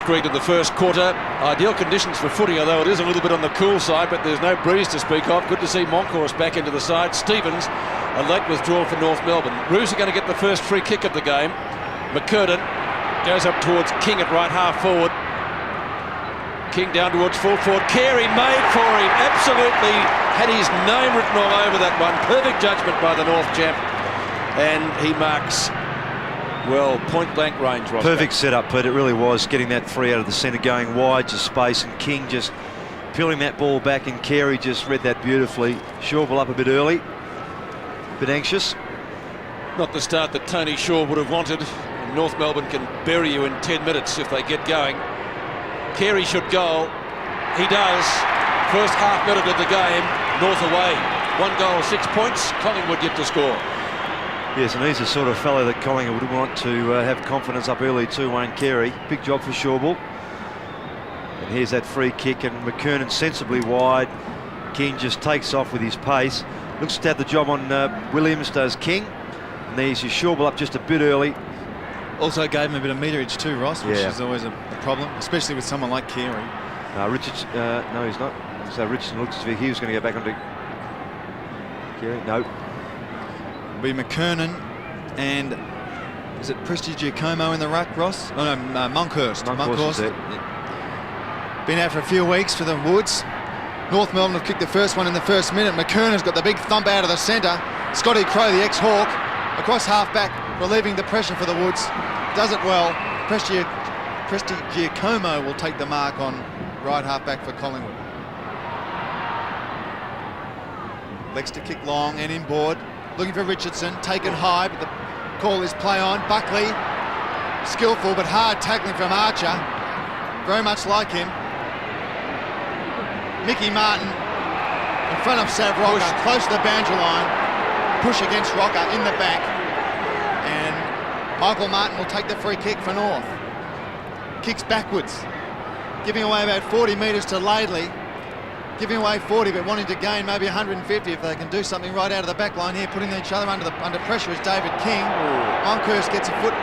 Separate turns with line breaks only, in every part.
Street in the first quarter. Ideal conditions for footy, although it is a little bit on the cool side, but there's no breeze to speak of. Good to see Moncourse back into the side. Stevens, a late withdrawal for North Melbourne. Roos are going to get the first free kick of the game. McCurtain goes up towards King at right half forward. King down towards full forward. Carey made for him. Absolutely had his name written all over that one. Perfect judgment by the North champ. And he marks, well, point blank range. Ross.
Perfect setup, Pete. It really was. Getting that free out of the centre, going wide to space, and King just peeling that ball back, and Carey just read that beautifully. Shawble up a bit early. A bit anxious.
Not the start that Tony Shaw would have wanted. North Melbourne can bury you in 10 minutes if they get going. Carey should goal. He does. First half minute of the game, North away. 1 goal, 6 points. Collingwood yet to score.
Yes, and he's the sort of fellow that Collingwood would want to have confidence up early too, Wayne Carey. Big job for Shawble. And here's that free kick, and McKernan sensibly wide. King just takes off with his pace. Looks to have the job on Williams, does King. And there's your Shawble up just a bit early.
Also gave him a bit of meterage too, Ross, which is always a problem, especially with someone like Carey.
Richards, no, he's not. So Richardson looks as if he was going to go back onto Carey. No.
It'll be McKernan and is it Prestigiacomo in the ruck, Ross? Oh no, Monkhurst.
Monkhurst.
Yeah. Been out for a few weeks for the Woods. North Melbourne have kicked the first one in the first minute. McKernan's got the big thump out of the centre. Scotty Crowe, the ex-Hawk, across half-back, relieving the pressure for the Woods. Does it well. Prestigiacomo will take the mark on right half-back for Collingwood. Legs to kick long and inboard. Looking for Richardson, taken high, but the call is play on. Buckley, skillful but hard tackling from Archer. Very much like him. Mickey Martin in front of Sav Rocker, close to the boundary line. Push against Rocker in the back. And Michael Martin will take the free kick for North. Kicks backwards, giving away about 40 metres to Laidley. Giving away 40, but wanting to gain maybe 150 if they can do something right out of the back line here. Putting each other under pressure is David King. Monkhurst gets a foot,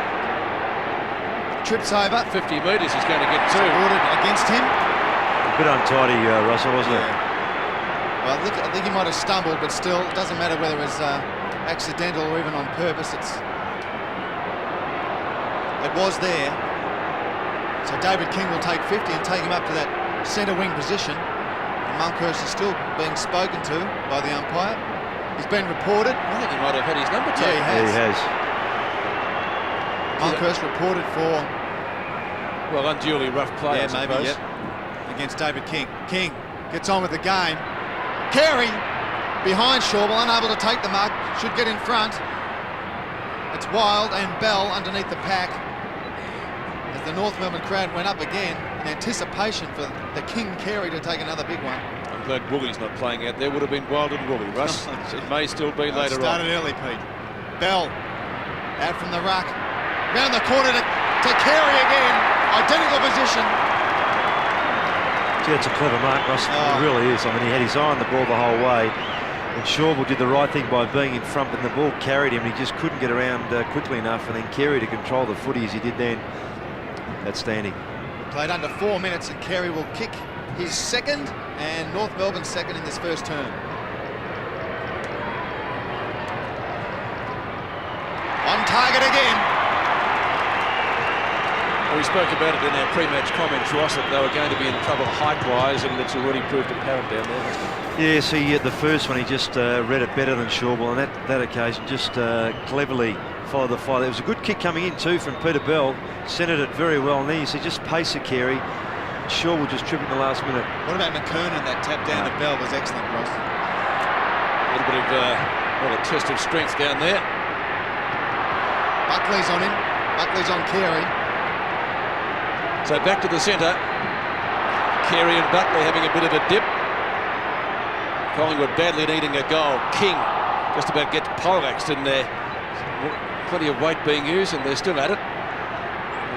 trips over.
50 metres he's going to get two.
Ordered against him.
A bit untidy, Russell, wasn't it?
Well, I think he might have stumbled, but still, it doesn't matter whether it's accidental or even on purpose. It was there. So David King will take 50 and take him up to that centre wing position. Monkhurst is still being spoken to by the umpire. He's been reported.
I think he might have had his number taken.
Yeah,
he has.
Monkhurst reported for...
Well, unduly rough play,
yeah, maybe, against David King. King gets on with the game. Carey behind Shawble, unable to take the mark, should get in front. It's Wild and Bell underneath the pack. As the North Melbourne crowd went up again in anticipation for the King Carey to take another big one.
I'm glad Woolly's not playing out there. Would have been Wild and Woolly, Russ. It may still be later on.
Started early, Pete. Bell out from the ruck. Round the corner to Carey again. Identical position.
Gee, that's a clever mark, Russ. It really is. I mean, he had his eye on the ball the whole way. And Shawble did the right thing by being in front, but the ball carried him. He just couldn't get around quickly enough, and then Carey to control the footy as he did then. Outstanding.
Played under 4 minutes, and Carey will kick his second and North Melbourne's second in this first term. On target again.
Well, we spoke about it in our pre-match comments, Ross, that they were going to be in trouble height-wise, and it's already proved apparent down there, hasn't it?
Yeah, see, the first one he just read it better than Shawble, and that occasion just cleverly followed the fire. There was a good kick coming in too from Peter Bell, centred it very well, and then you see just pace of Carey. Shawble just tripping the last minute.
What about McKernan? That tap down to Bell was excellent, Ross.
A little bit of a test of strength down there.
Buckley's on him. Buckley's on Carey.
So back to the centre. Carey and Buckley having a bit of a dip. Collingwood badly needing a goal. King just about gets poleaxed in there. Plenty of weight being used, and they're still at it.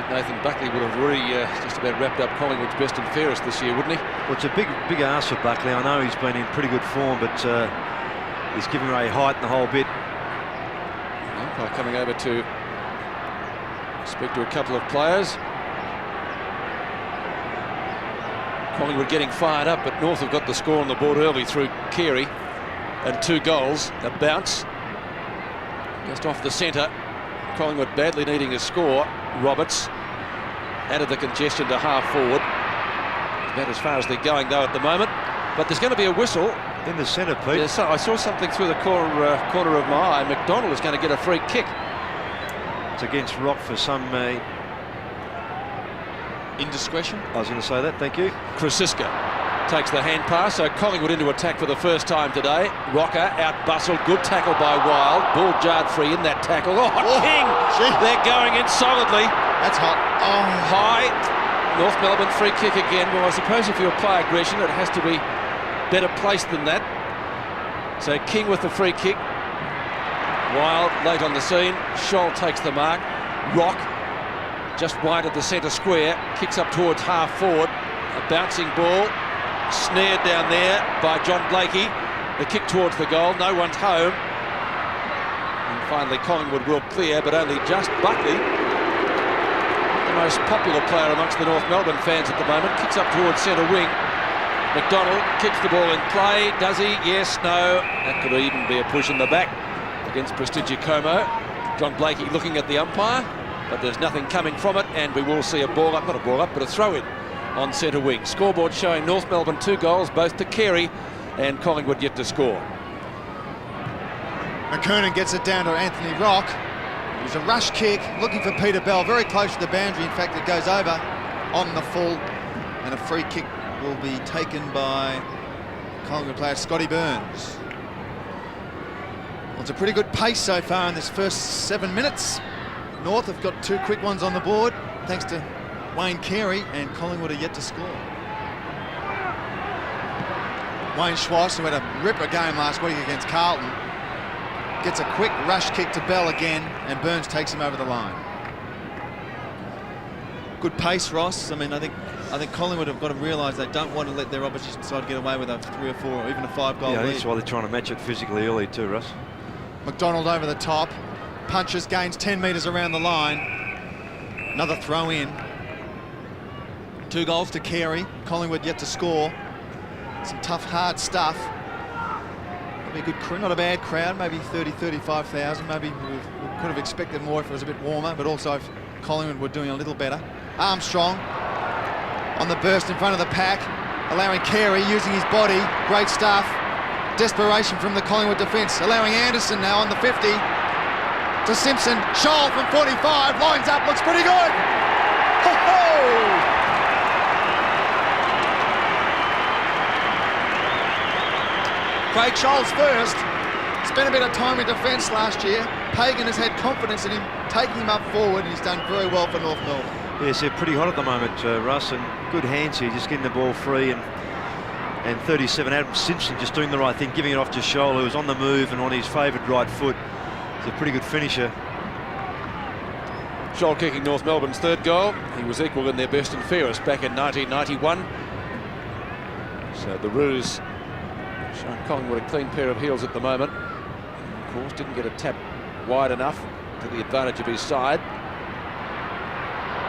Nathan Buckley would have really just about wrapped up Collingwood's best and fairest this year, wouldn't he?
Well, it's a big ask for Buckley. I know he's been in pretty good form, but he's giving away height and the whole bit.
Umpire coming over to speak to a couple of players. Collingwood getting fired up, but North have got the score on the board early through Carey, and 2 goals. A bounce just off the centre. Collingwood badly needing a score. Roberts added the congestion to half forward. About as far as they're going though at the moment. But there's going to be a whistle
in the centre, Pete.
Yeah, so I saw something through the corner of my eye. McDonald is going to get a free kick.
It's against Rock for some
indiscretion.
I was going to say that, thank you.
Krasiska takes the hand pass, so Collingwood into attack for the first time today. Rocker out-bustled, good tackle by Wild. Ball jarred free in that tackle. Oh, King!
Gee.
They're going in solidly.
That's hot. Oh.
High. North Melbourne free kick again. Well, I suppose if you apply aggression, it has to be better placed than that. So King with the free kick. Wild late on the scene. Scholl takes the mark. Rock just wide of the centre square. Kicks up towards half forward. A bouncing ball. Snared down there by John Blakey. The kick towards the goal. No one's home. And finally Collingwood will clear, but only just Buckley, the most popular player amongst the North Melbourne fans at the moment, kicks up towards centre wing. McDonald kicks the ball in play. Does he? Yes, no. That could even be a push in the back against Prestigiacomo. John Blakey looking at the umpire, but there's nothing coming from it, and we will see a ball up, not a ball up, but a throw in on centre wing. Scoreboard showing North Melbourne 2 goals, both to Carey, and Collingwood yet to score.
McKernan gets it down to Anthony Rock. There's a rush kick, looking for Peter Bell, very close to the boundary. In fact, it goes over on the full, and a free kick will be taken by Collingwood player Scotty Burns. Well, it's a pretty good pace so far in this first 7 minutes. North have got 2 quick ones on the board, thanks to Wayne Carey, and Collingwood are yet to score. Wayne Schwartz, who had a ripper game last week against Carlton, gets a quick rush kick to Bell again, and Burns takes him over the line. Good pace, Ross. I mean, I think Collingwood have got to realise they don't want to let their opposition side get away with a 3 or 4 or even a 5-goal lead.
That's why they're trying to match it physically early too, Russ.
McDonald over the top, punches, gains 10 metres around the line. Another throw in. 2 goals to Carey. Collingwood yet to score. Some tough, hard stuff. Probably a good crowd, not a bad crowd, maybe 30, 35,000. Maybe we could have expected more if it was a bit warmer, but also if Collingwood were doing a little better. Armstrong on the burst in front of the pack, allowing Carey using his body. Great stuff. Desperation from the Collingwood defence, allowing Anderson now on the 50 to Simpson. Scholl from 45, lines up, looks pretty good. Ho-ho! Craig Scholl's first. Spent a bit of time in defence last year. Pagan has had confidence in him, taking him up forward, and he's done very well for North Melbourne.
Yes, they're pretty hot at the moment, Russ, and good hands here, just getting the ball free, and 37, Adam Simpson just doing the right thing, giving it off to Scholl, who was on the move and on his favoured right foot. He's a pretty good finisher.
Scholl kicking North Melbourne's 3rd goal. He was equal in their best and fairest back in 1991. So the Roos showing Collingwood a clean pair of heels at the moment. Of course, didn't get a tap wide enough to the advantage of his side.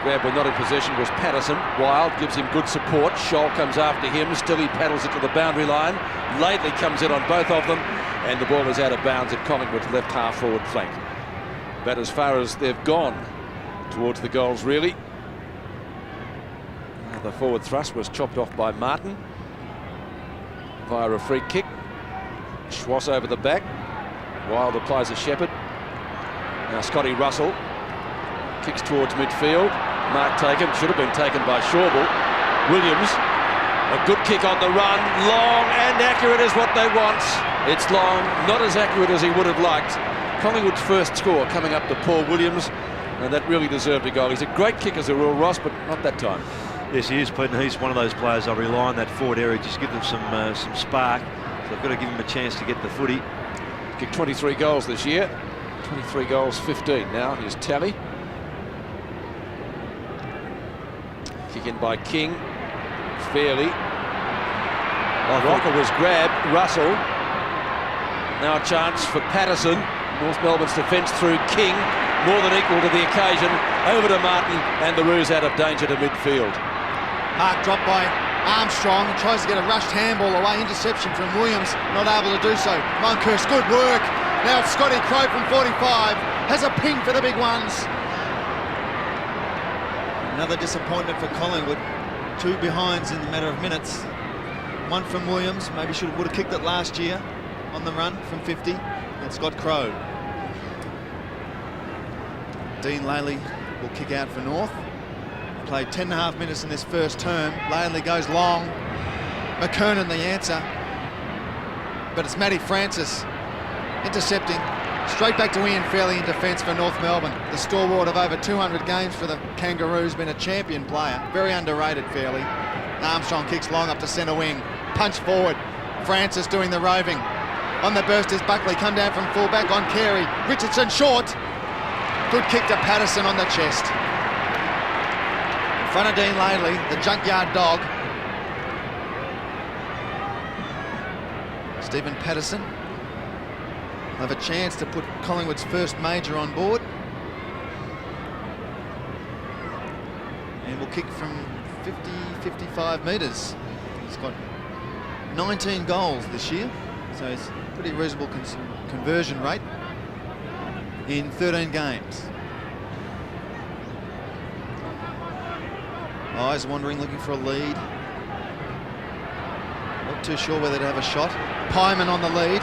Grab when not in possession was Patterson. Wild gives him good support. Scholl comes after him. Still he paddles it to the boundary line. Laidley comes in on both of them, and the ball is out of bounds at Collingwood's left half forward flank. About as far as they've gone towards the goals, really. The forward thrust was chopped off by Martin via a free kick. Schwartz over the back. Wild applies a Shepherd. Now Scotty Russell kicks towards midfield. Mark taken, should have been taken by Shawble. Williams, a good kick on the run. Long and accurate is what they want. It's long, not as accurate as he would have liked. Collingwood's first score coming up to Paul Williams, and that really deserved a goal. He's a great kick as a rule, Ross, but not that time.
Yes, he is, Pete, and he's one of those players I rely on that forward area, just give them some spark. So I've got to give him a chance to get the footy.
Kicked 23 goals this year. 23 goals, 15 now. His tally. Kick in by King. Fairly. Rocker was grabbed. Russell. Now a chance for Patterson. North Melbourne's defence through King. More than equal to the occasion. Over to Martin, and the Roos out of danger to midfield.
Mark dropped by Armstrong tries to get a rushed handball away. Interception from Williams, not able to do so. Monkhurst, good work. Now it's Scotty Crowe from 45. Has a ping for the big ones. Another disappointment for Collingwood. 2 behinds in the matter of minutes. 1 from Williams. Maybe would have kicked it last year on the run from 50. And Scott Crowe. Dean Laley will kick out for North. Played 10.5 minutes in this first term. Laley goes long. McKernan the answer. But it's Matty Francis intercepting. Straight back to Ian Fairley in defence for North Melbourne. The stalwart of over 200 games for the Kangaroos, been a champion player. Very underrated, Fairley. Armstrong kicks long up to centre wing. Punch forward. Francis doing the roving. On the burst is Buckley. Come down from full-back on Carey. Richardson short. Good kick to Patterson on the chest. In front of Dean Laley, the junkyard dog. Stephen Patterson will have a chance to put Collingwood's first major on board. And will kick from 50, 55 metres. He's got 19 goals this year, so it's a pretty reasonable conversion rate in 13 games. Eyes wandering, looking for a lead. Not too sure whether to have a shot. Pyman on the lead.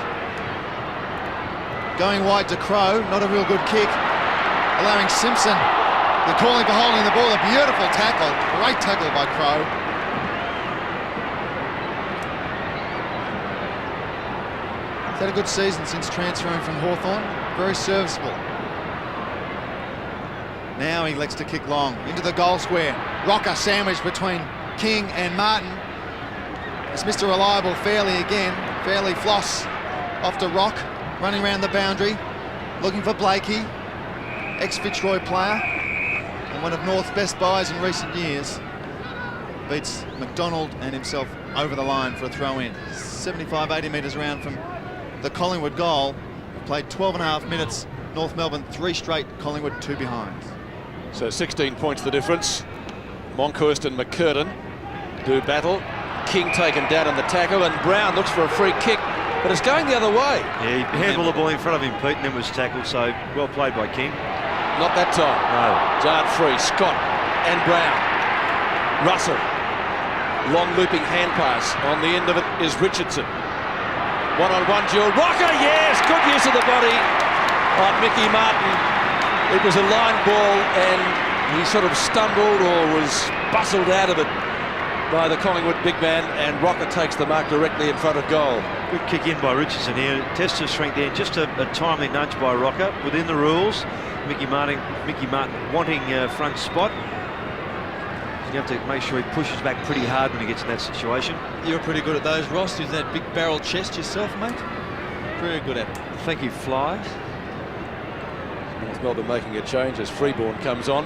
Going wide to Crowe, not a real good kick. Allowing Simpson. They're calling for holding the ball. A beautiful tackle. Great tackle by Crowe. He's had a good season since transferring from Hawthorn. Very serviceable. Now he elects to kick long into the goal square. Rocker sandwiched between King and Martin. It's Mr. Reliable Fairley again. Fairley floss off to Rock, running around the boundary, looking for Blakey, ex-Fitzroy player, and one of North's best buys in recent years. Beats McDonald and himself over the line for a throw-in. 75, 80 metres around from the Collingwood goal. Played 12.5 minutes. North Melbourne 3 straight, Collingwood 2 behind.
So 16 points the difference. Monkhurst and McKernan do battle. King taken down on the tackle, and Brown looks for a free kick, but it's going the other way.
Yeah, he handled the ball in front of him, Pete, and then was tackled, so well played by King.
Not that time.
No.
Dart free, Scott and Brown. Russell. Long looping hand pass. On the end of it is Richardson. One-on-one duel. Rocker, yes! Good use of the body on Mickey Martin. It was a line ball, and he sort of stumbled or was bustled out of it by the Collingwood big man, and Rocker takes the mark directly in front of goal.
Good kick in by Richardson here. Test of strength there. Just a timely nudge by Rocker within the rules. Mickey Martin wanting front spot. You have to make sure he pushes back pretty hard when he gets in that situation.
You're pretty good at those, Ross. Use that big barrel chest yourself, mate. Very good at it.
Thank you, Fly.
North Melbourne making a change as Freeborn comes on.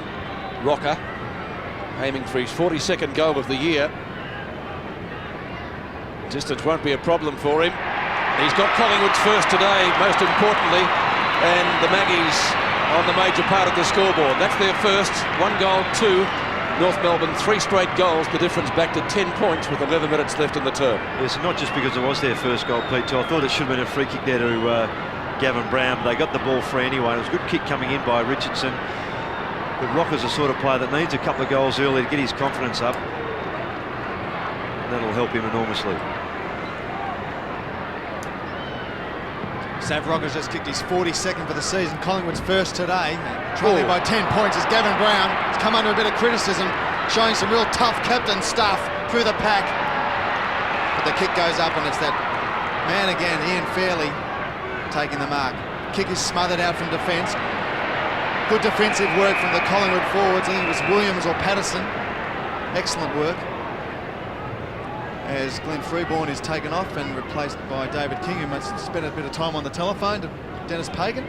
Rocker aiming for his 42nd goal of the year. Distance won't be a problem for him. He's got Collingwood's first today, most importantly, and the Maggies on the major part of the scoreboard. That's their first. 1 goal, 2. North Melbourne 3 straight goals. The difference back to 10 points with 11 minutes left in the term.
Yes, not just because it was their first goal, Pete. I thought it should have been a free kick there to Gavin Brown. They got the ball free anyway. It was a good kick coming in by Richardson. But Rocker's the sort of player that needs a couple of goals early to get his confidence up. And that'll help him enormously.
Sav Rocker's just kicked his 42nd for the season. Collingwood's first today. Trailing by 10 points is Gavin Brown. He's come under a bit of criticism, showing some real tough captain stuff through the pack. But the kick goes up, and it's that man again, Ian Fairley, taking the mark. Kick is smothered out from defence. Good defensive work from the Collingwood forwards. I think it was Williams or Patterson. Excellent work. As Glenn Freeborn is taken off and replaced by David King, who must spend a bit of time on the telephone to Dennis Pagan.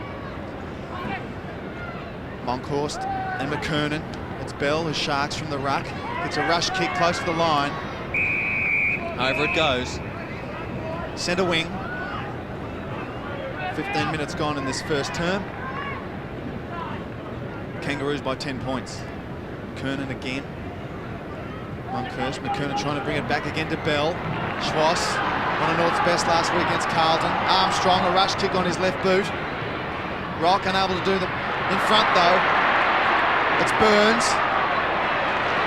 Monkhurst and McKernan. It's Bell, who sharks from the ruck. It's a rush kick close to the line. Over it goes. Centre wing. 15 minutes gone in this first term. Kangaroos by 10 points. Kernan again. Monkhurst, McKernan trying to bring it back again to Bell. Schwass, one of North's best last week against Carlton. Armstrong, a rush kick on his left boot. Rock unable to do the in front though. It's Burns.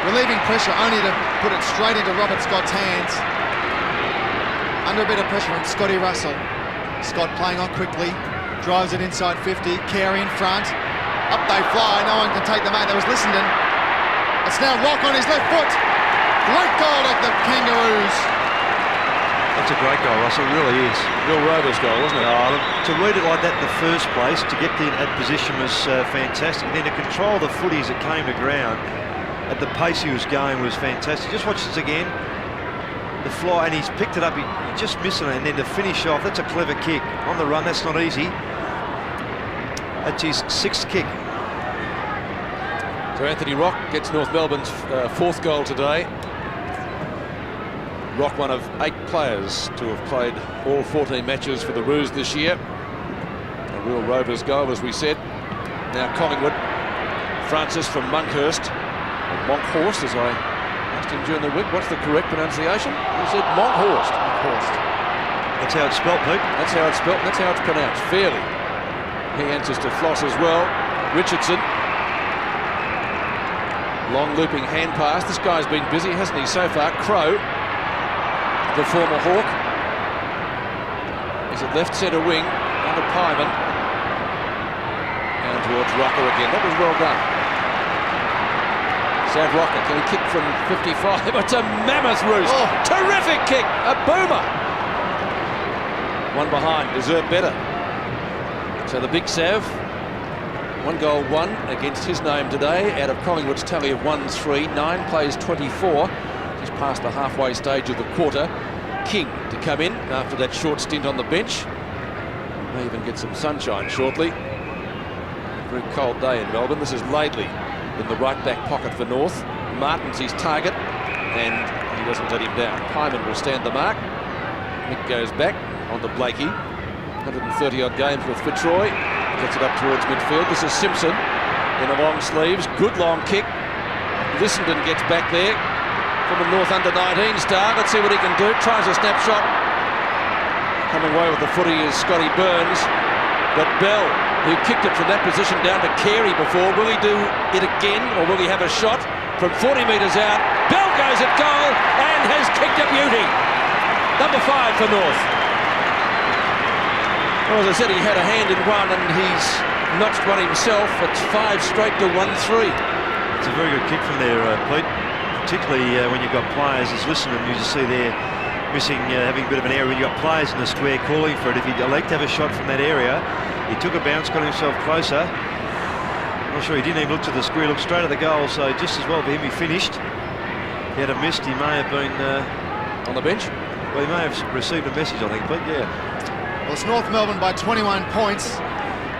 Relieving pressure only to put it straight into Robert Scott's hands. Under a bit of pressure from Scotty Russell. Scott playing on quickly. Drives it inside 50. Carey in front. Up they fly. No one can take them out. There was Lissenden. It's now Rock on his left foot. Great goal of the Kangaroos.
That's a great goal, Russell, it really is.
Real Rovers goal, wasn't it?
To read it like that in the first place, to get in that position was fantastic. Then to control the footy as it came to ground, at the pace he was going was fantastic. Just watch this again. The fly, and he's picked it up, he just missing it, and then to finish off, that's a clever kick. On the run, that's not easy. That's his 6th kick.
So Anthony Rock gets North Melbourne's 4th goal today. Rock, one of 8 players to have played all 14 matches for the Roos this year. A real Rovers goal, as we said. Now Collingwood. Francis from Monkhurst. Or Monkhorst, as I asked him during the week. What's the correct pronunciation? He said Monkhorst. Monkhorst.
That's how it's spelt, Pete.
That's how it's spelt, and that's how it's pronounced. Fairly. He answers to Floss as well. Richardson. Long looping hand pass. This guy's been busy, hasn't he, so far? Crow, the former Hawk, is at left centre wing under Pyman. And towards Rocker again. That was well done. Sam Rocker, can he kick from 55? It's a mammoth roost.
Oh.
Terrific kick. A boomer. One behind. Deserved better. So the big Sav. 1 goal, 1 against his name today out of Collingwood's tally of 1-3. 9 plays 24. Just past the halfway stage of the quarter. King to come in after that short stint on the bench. May even get some sunshine shortly. A very cold day in Melbourne. This is Laidley in the right back pocket for North. Martin's his target and he doesn't let him down. Pyman will stand the mark. Mick goes back onto Blakey. 130 odd games with Fitzroy. Gets it up towards midfield. This is Simpson in the long sleeves. Good long kick. Lissenden gets back there from the North under-19 star. Let's see what he can do. Tries a snapshot. Coming away with the footy is Scotty Burns. But Bell, who kicked it from that position down to Carey before, will he do it again or will he have a shot from 40 metres out? Bell goes at goal and has kicked a beauty. Number 5 for North. Well, as I said, he had a hand in one and he's notched one himself. It's 5 straight to 1-3.
It's a very good kick from there, Pete. Particularly when you've got players, as listening, you just see there missing, having a bit of an area. When you've got players in the square calling for it. If he'd elect to have a shot from that area, he took a bounce, got himself closer. I'm not sure, he didn't even look to the square, looked straight at the goal, so just as well for him, he finished. If he had missed, he may have been
on the bench.
Well, he may have received a message, I think, but yeah.
Well, it's North Melbourne by 21 points.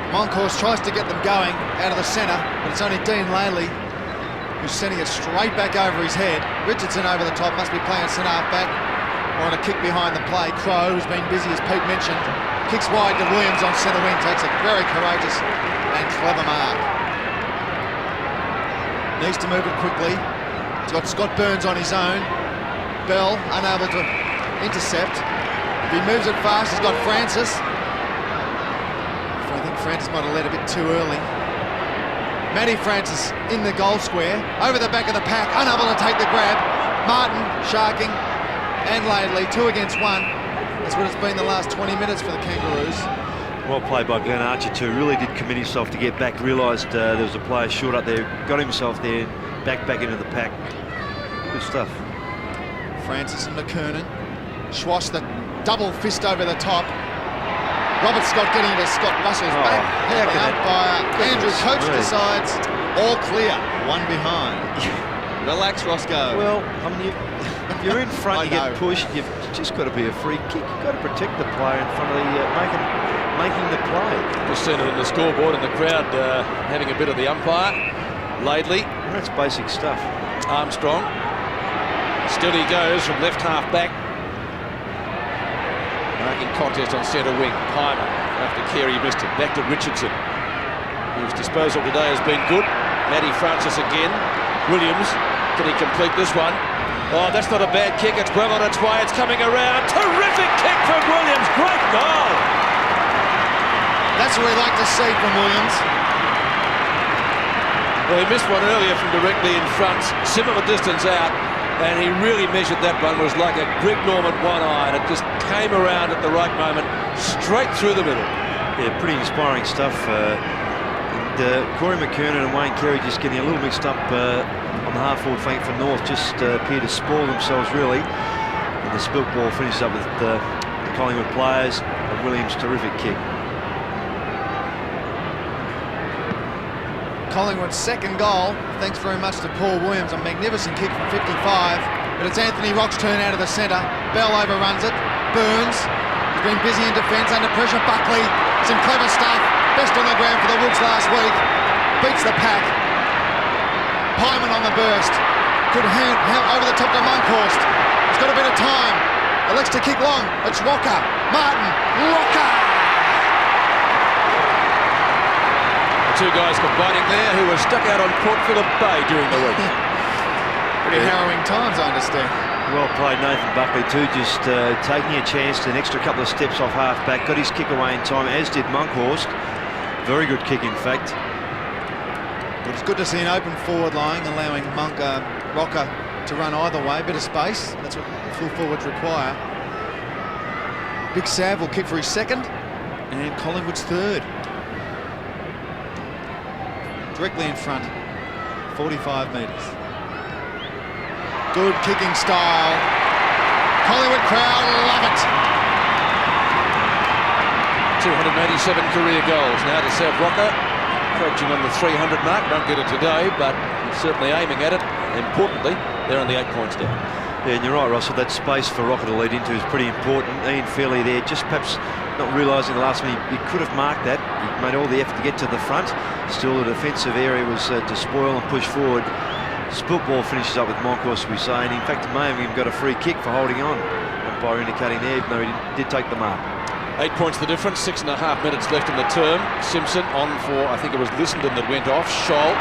Monkhorst tries to get them going out of the centre, but it's only Dean Laidley who's sending it straight back over his head. Richardson over the top, must be playing centre half back or on a kick behind the play. Crow, who's been busy as Pete mentioned, kicks wide to Williams on centre wing, takes a very courageous and clever mark. Needs to move it quickly. He's got Scott Burns on his own. Bell unable to intercept. If he moves it fast, he's got Francis. I think Francis might have led a bit too early. Matty Francis in the goal square, over the back of the pack, unable to take the grab. Martin, Sharking, and Laidley, 2 against 1. That's what it's been the last 20 minutes for the Kangaroos.
Well played by Glenn Archer too. Really did commit himself to get back. Realised there was a player short up there. Got himself there, back into the pack. Good stuff.
Francis and McKernan. Schwass the double fist over the top. Robert Scott getting to Scott Russell's back. Held out by Andrew Coates decides all clear. 1 behind. Relax, Roscoe.
Well, I mean, if you're in front, you get pushed. You've just got to be a free kick. You've got to protect the player in front of the making the play.
Just seen it in the scoreboard and the crowd having a bit of the umpire. Laidley.
That's basic stuff.
Armstrong. Still he goes from left half back. Marking contest on centre wing. Pyman after Carey missed it. Back to Richardson, whose disposal today has been good. Matty Francis again. Williams, can he complete this one? Oh, that's not a bad kick. It's well on its way. It's coming around. Terrific kick from Williams. Great goal.
That's what we like to see from Williams.
Well, he missed one earlier from directly in front, similar distance out, and he really measured that one. It was like a Greg Norman one-eye, and it just came around at the right moment, straight through the middle.
Yeah, pretty inspiring stuff. Corey McKernan and Wayne Carey just getting a little mixed up on the half-forward flank for North, just appear to spoil themselves really. And the spilt ball finishes up with the Collingwood players, and Williams' terrific kick.
Collingwood's second goal, thanks very much to Paul Williams, a magnificent kick from 55, but it's Anthony Rock's turn out of the centre. Bell overruns it. Burns, he's been busy in defence, under pressure. Buckley, some clever stuff. Best on the ground for the Woods last week. Beats the pack. Pyman on the burst. Good hand over the top to Monkhorst. He's got a bit of time. Elects to kick long. It's Rocker. Martin. Rocker!
Two guys combining there who were stuck out on Port Phillip Bay during the week.
Pretty harrowing times, I understand.
Well played, Nathan Buckley too, just taking a chance, an extra couple of steps off half-back, got his kick away in time, as did Monkhorst. Very good kick, in fact.
It was good to see an open forward line, allowing Rocker to run either way, bit of space. That's what full forwards require. Big Sav will kick for his second, and Collingwood's third. Directly in front, 45 metres. Good kicking style. Collingwood crowd love it.
287 career goals now to Sav Rocker, approaching on the 300 mark. Won't get it today, but he's certainly aiming at it. Importantly, they're on the 8 points down.
Yeah, and you're right, Russell, that space for Rocker to lead into is pretty important. Ian Fairley there, just perhaps not realising the last minute he could have marked that. He made all the effort to get to the front. Still, the defensive area was to spoil and push forward. Spilt ball finishes up with Monkhorst, we say, and in fact, may have even got a free kick for holding on. Umpire indicating there, even though he did take the mark.
8 points the difference, 6.5 minutes left in the term. Simpson on for, I think it was Lissenden that went off. Scholl.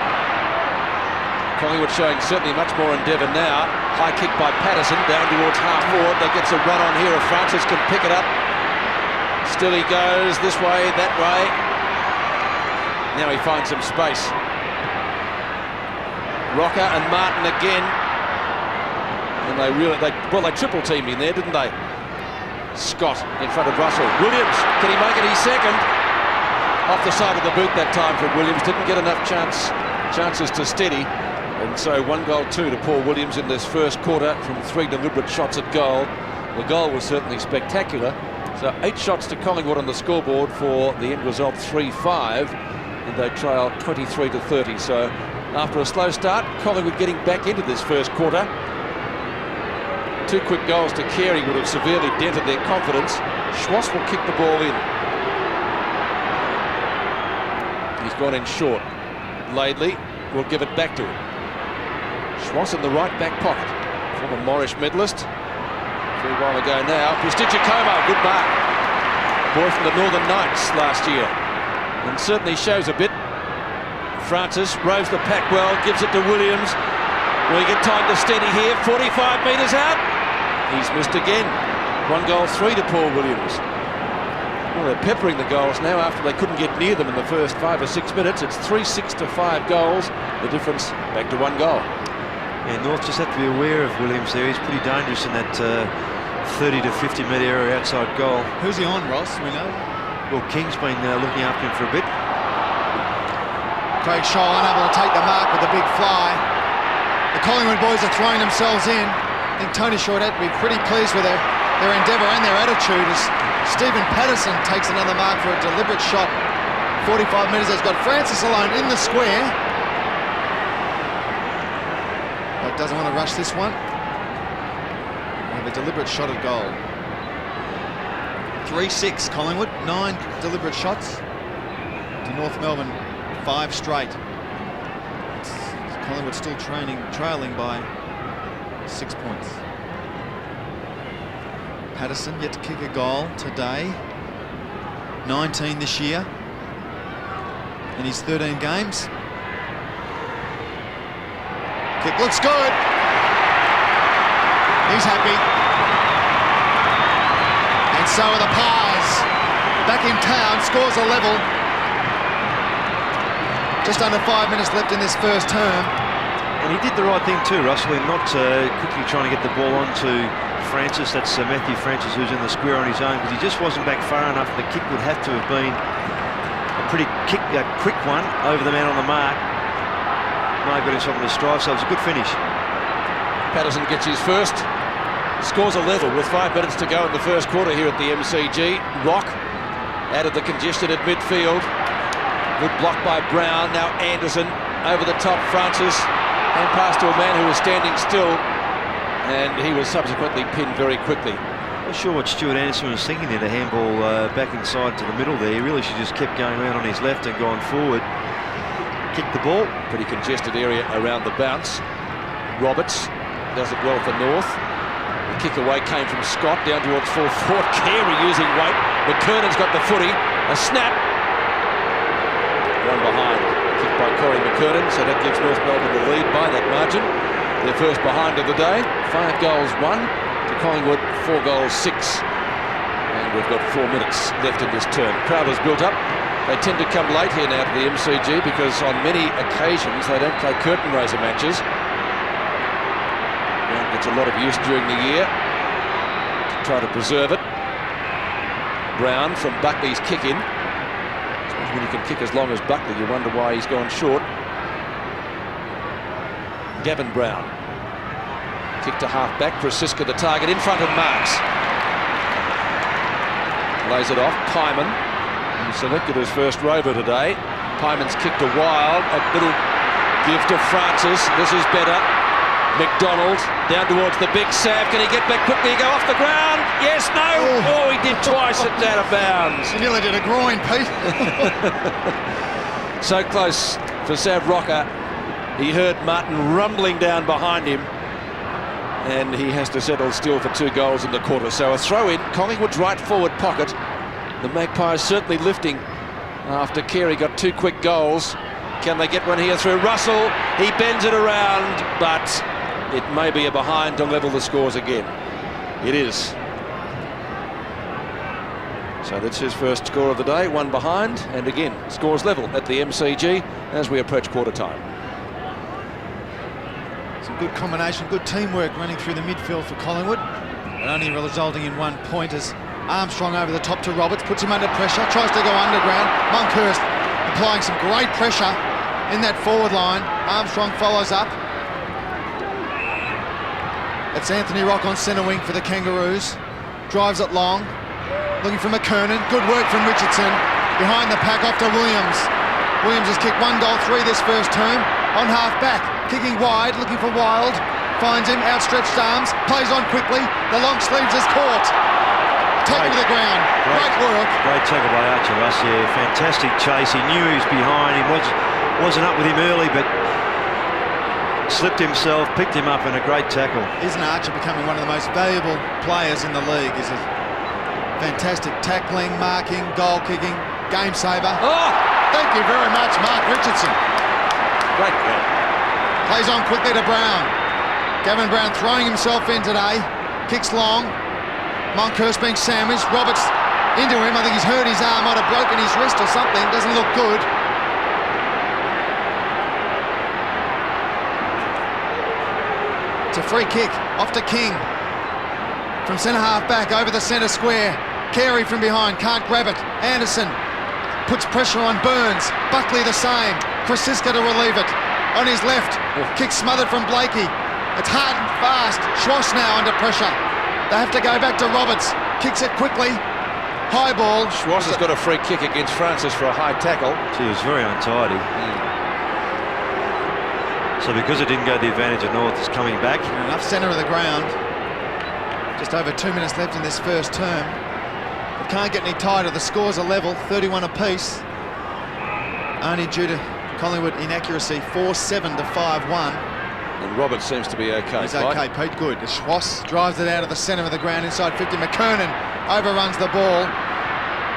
Collingwood showing certainly much more endeavour now. High kick by Patterson down towards half forward. That gets a run on here if Francis can pick it up. Still he goes this way, that way. Now he finds some space. Rocker and Martin again. And they triple teamed in there, didn't they? Scott in front of Russell. Williams, can he make it his second? Off the side of the boot that time for Williams. Didn't get enough chances to steady. And so 1-2 to Paul Williams in this first quarter from 3 deliberate shots at goal. The goal was certainly spectacular. So 8 shots to Collingwood on the scoreboard for the end result 3-5. And they trail 23-30. So after a slow start, Collingwood getting back into this first quarter. 2 quick goals to Carey would have severely dented their confidence. Schwass will kick the ball in. He's gone in short. Laidley will give it back to him. Schwass in the right back pocket. Former Morris medalist. A fair while ago now. Pistichakoma, good mark. Boy from the Northern Knights last year. And certainly shows a bit. Francis rows the pack well, gives it to Williams. Will he get time to steady here? 45 metres out. He's missed again. 1-3 to Paul Williams. Well, they're peppering the goals now after they couldn't get near them in the first 5 or 6 minutes. It's 3-6 to 5 goals. The difference back to 1 goal.
Yeah, North just have to be aware of Williams there. He's pretty dangerous in that 30 to 50 metre area outside goal.
Who's he on, Ross? We know.
Well, King's been looking after him for a bit.
Craig Scholl unable to take the mark with the big fly. The Collingwood boys are throwing themselves in. I think Tony Short had to be pretty pleased with their endeavour and their attitude as Stephen Patterson takes another mark for a deliberate shot. 45 metres. He's got Francis alone in the square. But doesn't want to rush this one. We have a deliberate shot at goal. 3-6 Collingwood. 9 deliberate shots to North Melbourne. 5 straight. Collingwood still trailing by 6 points. Patterson yet to kick a goal today. 19 this year in his 13 games. Kick looks good. He's happy. And so are the Pies. Back in town, scores a level. Just under 5 minutes left in this first term.
And he did the right thing too, Russell, in not quickly trying to get the ball onto Francis. That's Matthew Francis, who's in the square on his own, because he just wasn't back far enough. The kick would have to have been a pretty quick one over the man on the mark. May got himself in the stride, so it was a good finish.
Patterson gets his first, scores a level with 5 minutes to go in the first quarter here at the MCG. Rock out of the congested at midfield. Good block by Brown. Now Anderson over the top. Francis and pass to a man who was standing still, and he was subsequently pinned very quickly.
Not sure what Stuart Anderson was thinking there, the handball back inside to the middle there. He really should just kept going around on his left and gone forward. Kicked the ball.
Pretty congested area around the bounce. Roberts does it well for North. The kick away came from Scott down towards full forward. Carey using weight. McKernan's got the footy. A snap. One behind. Kicked by Corey McKernan, so that gives North Melbourne the lead by that margin. Their first behind of the day. 5 goals 1 to Collingwood, 4 goals 6. And we've got 4 minutes left in this term. Crowd has built up. They tend to come late here now to the MCG because on many occasions they don't play curtain raiser matches. Well, gets a lot of use during the year to try to preserve it. Brown from Buckley's kick in. When he can kick as long as Buckley, you wonder why he's gone short. Gavin Brown. Kick to half-back. Prasiska the target in front of Marks. Lays it off. Pyman. He selected his first rover today. Pyman's kick to Wild. A little give to Francis. This is better. McDonald down towards the big Sav. Can he get back quickly? Go off the ground? Yes, no. Oh, he did twice. It's out of bounds.
He nearly did a groin, Pete.
So close for Sav Rocker. He heard Martin rumbling down behind him, and he has to settle still for 2 goals in the quarter. So a throw in. Collingwood's right forward pocket. The Magpies certainly lifting after Carey got 2 quick goals. Can they get one here through Russell? He bends it around, but it may be a behind to level the scores again. It is. So that's his first score of the day, 1 behind, and again, scores level at the MCG as we approach quarter time.
Some good combination, good teamwork running through the midfield for Collingwood, and only resulting in 1 point as Armstrong over the top to Roberts, puts him under pressure, tries to go underground. Monkhurst applying some great pressure in that forward line. Armstrong follows up. It's Anthony Rock on centre wing for the Kangaroos. Drives it long. Looking for McKernan. Good work from Richardson. Behind the pack off to Williams. Williams has kicked 1 goal 3 this first term. On half back. Kicking wide. Looking for Wild. Finds him. Outstretched arms. Plays on quickly. The long sleeves is caught. Taken to the ground. Great work.
Great tackle by Archer Russ. Yeah, fantastic chase. He knew he was behind him. Wasn't up with him early, but slipped himself, picked him up, and a great tackle.
Isn't Archer becoming one of the most valuable players in the league? He's a fantastic tackling, marking, goal kicking, game saver.
Oh!
Thank you very much, Mark Richardson.
Great goal.
Plays on quickly to Brown. Gavin Brown throwing himself in today. Kicks long. Monkhurst being sandwiched. Roberts into him. I think he's hurt his arm, might have broken his wrist or something. Doesn't look good. It's a free kick off to King. From centre half back over the centre square. Carey from behind, can't grab it. Anderson puts pressure on Burns. Buckley the same. Prasiska to relieve it. On his left, kick smothered from Blakey. It's hard and fast. Schwass now under pressure. They have to go back to Roberts. Kicks it quickly. High ball.
Schwass has got a free kick against Francis for a high tackle.
She was very untidy. So because it didn't go to the advantage of North, it's coming back.
Enough centre of the ground. Just over 2 minutes left in this first term. It can't get any tighter. The scores are level, 31 apiece. Only due to Collingwood inaccuracy, 4-7 to 5-1.
And Roberts seems to be okay.
He's okay, Pete, good. The Schwass drives it out of the centre of the ground inside 50. McKernan overruns the ball.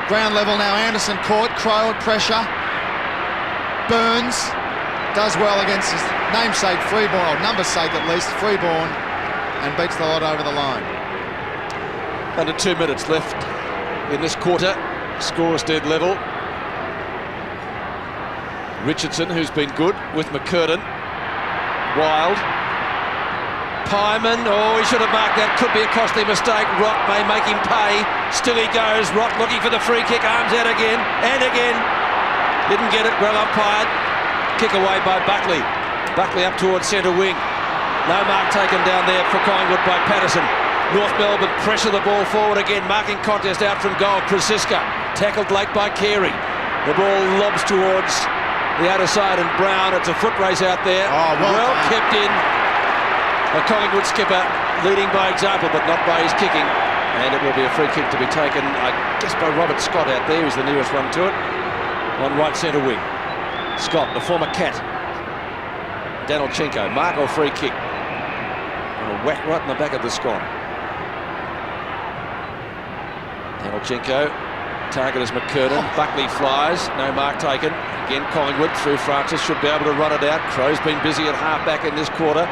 Ground level now, Anderson caught. Crow pressure. Burns does well against his namesake Freeborn, or number sake at least, Freeborn. and beats the lot over the line.
Under 2 minutes left in this quarter. Scores dead level. Richardson, who's been good, with McCurtain. Wild. Pyman, oh, he should have marked that. Could be a costly mistake. Rock may make him pay. Still he goes. Rock looking for the free kick. Arms out again and again. Didn't get it. Well umpired. Kick away by Buckley. Buckley up towards centre wing. No mark taken down there for Collingwood by Patterson. North Melbourne pressure the ball forward again. Marking contest out from goal. Krasiska tackled late by Carey. The ball lobs towards the outer side and Brown. It's a foot race out there.
Oh, well
kept in. A Collingwood skipper leading by example, but not by his kicking. And it will be a free kick to be taken, I guess, by Robert Scott out there, who's the nearest one to it, on right centre wing. Scott, the former Cat. Danilchenko, mark or free kick. And a whack right in the back of the Scott. Danilchenko, target is McCurtain. Buckley flies, no mark taken. Again, Collingwood through Francis, should be able to run it out. Crow's been busy at half-back in this quarter.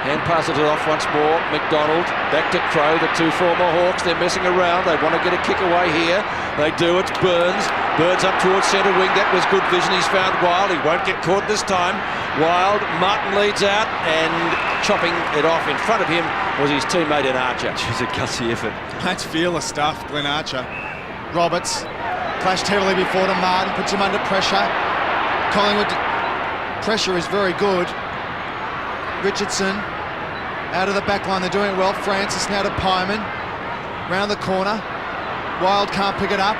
Hand passes it off once more. McDonald back to Crow, the two former Hawks. They're messing around. They want to get a kick away here. They do. It's Burns. Burns up towards centre wing. That was good vision. He's found Wild. He won't get caught this time. Wild. Martin leads out and chopping it off in front of him was his teammate in Archer.
She's a gutsy effort.
That's fearless stuff, Glenn Archer. Roberts clashed heavily before to Martin, puts him under pressure. Collingwood pressure is very good. Richardson out of the back line, they're doing it well. Francis now to Pyman, round the corner. Wild can't pick it up.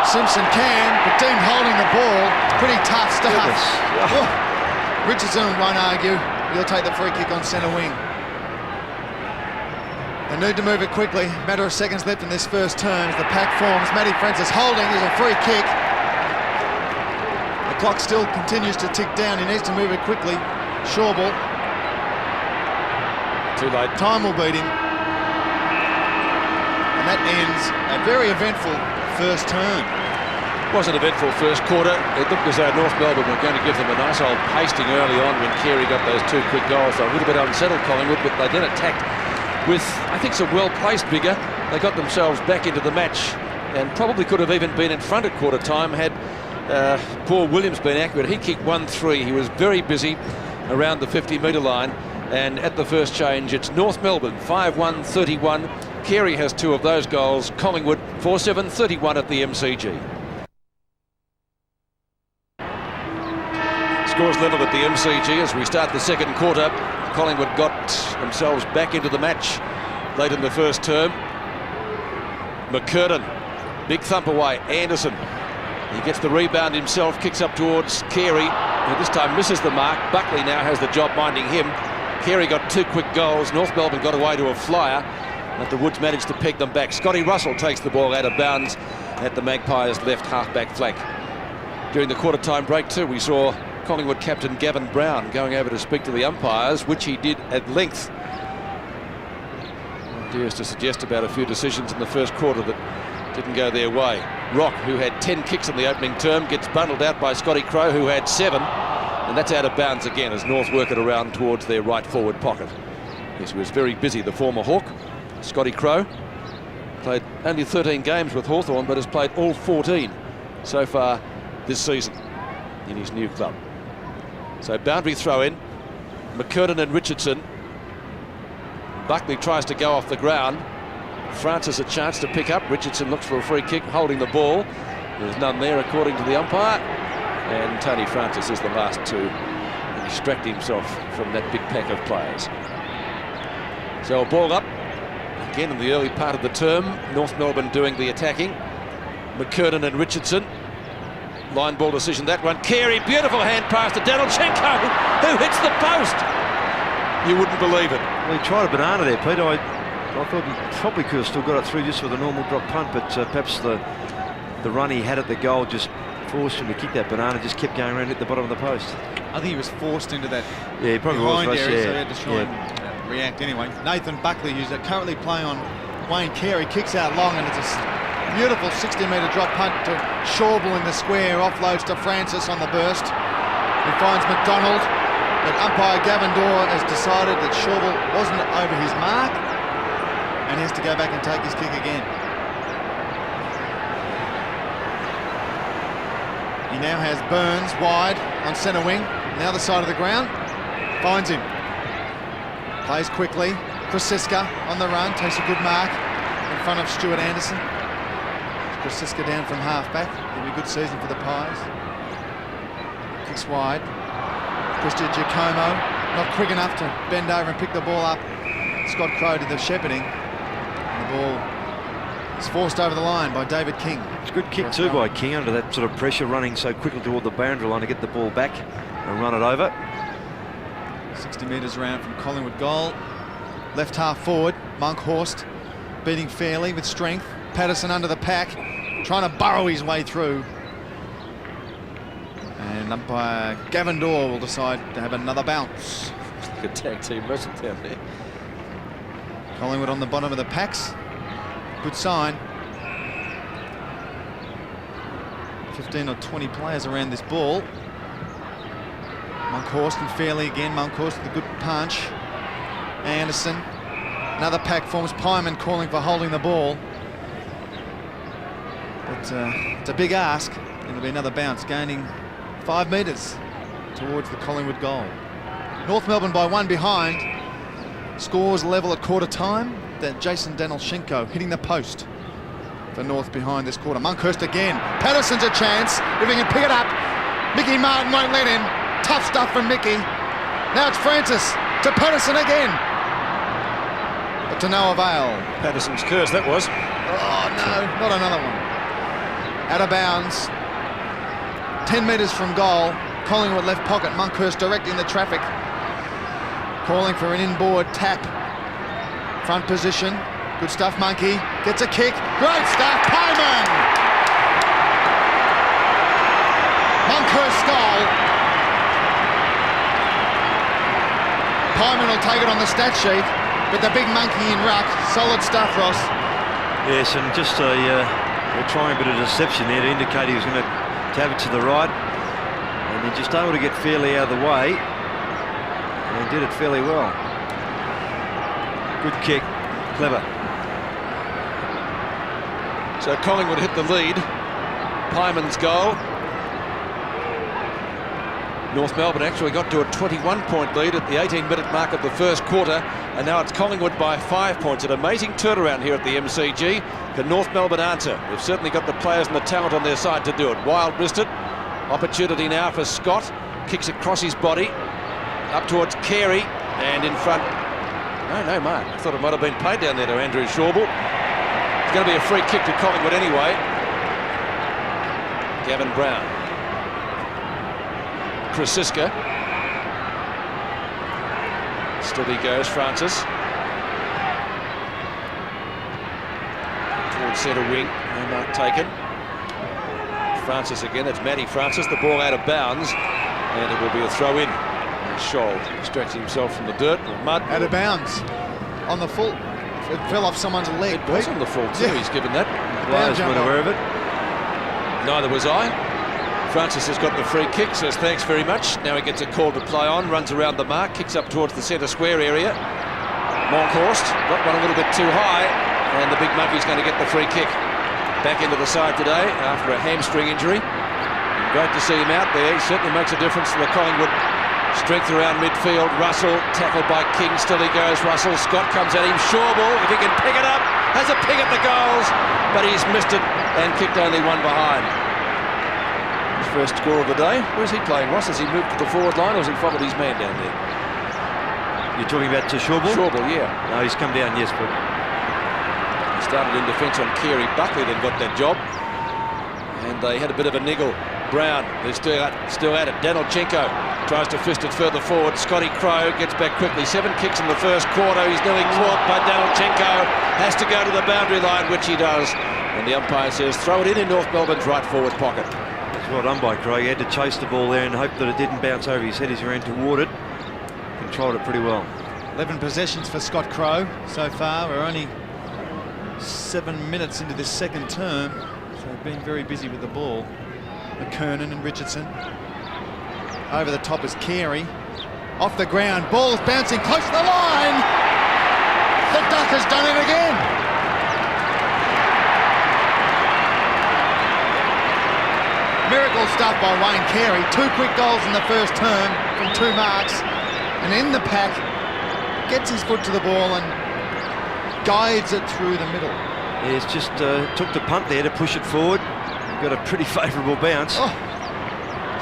Simpson can, but Dean holding the ball. Pretty tough stuff. Oh. Richardson won't argue. He'll take the free kick on centre wing. They need to move it quickly. Matter of seconds left in this first term. The pack forms. Matty Francis holding is a free kick. The clock still continues to tick down. He needs to move it quickly. Shawball.
Too late.
Time will beat him. And that ends a very eventful first term.
It was an eventful first quarter. It looked as though North Melbourne were going to give them a nice old pasting early on when Carey got those two quick goals. They were a little bit unsettled, Collingwood, but they then attacked with, I think, some well-placed vigour. They got themselves back into the match and probably could have even been in front at quarter time had Paul Williams been accurate. He kicked 1-3. He was very busy around the 50-metre line, and at the first change it's North Melbourne 5-1-31. Carey has two of those goals. Collingwood 4-7-31 at the MCG. Scores level at the MCG as we start the second quarter. Collingwood got themselves back into the match late in the first term. McCurtain, big thump away. Anderson, he gets the rebound himself, kicks up towards Carey, who this time misses the mark. Buckley now has the job minding him. Carey got two quick goals. North Melbourne got away to a flyer, but the Woods managed to peg them back. Scotty Russell takes the ball out of bounds at the Magpies' left half-back flank. During the quarter-time break too, we saw Collingwood captain Gavin Brown going over to speak to the umpires, which he did at length. Dares to suggest about a few decisions in the first quarter that didn't go their way. Rock, who had 10 kicks in the opening term, gets bundled out by Scotty Crow, who had 7, and that's out of bounds again as North work it around towards their right forward pocket. Yes, he was very busy, the former Hawk. Scotty Crow played only 13 games with Hawthorn, but has played all 14 so far this season in his new club. So boundary throw in. McCurtain and Richardson. Buckley tries to go off the ground. Francis a chance to pick up. Richardson looks for a free kick, holding the ball. There's none there according to the umpire. And Tony Francis is the last to extract himself from that big pack of players. So a ball up. Again in the early part of the term. North Melbourne doing the attacking. McCurtain and Richardson. Line ball decision, that one. Carey, beautiful hand pass to Danilchenko, who hits the post. You wouldn't believe it.
Well, he tried a banana there, Peter. I thought he probably could have still got it through just with a normal drop punt, but perhaps the run he had at the goal just forced him to kick that banana, just kept going around at the bottom of the post.
I think he was forced into that.
Yeah, he probably was.
Area,
Yeah.
so he had to try and react anyway. Nathan Buckley, who's currently playing on Wayne Carey, kicks out long, and it's a beautiful 60-metre drop punt to Shawball in the square, offloads to Francis on the burst. He finds McDonald, But umpire Gavin Dorr has decided that Schauble wasn't over his mark, and he has to go back and take his kick again. He now has Burns wide on centre wing, on the other side of the ground, finds him. Plays quickly, Krasiska on the run, takes a good mark in front of Stuart Anderson. Krasiska down from half-back, it'll be a good season for the Pies. Kicks wide, Christian Giacomo, not quick enough to bend over and pick the ball up. Scott Crowe did the shepherding. And the ball is forced over the line by David King.
It's a good kick too by King under that sort of pressure, running so quickly toward the boundary line to get the ball back and run it over.
60 metres around from Collingwood goal. Left half forward, Monkhorst beating fairly with strength. Patterson under the pack, trying to burrow his way through. And umpire Gavin Dorr will decide to have another bounce.
Like a tag team wrestle down there.
Collingwood on the bottom of the packs. Good sign. 15 or 20 players around this ball. Monkhorst and Fairley again. Monkhorst with a good punch. Anderson. Another pack forms. Pyman calling for holding the ball. But it's a big ask. It'll be another bounce, gaining 5 metres towards the Collingwood goal. North Melbourne by 1 behind. Scores level at quarter time. That Jason Danilchenko hitting the post for North behind this quarter. Monkhorst again. Patterson's a chance if he can pick it up. Mickey Martin won't let him. Tough stuff from Mickey. Now it's Francis to Patterson again. But to no avail.
Patterson's curse, that was.
Oh no, not another one. Out of bounds. 10 metres from goal. Collingwood left pocket. Monkhorst directing the traffic. Calling for an inboard tap. Front position. Good stuff, Monkey. Gets a kick. Great stuff, Pyman! Monkhorst's goal. Pyman will take it on the stat sheet, but the big monkey in ruck. Solid stuff, Ross.
Yes, and just a trying bit of deception there to indicate he was going to have it to the right. And he just able to get fairly out of the way. And he did it fairly well. Good kick. Clever.
So Collingwood hit the lead. Pyman's goal. North Melbourne actually got to a 21-point lead at the 18-minute mark of the first quarter, and now it's Collingwood by 5 points. An amazing turnaround here at the MCG. Can North Melbourne answer? They've certainly got the players and the talent on their side to do it. Wild missed it. Opportunity now for Scott. Kicks it across his body. Up towards Carey, and in front. No mark. I thought it might have been played down there to Andrew Schauble. It's going to be a free kick to Collingwood anyway. Gavin Brown. Krasiska. Steady goes Francis. Towards centre wing. No mark taken. Francis again. It's Matty Francis. The ball out of bounds. And it will be a throw in. Scholl extracting himself from the dirt or mud.
Out of bounds. On the full. It fell off someone's leg.
It was on the full too. Yeah. He's given that.
Players weren't aware of it.
Neither was I. Francis has got the free kick, says thanks very much. Now he gets a call to play on, runs around the mark, kicks up towards the centre square area. Monkhorst got one a little bit too high, and the big monkey's going to get the free kick. Back into the side today after a hamstring injury. Great to see him out there. He certainly makes a difference to the Collingwood strength around midfield. Russell tackled by King. Still he goes. Russell. Scott comes at him. Schauble, if he can pick it up, has a pick at the goals, but he's missed it and kicked only one behind. First score of the day. Where's he playing, Ross? Has he moved to the forward line, or has he followed his man down there?
You're talking about to Schauble?
Schauble, yeah.
No, he's come down, yes, but
he started in defence on Carey. Buckley then got that job, and they had a bit of a niggle. Brown, they're still at it. Danilchenko tries to fist it further forward. Scotty Crowe gets back quickly. 7 kicks in the first quarter. He's nearly caught by Danilchenko. Has to go to the boundary line, which he does. And the umpire says throw it in North Melbourne's right forward pocket.
Well done by Craig. He had to chase the ball there and hope that it didn't bounce over his head as he ran toward it. Controlled it pretty well. 11
possessions for Scott Crowe so far. We're only 7 minutes into this second term, so they've been very busy with the ball. McKernan and Richardson. Over the top is Carey. off the ground. Ball's bouncing close to the line. The Duck has done it again. Miracle stuff by Wayne Carey. 2 quick goals in the first term from 2 marks. And in the pack, gets his foot to the ball and guides it through the middle.
Yeah, it's just took the punt there to push it forward. Got a pretty favourable bounce.
Oh.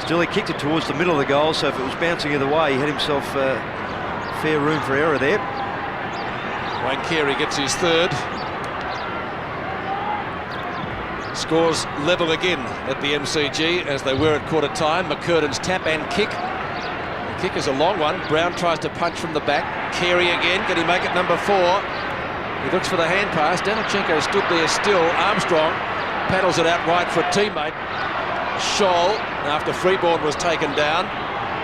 Still, he kicked it towards the middle of the goal, so if it was bouncing either way, he had himself fair room for error there.
Wayne Carey gets his 3rd. Scores level again at the MCG as they were at quarter time. McKernan's tap and kick. The kick is a long one. Brown tries to punch from the back. Carey again. Can he make it number 4? He looks for the hand pass. Danichenko stood there still. Armstrong paddles it out wide for a teammate. Scholl, after Freeborn was taken down.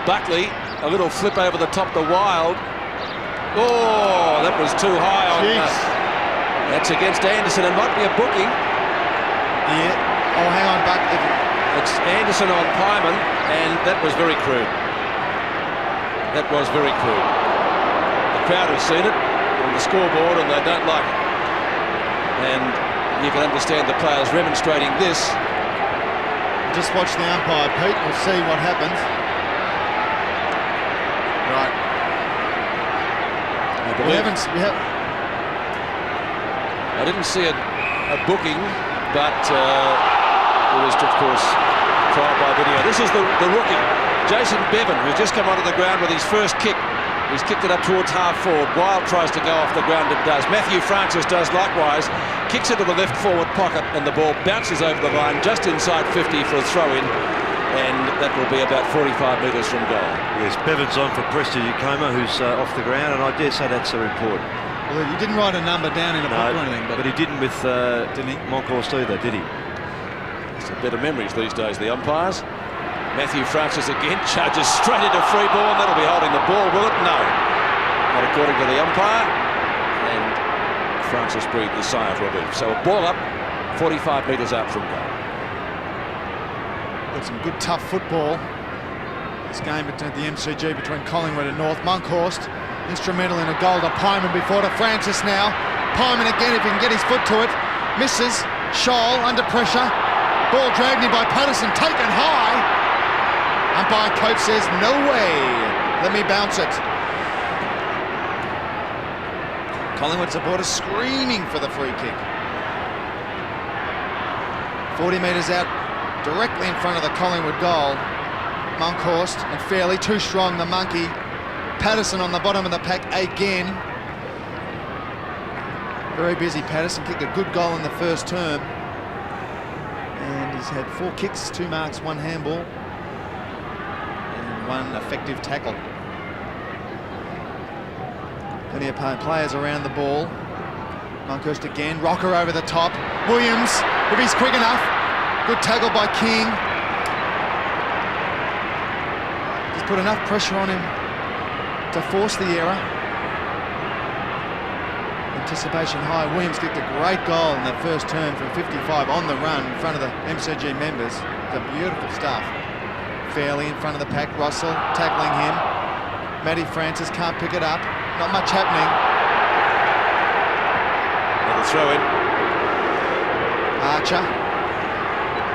Buckley, a little flip over the top to Wild. Oh, that was too high on. That's against Anderson and might be a booking.
Yeah. Oh, hang on, Buck.
It's Anderson on Pyman, and that was very crude. That was very crude. The crowd has seen it on the scoreboard, and they don't like it. And you can understand the players remonstrating this.
Just watch the umpire, Pete. We'll see what happens. Right.
I didn't see a booking, but it was, of course, tried by video. This is the rookie, Jason Bevan, who's just come onto the ground with his first kick. He's kicked it up towards half forward. Wild tries to go off the ground and does. Matthew Francis does likewise. Kicks into the left forward pocket and the ball bounces over the line just inside 50 for a throw-in. And that will be about 45 metres from goal.
Yes, Bevan's on for Preston Ukoma, who's off the ground, and I dare say that's a report.
Well, you didn't write a number down in a book or anything.
But he didn't with
didn't he?
Monkhorst either, did he?
It's better memories these days, the umpires. Matthew Francis again charges straight into Freeborn. That'll be holding the ball, will it? No. Not according to the umpire. And Francis breathed a sigh of relief. So a ball up, 45 metres out from goal.
Got some good tough football. This game between the MCG between Collingwood and North. Monkhorst instrumental in a goal to Pyman before to Francis now. Pyman again if he can get his foot to it. Misses. Scholl under pressure. Ball dragged in by Patterson, taken high. Umpire coach says, no way. Let me bounce it. Collingwood supporters screaming for the free kick. 40 metres out, directly in front of the Collingwood goal. Monkhorst and Fairley, too strong, the monkey. Patterson on the bottom of the pack again. Very busy Patterson, kicked a good goal in the first term. And he's had 4 kicks, 2 marks, 1 handball. And 1 effective tackle. Plenty of players around the ball. Monkhorst again, Rocker over the top. Williams, if he's quick enough. Good tackle by King. Just put enough pressure on him to force the error. Anticipation high. Williams kicked a great goal in the first term from 55 on the run in front of the MCG members. It's beautiful stuff. Fairley in front of the pack. Russell tackling him. Matty Francis can't pick it up. Not much happening.
Another throw in.
Archer,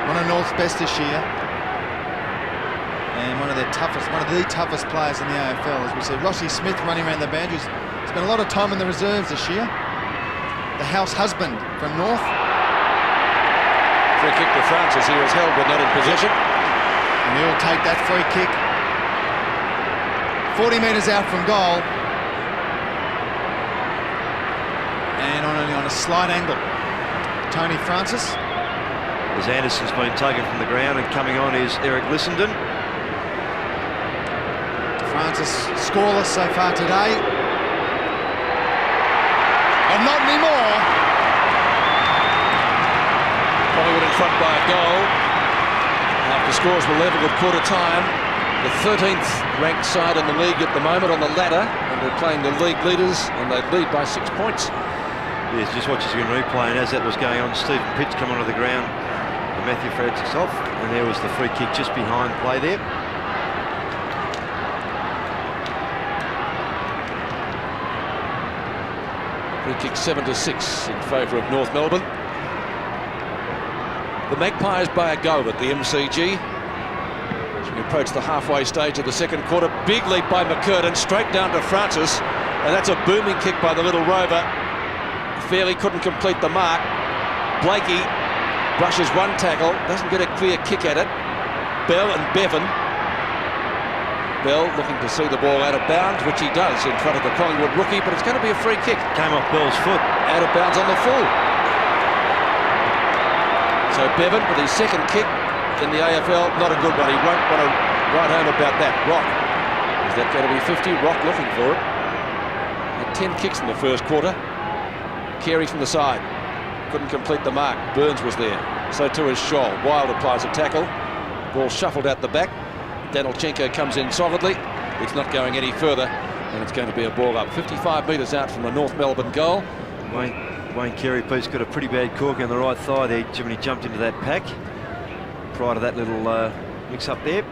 one of North's best this year, and one of the toughest players in the AFL, as we see. Rossi Smith running around the boundaries. Spent a lot of time in the reserves this year. The house husband from North.
Free kick to Francis. He was held but not in position.
And he'll take that free kick. 40 metres out from goal. And only on a slight angle. Tony Francis.
As Anderson's been taken from the ground and coming on is Eric Lissenden.
Francis scoreless so far today. And not anymore.
Collingwood in front by a goal. After scores were level at quarter time. The 13th ranked side in the league at the moment on the ladder, and they're playing the league leaders, and they lead by 6 points.
Yes, just watch as you can replay, and as that was going on, Stephen Pitts come onto the ground, and Matthew Francis off, and there was the free kick just behind play there.
Free kick 7-6 in favour of North Melbourne. The Magpies by a go at the MCG. As we approach the halfway stage of the second quarter, big leap by McCurtain, straight down to Francis, and that's a booming kick by the little rover. Fairley couldn't complete the mark. Blakey brushes one tackle, doesn't get a clear kick at it. Bell and Bevan. Bell looking to see the ball out of bounds, which he does in front of the Collingwood rookie, but it's going to be a free kick.
Came off Bell's foot.
Out of bounds on the full. So Bevan with his second kick in the AFL, not a good one. He won't want to write home about that. Rock. Is that going to be 50? Rock looking for it. Had 10 kicks in the first quarter. Carey from the side. Couldn't complete the mark. Burns was there. So too is Scholl. Wild applies a tackle. Ball shuffled out the back. Danilchenko comes in solidly. It's not going any further, and it's going to be a ball up. 55 metres out from the North Melbourne goal.
Wayne Carey-Pete's got a pretty bad cork on the right thigh there when he jumped into that pack. Prior to that little mix-up there.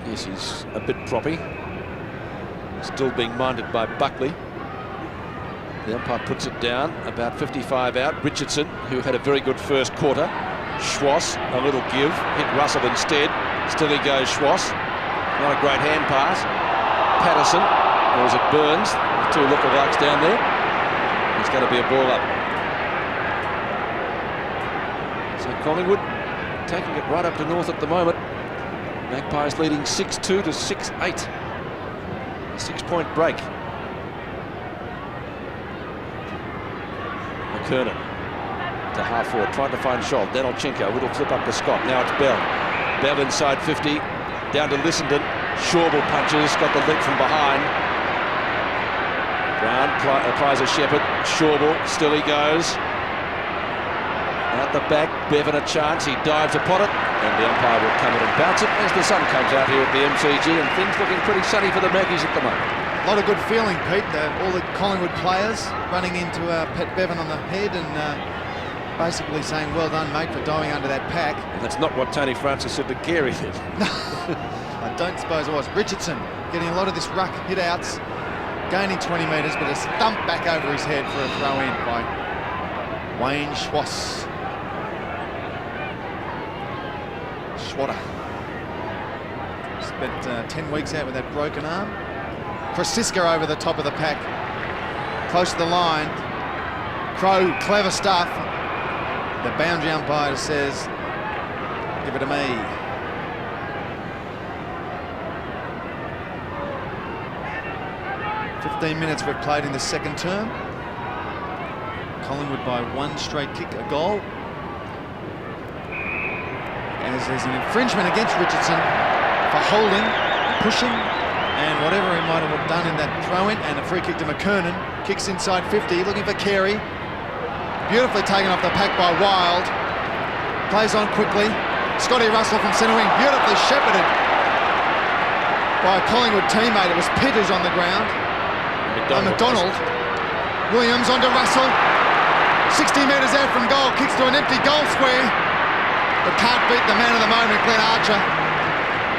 Yes, he's a bit proppy. Still being minded by Buckley. The umpire puts it down, about 55 out. Richardson, who had a very good first quarter. Schwass, a little give, hit Russell instead. Still he goes, Schwass. Not a great hand pass. Patterson, or is it Burns? The two lookalikes down there. It's going to be a ball up. So Collingwood taking it right up to North at the moment. Magpies leading 6-2 to 6-8. A 6-point break. McKernan to half forward, trying to find Scholl. Danilchenko, little flip up to Scott. Now it's Bell. Bell inside 50, down to Lissenden. Schauble punches, got the leg from behind. Brown applies a shepherd. Schauble, still he goes. Out the back, Bevan a chance. He dives upon it, and the umpire will come in and bounce it as the sun comes out here at the MCG, and things looking pretty sunny for the Maggies at the moment.
A lot of good feeling, Pete. All the Collingwood players running into Pat Bevan on the head and basically saying, well done, mate, for diving under that pack.
And that's not what Tony Francis said to Carey did.
I don't suppose it was. Richardson getting a lot of this ruck hit-outs, gaining 20 metres, but a stump back over his head for a throw-in by Wayne Schwass. Schwatter. Spent 10 weeks out with that broken arm. Krasiska over the top of the pack, close to the line. Crow, clever stuff. The boundary umpire says, give it to me. "15 minutes we've played in the second term. Collingwood by one straight kick, a goal. As there's an infringement against Richardson for holding, pushing, and whatever he might have done in that throw-in, and a free kick to McKernan. Kicks inside 50, looking for Carey. Beautifully taken off the pack by Wild. Plays on quickly. Scotty Russell from centre wing, beautifully shepherded by a Collingwood teammate. It was Pitters on the ground. McDonald. Williams onto Russell. 60 metres out from goal, kicks to an empty goal square, but can't beat the man of the moment, Glenn Archer.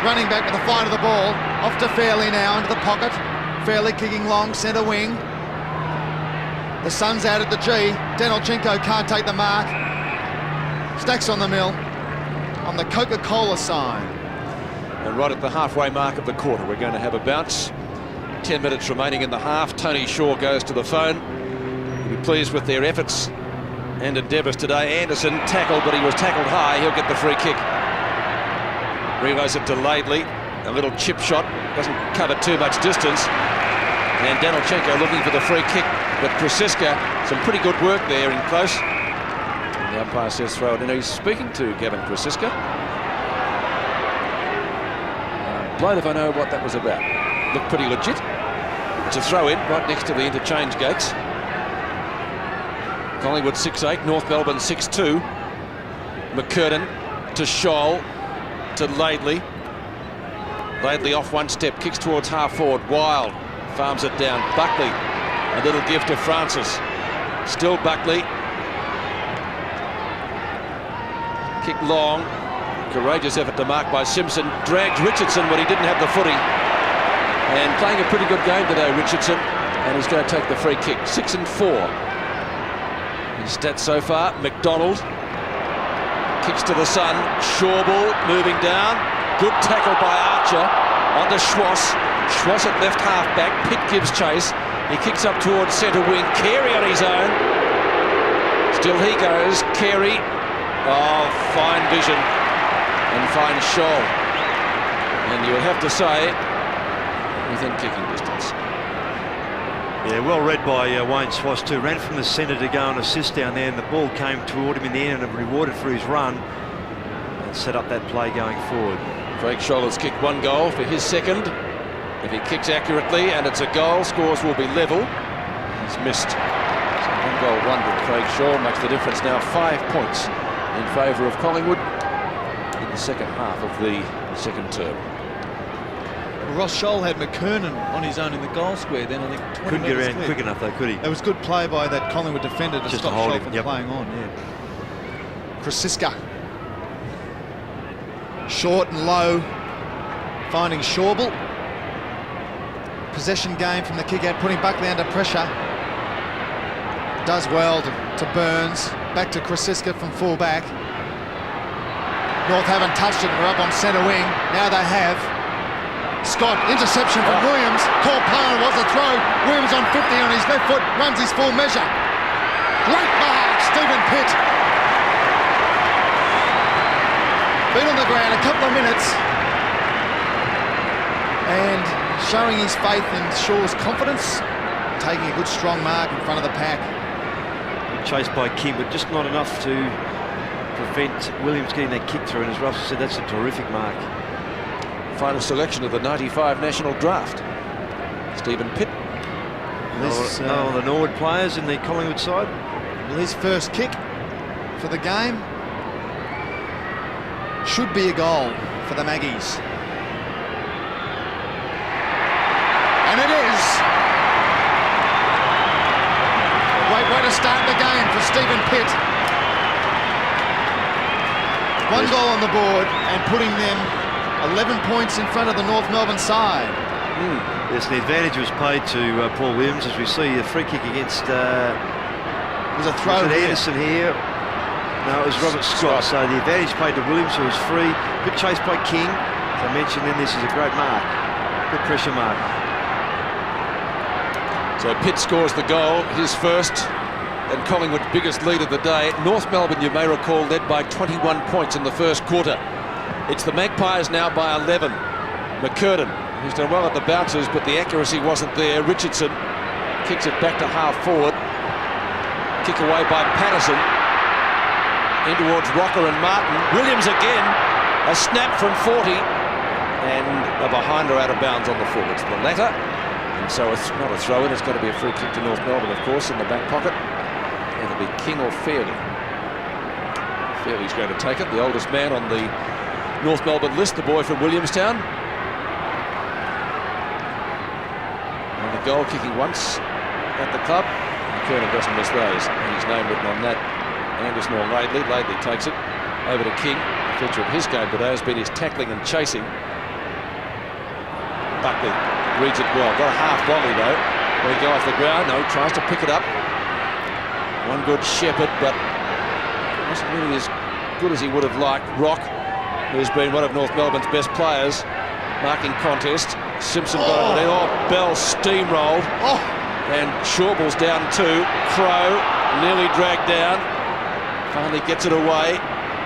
Running back with the flight of the ball. Off to Fairley now into the pocket. Fairley kicking long, centre wing. The sun's out at the G. Danilchenko can't take the mark. Stacks on the mill on the Coca-Cola sign.
And right at the halfway mark of the quarter, we're going to have a bounce. 10 minutes remaining in the half. Tony Shaw goes to the phone. He'll be pleased with their efforts and endeavours today. Anderson tackled, but he was tackled high. He'll get the free kick. Relays it to Laidley. A little chip shot. Doesn't cover too much distance. And Danilchenko looking for the free kick. But Krasiska, some pretty good work there in close. And the umpire says throw it in. He's speaking to Gavin Krasiska. Blown if I know what that was about. Looked pretty legit. It's a throw in right next to the interchange gates. Collingwood 6-8, North Melbourne 6-2. McKernan to Scholl to Laidley. Laidley off one step, kicks towards half forward. Wild farms it down. Buckley, a little gift to Francis. Still Buckley. Kick long. Courageous effort to mark by Simpson. Drags Richardson when he didn't have the footy. And playing a pretty good game today, Richardson. And he's going to take the free kick. 6-4. His stats so far, McDonald kicks to the sun, Shawball moving down, good tackle by Archer onto Schwass. Schwass at left half back, Pitt gives chase, he kicks up towards centre wing, Carey on his own, still he goes, Carey, oh, fine vision and fine shoal, and you would have to say within kicking distance.
Yeah, well read by Wayne Schwass too. Ran from the centre to go and assist down there, and the ball came toward him in the end and rewarded for his run and set up that play going forward.
Craig Scholl has kicked 1 goal for his second. If he kicks accurately and it's a goal, scores will be level. He's missed. So 1 goal, 1 to Craig Scholl makes the difference now 5 points in favour of Collingwood in the second half of the second term.
Ross Scholl had McKernan on his own in the goal square then, I think 20
Couldn't get
metres
around
clear.
quick enough though, could he?
It was good play by that Collingwood defender to
Just
stop
to hold
Scholl
him,
from
yep.
playing on. Yeah. Krasiska. Short and low, finding Shawball. Possession game from the kick out, putting Buckley under pressure. Does well to Burns. Back to Krasiska from full back. North haven't touched it, we're up on centre wing. Now they have. Scott, interception from Williams. Call play on, was a throw. Williams on 50 on his left foot, runs his full measure. Great mark, Stephen Pitt. Been on the ground a couple of minutes and showing his faith in Shaw's confidence, taking a good strong mark in front of the pack.
Chased by King, but just not enough to prevent Williams getting that kick through, and as Russell said, that's a terrific mark.
Final selection of the 95 national draft, Stephen Pitt.
None of the Norwood players in the Collingwood side.
Well, his first kick for the game should be a goal for the Maggies. And it is. Great way to start the game for Stephen Pitt. 1 goal on the board and putting them 11 points in front of the North Melbourne side.
Yes, the advantage was paid to Paul Williams, as we see the free kick against
There's a throw here.
Anderson here. No, it was Robert Scott. So the advantage paid to Williams, who was free. Good chase by King. As I mentioned, then this is a great mark. Good pressure mark.
So Pitt scores the goal, his first, and Collingwood's biggest lead of the day. North Melbourne, you may recall, led by 21 points in the first quarter. It's the Magpies now by 11. McKernan, who's done well at the bounces, but the accuracy wasn't there. Richardson kicks it back to half forward. Kick away by Patterson. In towards Rocker and Martin. Williams again. A snap from 40. And a behinder out of bounds on the forwards. The latter. And so it's not a throw-in. It's going to be a free kick to North Melbourne, of course, in the back pocket. It'll be King or Fairley. Fairley's going to take it. The oldest man on the North Melbourne list, the boy from Williamstown. And the goal kicking once at the club. McKernan doesn't miss those. His name written on that. Anderson or Laidley. Laidley takes it over to King. The feature of his game today has been his tackling and chasing. Buckley reads it well. Got a half volley though. Will he go off the ground? No, he tries to pick it up. One good shepherd, but wasn't really as good as he would have liked. Rock, who's been one of North Melbourne's best players, marking contest. Simpson got it there. Oh, Bell steamrolled. And Shawball's down 2. Crow nearly dragged down. Finally gets it away.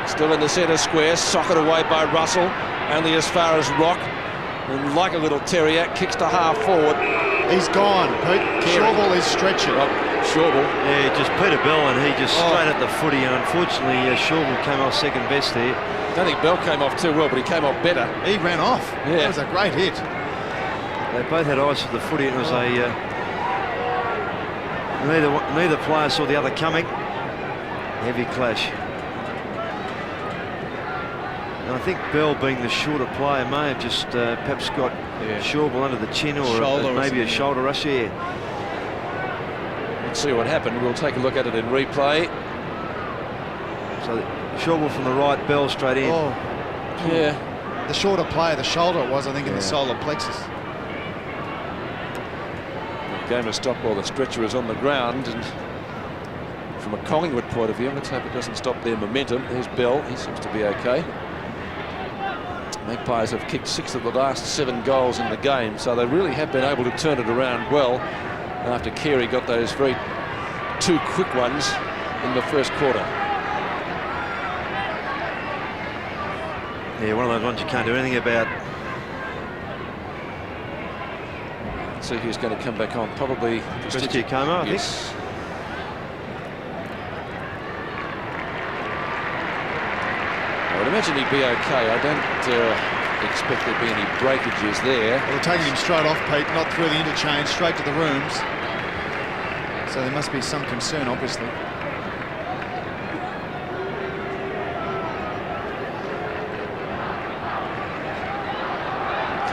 Still in the centre square. Socked away by Russell. Only as far as Rock. And like a little terrier, kicks to half forward.
He's gone, Pete. Shawball is stretching.
Shawball.
Yeah, just Peter Bell, and he just straight at the footy. And unfortunately, Shawball came off second best there.
I don't think Bell came off too well, but he came off better.
He ran off.
Yeah.
That was a great hit.
They both had eyes for the footy, and it was neither player saw the other coming. Heavy clash. And I think Bell, being the shorter player, may have just perhaps got Shawball under the chin, or maybe a shoulder rush. Yeah.
Let's see what happened. We'll take a look at it in replay.
So Shawball from the right, Bell straight in.
Oh.
Yeah.
The shorter player, the shoulder it was, I think, in the solar plexus.
The game has stopped while the stretcher is on the ground, and from a Collingwood point of view. Let's hope it doesn't stop their momentum. There's Bell. He seems to be okay. Magpies have kicked 6 of the last 7 goals in the game, so they really have been able to turn it around well after Carey got those very 2 quick ones in the first quarter.
Yeah, one of those ones you can't do anything about.
Let's see who's going to come back on. Probably
Como, I think.
Yes. I would imagine he'd be okay. I don't expect there'd be any breakages there.
Well, they're taking him straight off, Pete, not through the interchange, straight to the rooms. So there must be some concern, obviously.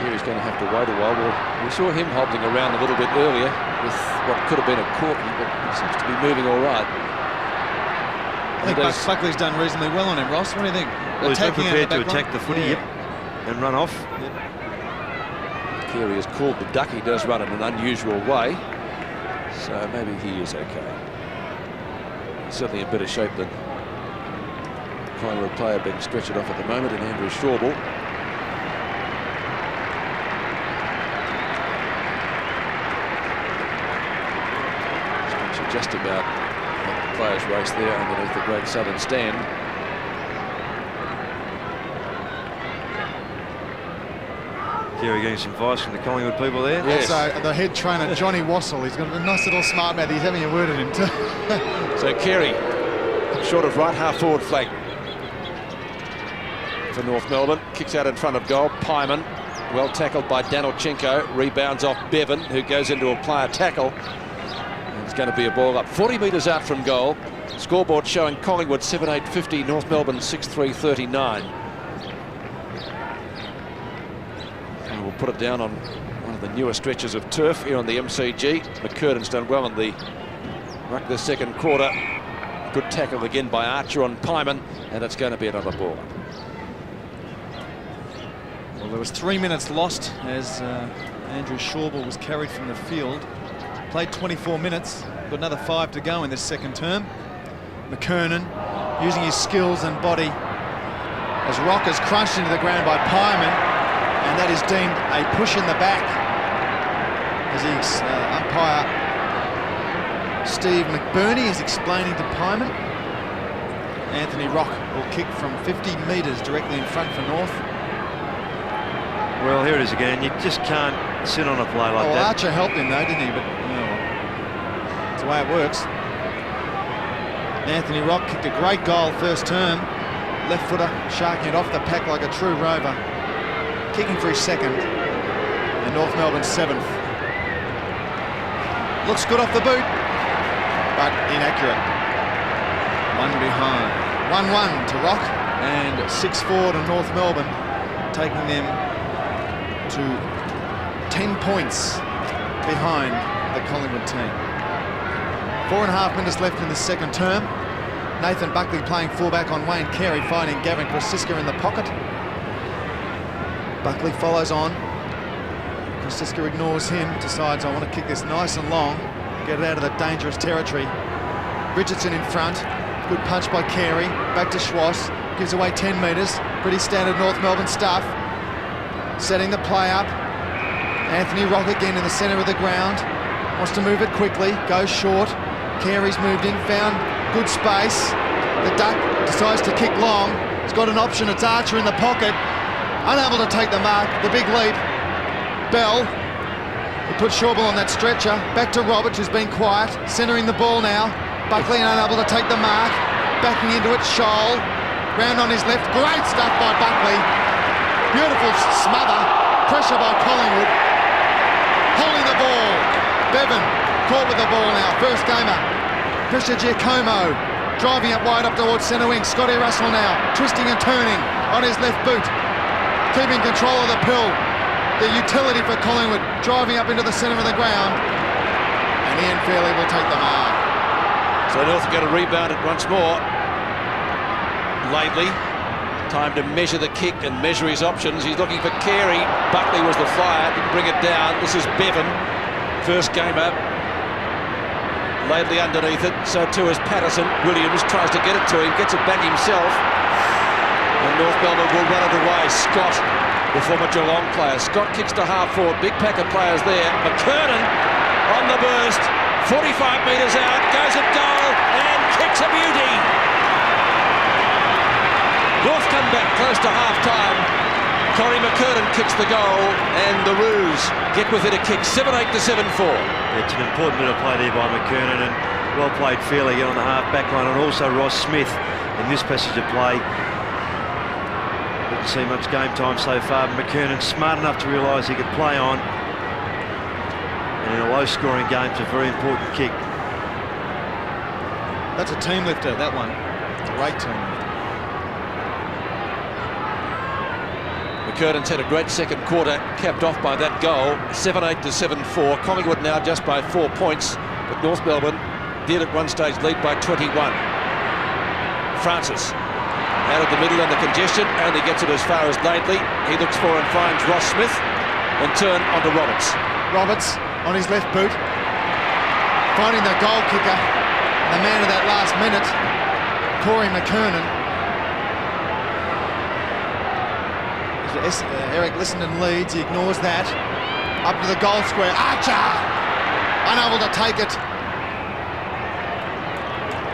He's going to have to wait a while. Well, we saw him hobbling around a little bit earlier with what could have been a corky, but he seems to be moving all right.
I think Buckley's done reasonably well on him, Ross. What do you think?
Well, he's been prepared to attack the footy, and run off.
Carey has called the duck. He does run in an unusual way, so maybe he is okay. He's certainly in better shape than Collingwood player being stretched off at the moment in Andrew Shawball. Just about the players' race there underneath the Great Southern Stand.
Carey getting some advice from the Collingwood people there.
Yes.
Also, the head trainer, Johnny Wassell, he's got a nice little smart mouth. He's having a word at him too.
So Carey, short of right half forward flank for North Melbourne. Kicks out in front of goal. Pyman, well tackled by Danilchenko. Rebounds off Bevan, who goes into a player tackle. It's going to be a ball up 40 metres out from goal. Scoreboard showing Collingwood 7-8-50, North Melbourne 6-3-39. And we'll put it down on one of the newer stretches of turf here on the MCG. McKernan's done well in the ruck the second quarter. Good tackle again by Archer on Pyman, and it's going to be another ball up.
Well, there was 3 minutes lost as Andrew Shawball was carried from the field. Played 24 minutes, got another 5 to go in this second term. McKernan using his skills and body as Rock is crunched into the ground by Pyman, and that is deemed a push in the back as umpire Steve McBurney is explaining to Pyman. Anthony Rock will kick from 50 metres directly in front for North.
Well, here it is again. You just can't sit on a play like that.
Archer helped him though, didn't he? But that's the way it works. Anthony Rock kicked a great goal first term. Left footer, sharking it off the pack like a true rover. Kicking for his second. And North Melbourne's 7th. Looks good off the boot, but inaccurate. 1 behind. 1-1 to Rock and 6-4 to North Melbourne, taking them to 10 points behind the Collingwood team. 4.5 minutes left in the second term. Nathan Buckley playing fullback on Wayne Carey, finding Gavin Krosiska in the pocket. Buckley follows on. Krosiska ignores him, decides I want to kick this nice and long, get it out of the dangerous territory. Richardson in front, good punch by Carey, back to Schwass, gives away 10 metres, pretty standard North Melbourne stuff. Setting the play up. Anthony Rock again in the centre of the ground. Wants to move it quickly, goes short. Carey's moved in, found good space. The Duck decides to kick long. He's got an option, it's Archer in the pocket. Unable to take the mark, the big leap. Bell, he puts Shawball on that stretcher. Back to Roberts, who's been quiet, centering the ball now. Buckley unable to take the mark. Backing into it, Scholl. Round on his left, great stuff by Buckley. Beautiful smother, pressure by Collingwood. Holding the ball. Bevan caught with the ball now, first gamer. Christian Giacomo driving it wide up towards centre wing. Scotty Russell now, twisting and turning on his left boot. Keeping control of the pill. The utility for Collingwood, driving up into the centre of the ground. And Ian Fairley will take the mark.
So North are going to rebound it once more. Lately, time to measure the kick and measure his options. He's looking for Carey. Buckley was the flyer, didn't bring it down. This is Bevan, first gamer. Laidley underneath it, so too is Patterson. Williams tries to get it to him, gets it back himself. And North Melbourne will run it away. Scott, the former Geelong player. Scott kicks to half forward. Big pack of players there. McKernan on the burst. 45 metres out, goes at goal and kicks a beauty. North come back close to half-time. Corey McKernan kicks the goal and the Roos get within a kick. 7-8 to 7-4.
It's an important bit of play there by McKernan, and well played fairly on the half-back line, and also Ross Smith in this passage of play. Didn't see much game time so far. McKernan smart enough to realise he could play on. And in a low-scoring game, it's a very important kick.
That's a team lifter, that one. Great team lifter.
McKernan's had a great second quarter, capped off by that goal. 7-8 to 7-4. Collingwood now just by 4 points, but North Melbourne did at one stage lead by 21. Francis out of the middle and the congestion, only gets it as far as Laidley. He looks for and finds Ross Smith, and turn onto Roberts.
Roberts on his left boot, finding the goal kicker, the man of that last minute, Corey McKernan. Eric Lissenden leads, he ignores that. Up to the goal square, Archer! Unable to take it.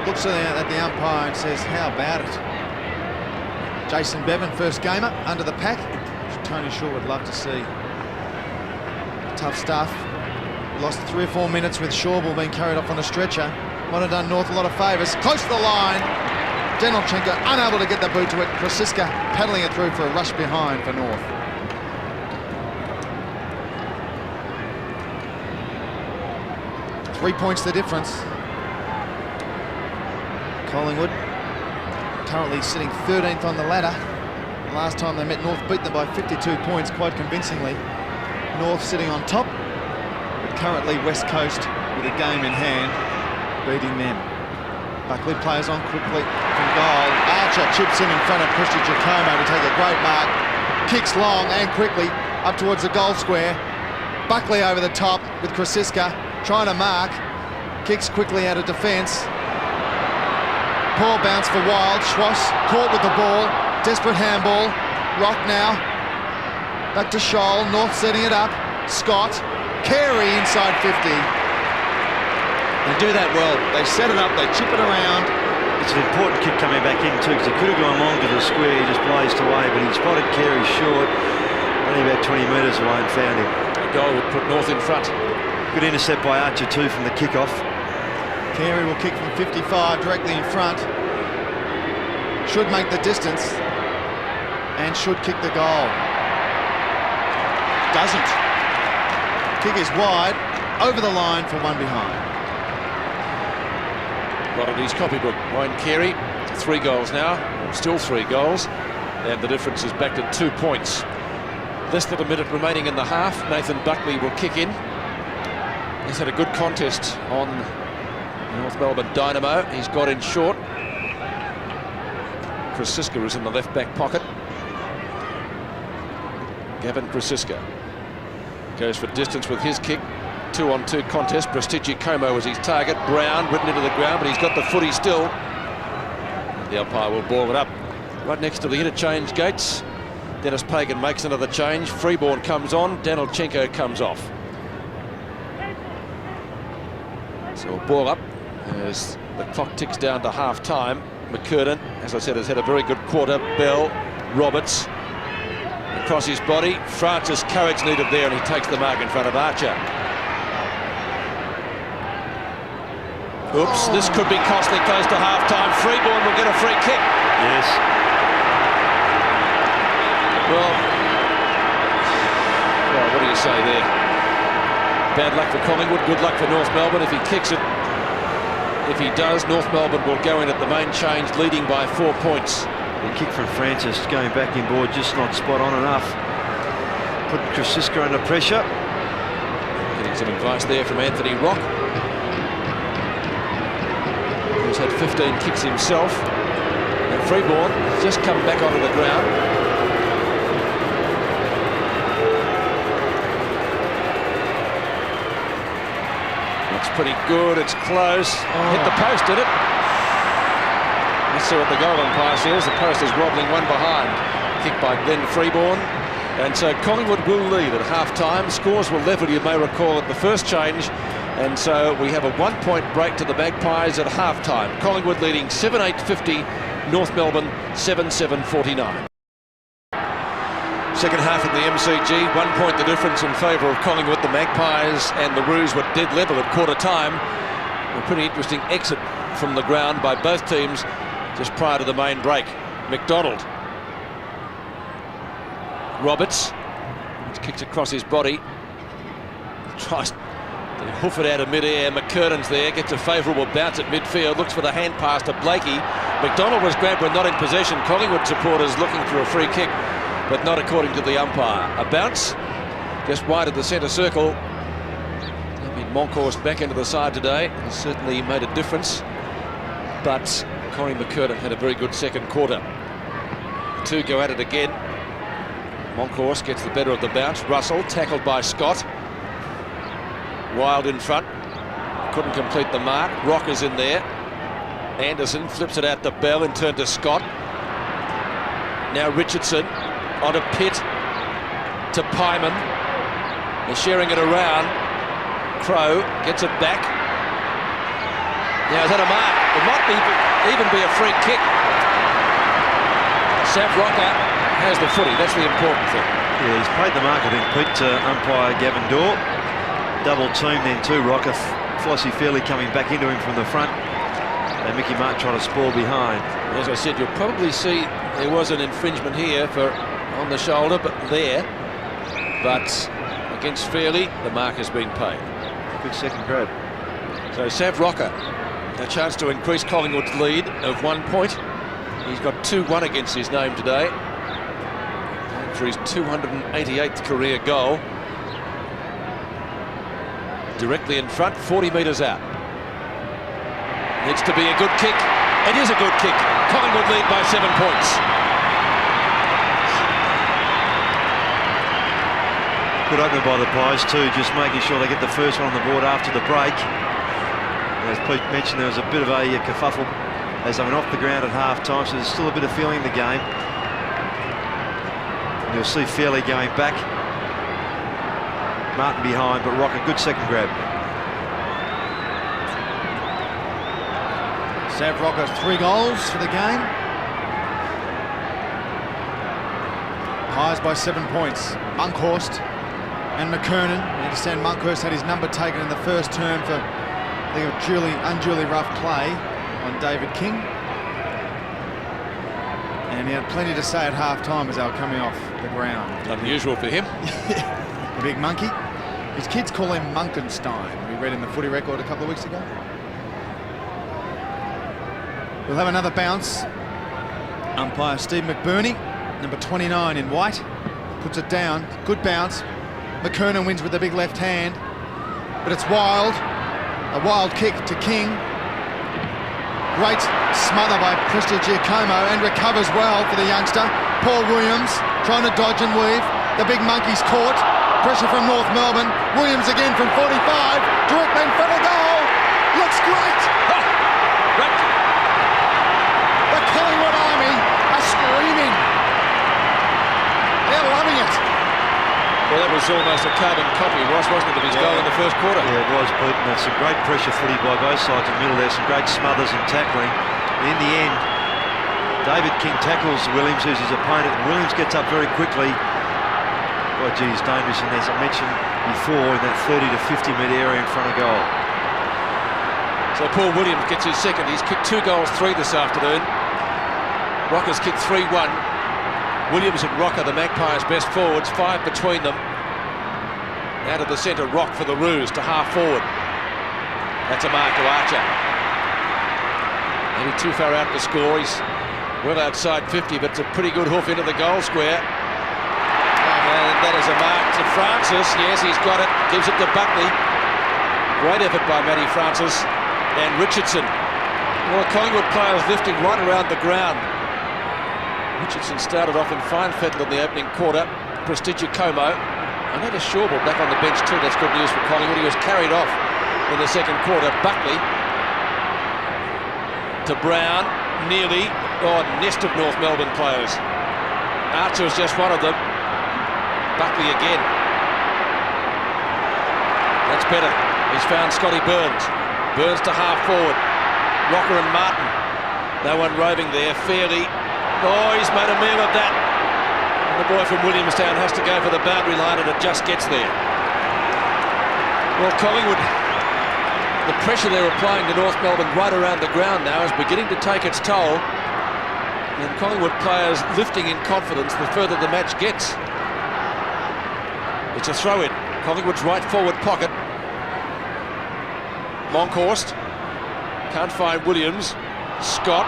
Looks at the umpire and says, how about it? Jason Bevan, first gamer, under the pack. Tony Shaw would love to see. Tough stuff. Lost 3 or 4 minutes with Shawball being carried off on a stretcher. Might have done North a lot of favours. Close to the line. Denolchenko unable to get the boot to it. Krasiska paddling it through for a rush behind for North. Three points the difference. Collingwood currently sitting 13th on the ladder. Last time they met, North beat them by 52 points quite convincingly. North sitting on top, but currently West Coast with a game in hand, beating them. Buckley plays on quickly from goal. Archer chips in front of Christy Giacomo to take a great mark. Kicks long and quickly up towards the goal square. Buckley over the top with Krasiska trying to mark. Kicks quickly out of defence. Poor bounce for Wild. Schwass caught with the ball. Desperate handball. Rock now. Back to Scholl. North setting it up. Scott. Carey inside 50. They do that well. They set it up, they chip it around.
It's an important kick coming back in too, because he could have gone long to the square. He just blazed away, but he spotted Carey short, only about 20 metres away, and found him.
A goal would put North in front.
Good intercept by Archer too from the kick-off.
Carey will kick from 55 directly in front. Should make the distance and should kick the goal. Doesn't. Kick is wide, over the line for one behind.
Rodney's copybook. Wayne Carey, 3 goals now, still 3 goals, and the difference is back to 2 points. Less than a minute remaining in the half. Nathan Buckley will kick in. He's had a good contest on North Melbourne Dynamo. He's got in short. Krasiska is in the left back pocket. Gavin Krasiska goes for distance with his kick. 2-on-2 contest. Prestigiacomo was his target. Brown ridden into the ground, but he's got the footy still. The umpire will ball it up. Right next to the interchange gates. Dennis Pagan makes another change. Freeborn comes on. Denolchenko comes off. So a ball up as the clock ticks down to half-time. McKernan, as I said, has had a very good quarter. Bell, Roberts, across his body. Francis' courage needed there, and he takes the mark in front of Archer. Oops, this could be costly close to half-time. Freeborn will get a free kick.
Yes.
Well, what do you say there? Bad luck for Collingwood, good luck for North Melbourne if he kicks it. If he does, North Melbourne will go in at the main change, leading by 4 points.
The kick from Francis going back in board, just not spot on enough. Put Krasiska under pressure.
Getting some advice there from Anthony Rock, who's had 15 kicks himself. And Freeborn has just come back onto the ground. Looks pretty good. It's close. Hit the post, did it? Let's see what the goal umpire says. The post is wobbling one behind. Kick by Glenn Freeborn. And so Collingwood will lead at half-time. Scores were level, you may recall, at the first change. And so we have a 1-point break to the Magpies at half-time. Collingwood leading 7-8-50, North Melbourne 7-7-49. Second half of the MCG, 1 point the difference in favour of Collingwood. The Magpies and the Roos were dead level at quarter time. A pretty interesting exit from the ground by both teams just prior to the main break. McDonald. Roberts kicks across his body, tries to hoof it out of mid-air. McKernan's there, gets a favourable bounce at midfield, looks for the hand pass to Blakey. McDonald was grabbed when not in possession. Collingwood supporters looking for a free kick, but not according to the umpire. A bounce just wide of the centre circle. I mean, Monkhorst back into the side today has certainly made a difference, but Corey McKernan had a very good second quarter. The two go at it again. Monkhorst gets the better of the bounce. Russell tackled by Scott. Wild in front, couldn't complete the mark. Rocker's in there. Anderson flips it out to Bell and turn to Scott. Now Richardson onto Pitt to Pyman. They're sharing it around. Crow gets it back. Now is that a mark? It might even be a free kick. Sav Rocker has the footy, that's the important thing.
Yeah, he's played the mark, I think, Pete, to umpire Gavin Dorr. Double team then too, Rocker. Flossie Fairley coming back into him from the front. And Mickey Martin trying to spoil behind.
As I said, you'll probably see there was an infringement here for on the shoulder, but against Fairley, the mark has been paid.
Good second grab.
So Sav Rocker, a chance to increase Collingwood's lead of 1 point. He's got 2-1 against his name today, for his 288th career goal. Directly in front, 40 metres out. Needs to be a good kick. It is a good kick. Collingwood lead by 7 points.
Good opener by the Pies too, just making sure they get the first one on the board after the break. As Pete mentioned, there was a bit of a kerfuffle as they went off the ground at half-time, so there's still a bit of feeling in the game. And you'll see Fairley going back. Martin behind, but Rocker, good second grab.
Sav Rocker, 3 goals for the game. Pies by 7 points. Monkhorst and McKernan. I understand Monkhorst had his number taken in the first term for the unduly rough play on David King. And he had plenty to say at half-time as they were coming off the ground.
Unusual for him.
The big monkey. His kids call him Munkenstein. We read in the Footy Record a couple of weeks ago. We'll have another bounce. Umpire Steve McBurney, number 29 in white, puts it down. Good bounce. McKernan wins with the big left hand, but it's wild. A wild kick to King. Great smother by Christian Giacomo, and recovers well for the youngster. Paul Williams trying to dodge and weave. The big monkey's caught. Pressure from North Melbourne. Williams again from 45. Directly in front of goal. Looks great. The Collingwood Army are screaming. They're loving it.
Well, that was almost a carbon copy, wasn't it, of his goal in the first quarter?
Yeah, it was, Pete, and that's some great pressure footy by both sides in the middle there, some great smothers and tackling. And in the end, David King tackles Williams, who's his opponent, and Williams gets up very quickly. Oh, gee, he's dangerous, and as I mentioned before, in that 30 to 50 metre area in front of goal.
So Paul Williams gets his second. He's kicked 2 goals, 3 this afternoon. Rocker's kicked 3-1. Williams and Rocker, the Magpies' best forwards, 5 between them. Out of the centre, Rock for the Roos to half forward. That's a mark to Archer. Maybe too far out to score. He's well outside 50, but it's a pretty good hoof into the goal square. And that is a mark to Francis. Yes, he's got it. Gives it to Buckley. Great effort by Matty Francis and Richardson. Well, the Collingwood players lifting right around the ground. Richardson started off in fine fettle in the opening quarter. Prestigiacomo. I noticed Shawball back on the bench too. That's good news for Collingwood. He was carried off in the second quarter. Buckley to Brown, nearly. Oh, nest of North Melbourne players. Archer is just one of them. Buckley again. That's better. He's found Scotty Burns. Burns to half forward. Rocker and Martin. No one roving there. Fairly. Oh, he's made a meal of that. And the boy from Williamstown has to go for the boundary line, and it just gets there. Well, Collingwood, the pressure they're applying to North Melbourne right around the ground now is beginning to take its toll. And Collingwood players lifting in confidence the further the match gets. It's a throw-in. Collingwood's right forward pocket. Monkhorst can't find Williams. Scott,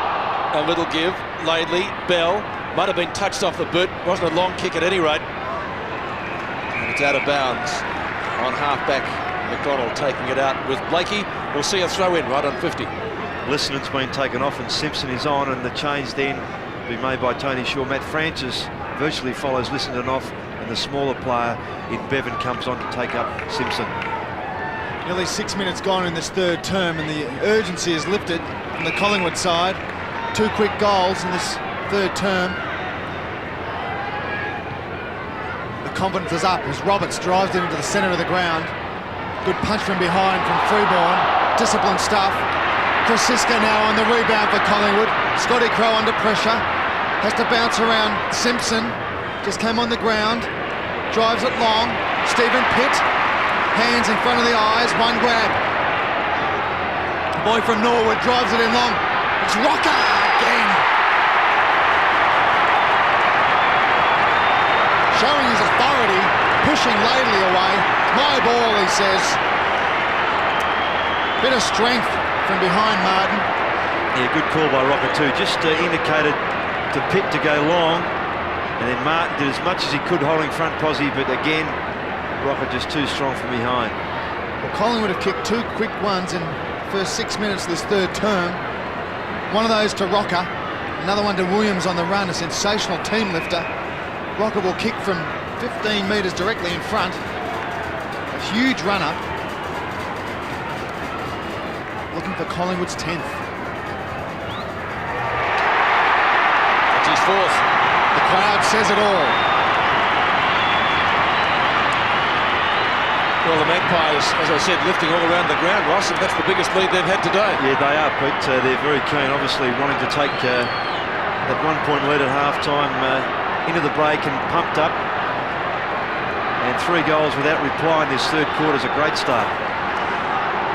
a little give. Laidley, Bell, might have been touched off the boot. Wasn't a long kick at any rate. And it's out of bounds on half-back. McDonald taking it out with Blakey. We'll see a throw-in right on 50.
Listonen's been taken off and Simpson is on, and the change then be made by Tony Shaw. Matt Francis virtually follows Listenon off, and the smaller player in Bevan comes on to take up Simpson.
Nearly 6 minutes gone in this third term, and the urgency is lifted from the Collingwood side. 2 quick goals in this third term. The confidence is up as Roberts drives it into the centre of the ground. Good punch from behind from Freeborn. Disciplined stuff. Chris Siska now on the rebound for Collingwood. Scotty Crow under pressure. Has to bounce around Simpson. Just came on the ground. Drives it long. Stephen Pitt. Hands in front of the eyes. One grab. The boy from Norwood drives it in long. It's Rocker again. Showing his authority. Pushing Laidley away. My ball, he says. Bit of strength from behind Martin.
Yeah, good call by Rocker too. Just indicated to Pitt to go long, and then Martin did as much as he could holding front posse, but again, Rocker just too strong from behind.
Well, Collingwood have kicked 2 quick ones in the first 6 minutes of this third term. One of those to Rocker, another one to Williams on the run, a sensational team lifter. Rocker will kick from 15 metres directly in front. A huge runner. Looking for Collingwood's 10th.
That's his 4th.
The crowd says it all.
Well, the Magpies, as I said, lifting all around the ground, Ross, and that's the biggest lead they've had today.
Yeah, they are, Pete. They're very keen, obviously wanting to take that 1-point lead at half-time into the break and pumped up. And 3 goals without reply in this third quarter is a great start.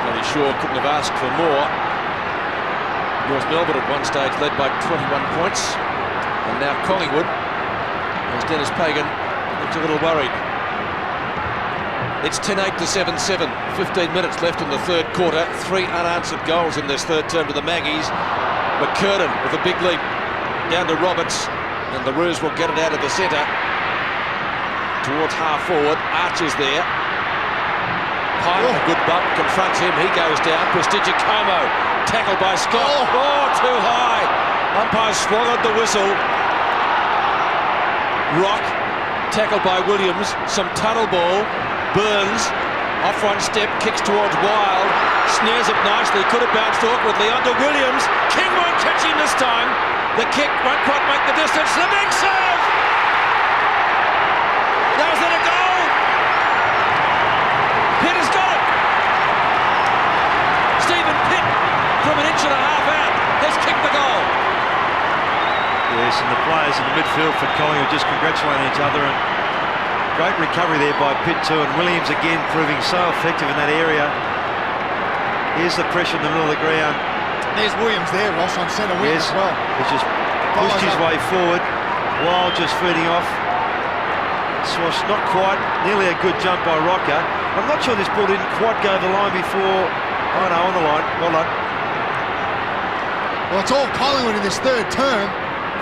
Tony Shaw couldn't have asked for more. North Melbourne at one stage led by 21 points. And now Collingwood, as Dennis Pagan looks a little worried. It's 10-8 to 7-7. 15 minutes left in the third quarter. 3 unanswered goals in this third term to the Maggies. McKernan with a big leap down to Roberts. And the Roos will get it out of the centre. Towards half forward. Archer's there. Pyle, a good bump, confronts him. He goes down. Prestigiacomo tackled by Scott. Oh, too high. Umpire swallowed the whistle. Rock tackled by Williams. Some tunnel ball. Burns off one step, kicks towards Wild. Snares it nicely. Could have bounced awkwardly onto Williams. King won't catch him this time. The kick won't quite make the distance. The big serve! Now is that a goal? Pitt has got it. Stephen Pitt, from an inch and a half out, has kicked the goal.
Yes, and the players in the midfield for Collingwood just congratulating each other, and great recovery there by Pitt too, and Williams again proving so effective in that area. Here's the pressure in the middle of the ground.
There's Williams there, Ross, on centre wing as well.
He's just pushed his way forward. Wild just feeding off. Swash not quite, nearly a good jump by Rocker. I'm not sure this ball didn't quite go over the line before. Oh no, on the line. Well done.
Well, it's all Collingwood in this third term.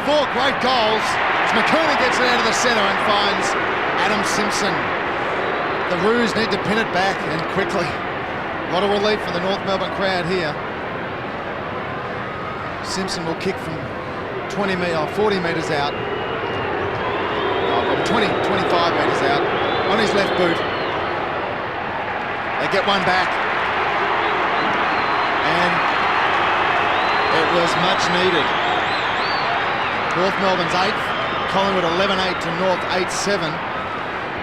4 great goals. As McKernan gets it out of the centre and finds Adam Simpson. The Roos need to pin it back, and quickly. A lot of relief for the North Melbourne crowd here. Simpson will kick from 40 metres out. 25 metres out on his left boot. They get one back. it was much needed. North Melbourne's 8th, Collingwood 11-8 to North 8-7.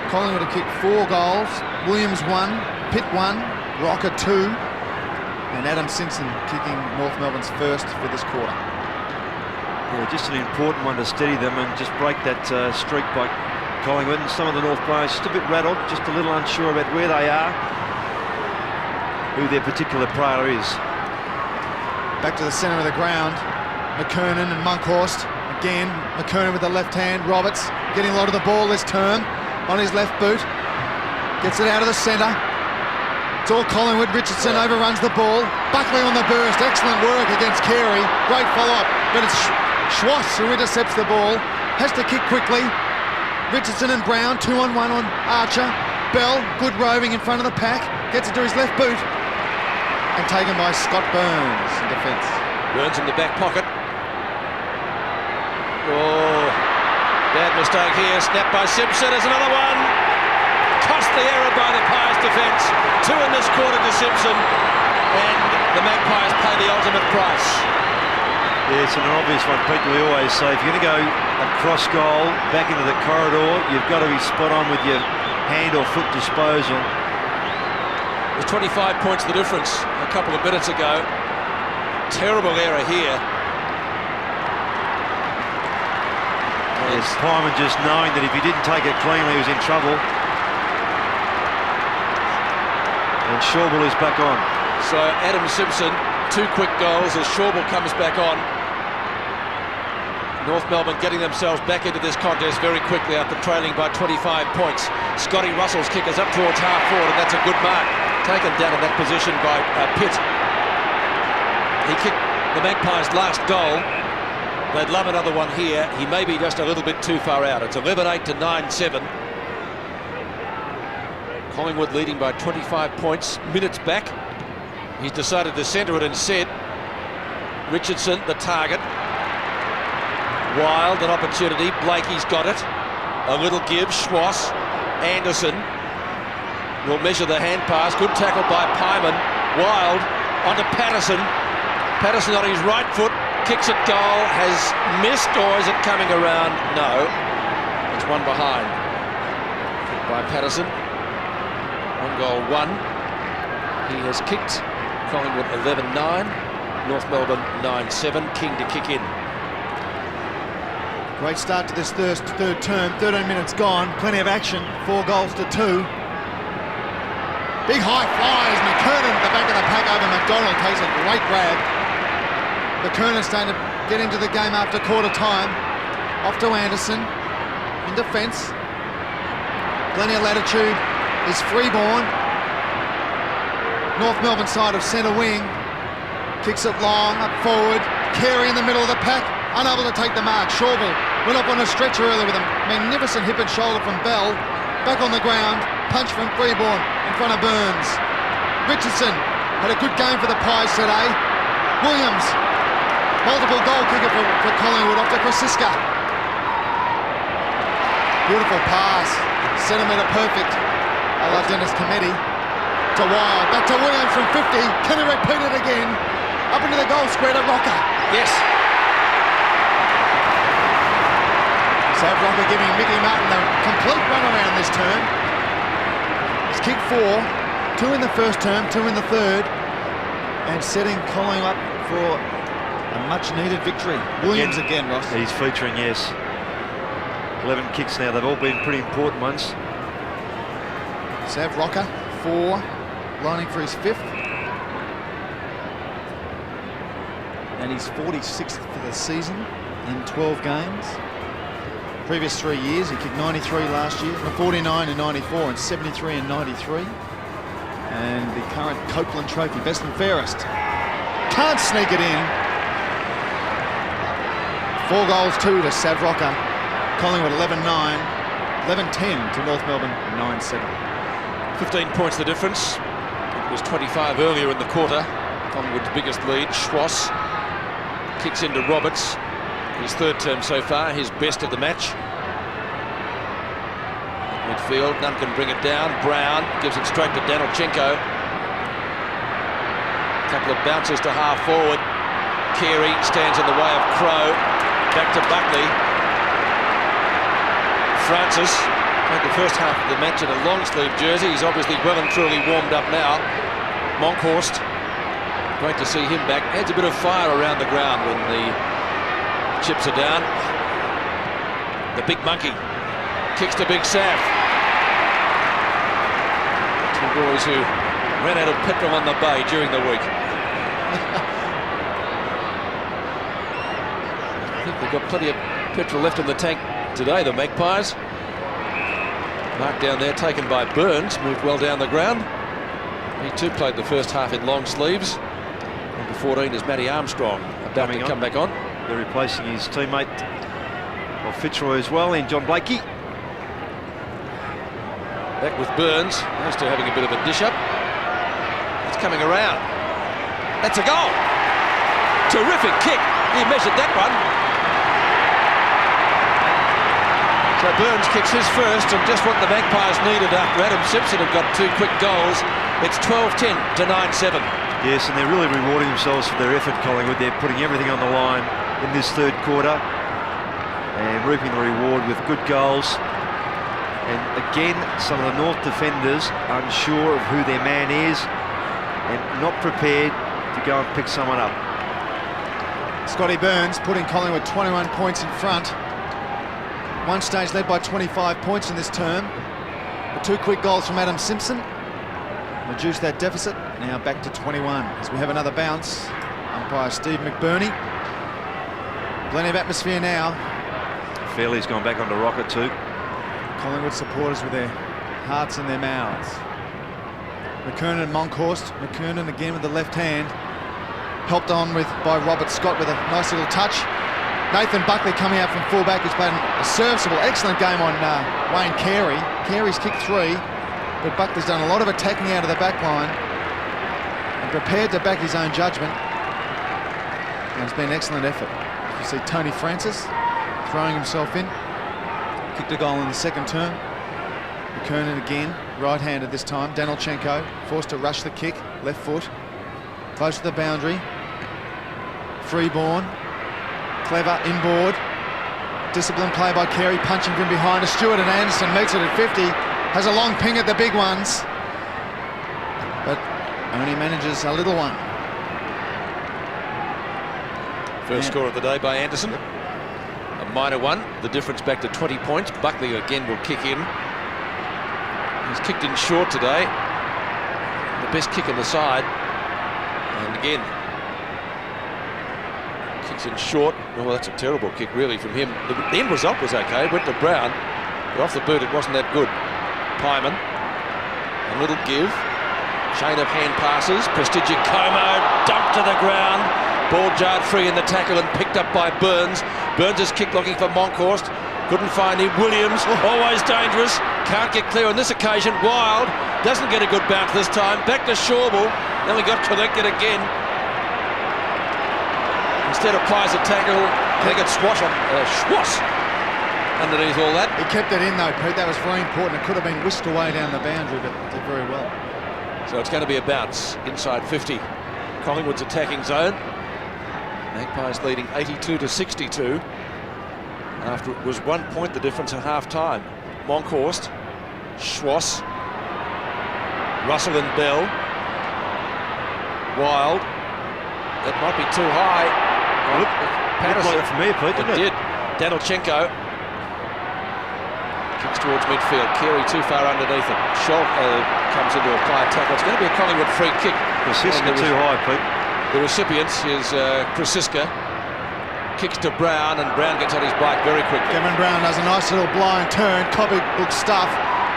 Collingwood have kicked 4 goals, Williams 1, Pitt 1, Rocker 2, and Adam Simpson kicking North Melbourne's first for this quarter.
Yeah, just an important one to steady them and just break that streak by Collingwood. And some of the North players just a bit rattled, just a little unsure about where they are, who their particular player is.
Back to the centre of the ground, McKernan and Monkhorst. Again, McKernan with the left hand, Roberts getting a lot of the ball this term on his left boot. Gets it out of the centre. It's all Collingwood. Richardson overruns the ball. Buckley on the burst. Excellent work against Carey. Great follow-up. But it's Schwass who intercepts the ball. Has to kick quickly. Richardson and Brown, 2-on-1 on Archer. Bell, good roving in front of the pack. Gets it to his left boot. And taken by Scott Burns in defence.
Burns in the back pocket. Oh, bad mistake here. Snapped by Simpson. There's another one. Cost the error by the Pies defence. 2 in this quarter to Simpson. And the Magpies pay the ultimate price.
Yeah, it's an obvious one, Pete. We always say if you're going to go across goal, back into the corridor, you've got to be spot on with your hand or foot disposal.
There's 25 points the difference a couple of minutes ago. Terrible error here.
Yes, Pyman just knowing that if he didn't take it cleanly, he was in trouble. And Schauble is back on.
So Adam Simpson, 2 quick goals as Schauble comes back on. North Melbourne getting themselves back into this contest very quickly after trailing by 25 points. Scotty Russell's kick is up towards half forward, and that's a good mark. Taken down in that position by Pitt. He kicked the Magpies' last goal. They'd love another one here. He may be just a little bit too far out. It's 11-8 to 9-7. Collingwood leading by 25 points, minutes back. He's decided to centre it instead. Richardson, the target. Wild, an opportunity. Blakey's got it. A little give. Schwass. Anderson will measure the hand pass. Good tackle by Pyman. Wild onto Patterson. Patterson on his right foot. Kicks at goal. Has missed, or is it coming around? No. It's one behind. Kicked by Patterson. 1-1. He has kicked. Collingwood 11-9. North Melbourne 9-7. King to kick in.
Great start to this third term. 13 minutes gone. Plenty of action. 4 goals to 2. Big high flies. McKernan at the back of the pack over McDonald. Takes a great grab. McKernan starting to get into the game after quarter time. Off to Anderson. In defence. Plenty of latitude. Is Freeborn. North Melbourne side of centre wing. Kicks it long, up forward. Carey in the middle of the pack. Unable to take the mark. Schauble went up on a stretcher earlier with a magnificent hip and shoulder from Bell. Back on the ground. Punch from Freeborn in front of Burns. Richardson had a good game for the Pies today. Williams, multiple goal kicker for Collingwood off to Krasiska. Beautiful pass. Centimetre perfect. I love Dennis Cometti. To Wild. Back to Williams from 50. Can he repeat it again? Up into the goal square to Rocker.
Yes.
Sav Rocker giving Mickey Martin a complete run around this term. He's kicked 4. 2 in the first term, 2 in the third. And setting Collingwood up for a much needed victory. Williams again, Ross.
He's featuring, yes. 11 kicks now. They've all been pretty important ones.
Sav Rocker, 4. Lining for his 5th. And he's 46th for the season in 12 games. Previous 3 years, he kicked 93 last year, 49 in 94 and 73 in 93. And the current Copeland Trophy, best and fairest. Can't sneak it in. 4 goals, 2 to Sav Rocker. Collingwood 11-9, 11-10 to North Melbourne 9-7.
15 points the difference. It was 25 earlier in the quarter. Collingwood's biggest lead. Schwass kicks into Roberts. His 3rd term so far, his best of the match. Midfield, none can bring it down. Brown gives it straight to Danilchenko. A couple of bounces to half forward. Carey stands in the way of Crow. Back to Buckley. Francis played the first half of the match in a long-sleeve jersey. He's obviously well and truly warmed up now. Monkhorst, great to see him back. Adds a bit of fire around the ground when the chips are down. The big monkey kicks to Big Sav. Two boys who ran out of petrol on the bay during the week. I think they've got plenty of petrol left in the tank today, the Magpies. Mark down there taken by Burns, moved well down the ground. He too played the first half in long sleeves. Number 14 is Matty Armstrong, about to come back on.
They're replacing his teammate of Fitzroy as well, and John Blakey.
Back with Burns, close to having a bit of a dish up. It's coming around. That's a goal. Terrific kick. He measured that one. So Burns kicks his first, and just what the Magpies needed after Adam Simpson have got two quick goals. It's 12-10 to 9-7.
Yes, and they're really rewarding themselves for their effort, Collingwood. They're putting everything on the line in this third quarter and reaping the reward with good goals. And again, some of the North defenders unsure of who their man is and not prepared to go and pick someone up.
Scotty Burns putting Collingwood 21 points in front. One stage led by 25 points in this term. The two quick goals from Adam Simpson reduced that deficit. Now back to 21 as we have another bounce. Umpire Steve McBurney. Plenty of atmosphere now.
Fairley's gone back onto Rocket too.
Collingwood supporters with their hearts in their mouths. McKernan and Monkhorst. McKernan again with the left hand. Helped on by Robert Scott with a nice little touch. Nathan Buckley coming out from fullback, who's played a serviceable, excellent game on Wayne Carey. Carey's kicked 3, but Buckley's done a lot of attacking out of the back line and prepared to back his own judgment. And it's been an excellent effort. You see Tony Francis throwing himself in. Kicked a goal in the second term. McKernan again, right-handed this time. Danilchenko forced to rush the kick, left foot. Close to the boundary. Freeborn. Clever inboard. Disciplined play by Carey, punching from behind. A Stewart and Anderson makes it at 50. Has a long ping at the big ones, but only manages a little one.
First score of the day by Anderson. A minor one. The difference back to 20 points. Buckley again will kick in. He's kicked in short today. The best kick on the side. And again, kicks in short. Oh, that's a terrible kick, really, from him. The end result was okay. Went to Brown, but off the boot, it wasn't that good. Pyman, a little give. Chain of hand passes. Prestigiacomo dumped to the ground. Ball jarred free in the tackle and picked up by Burns. Burns is kick looking for Monkhorst. Couldn't find him. Williams, always dangerous. Can't get clear on this occasion. Wild doesn't get a good bounce this time. Back to Shawbull. Then we got collected again. Instead applies a tackle. I think it's Schwass underneath all that.
He kept it in though, Pete. That was very important. It could have been whisked away down the boundary, but did very well.
So it's going to be a bounce inside 50. Collingwood's attacking zone. Magpies leading 82-62. After it was 1 point the difference at half time. Monkhorst, Schwass, Russell and Bell. Wild. That might be too high.
Look,
Patterson.
it for me, Pete, didn't it?
Did. Danilchenko kicks towards midfield. Carey too far underneath it. Scholl comes in to apply a tackle. It's going to be a Collingwood free kick.
Prasiska too high, Pete.
The recipient is Prasiska. Kicks to Brown, and Brown gets on his bike very quickly.
Kevin Brown does a nice little blind turn, comic book stuff.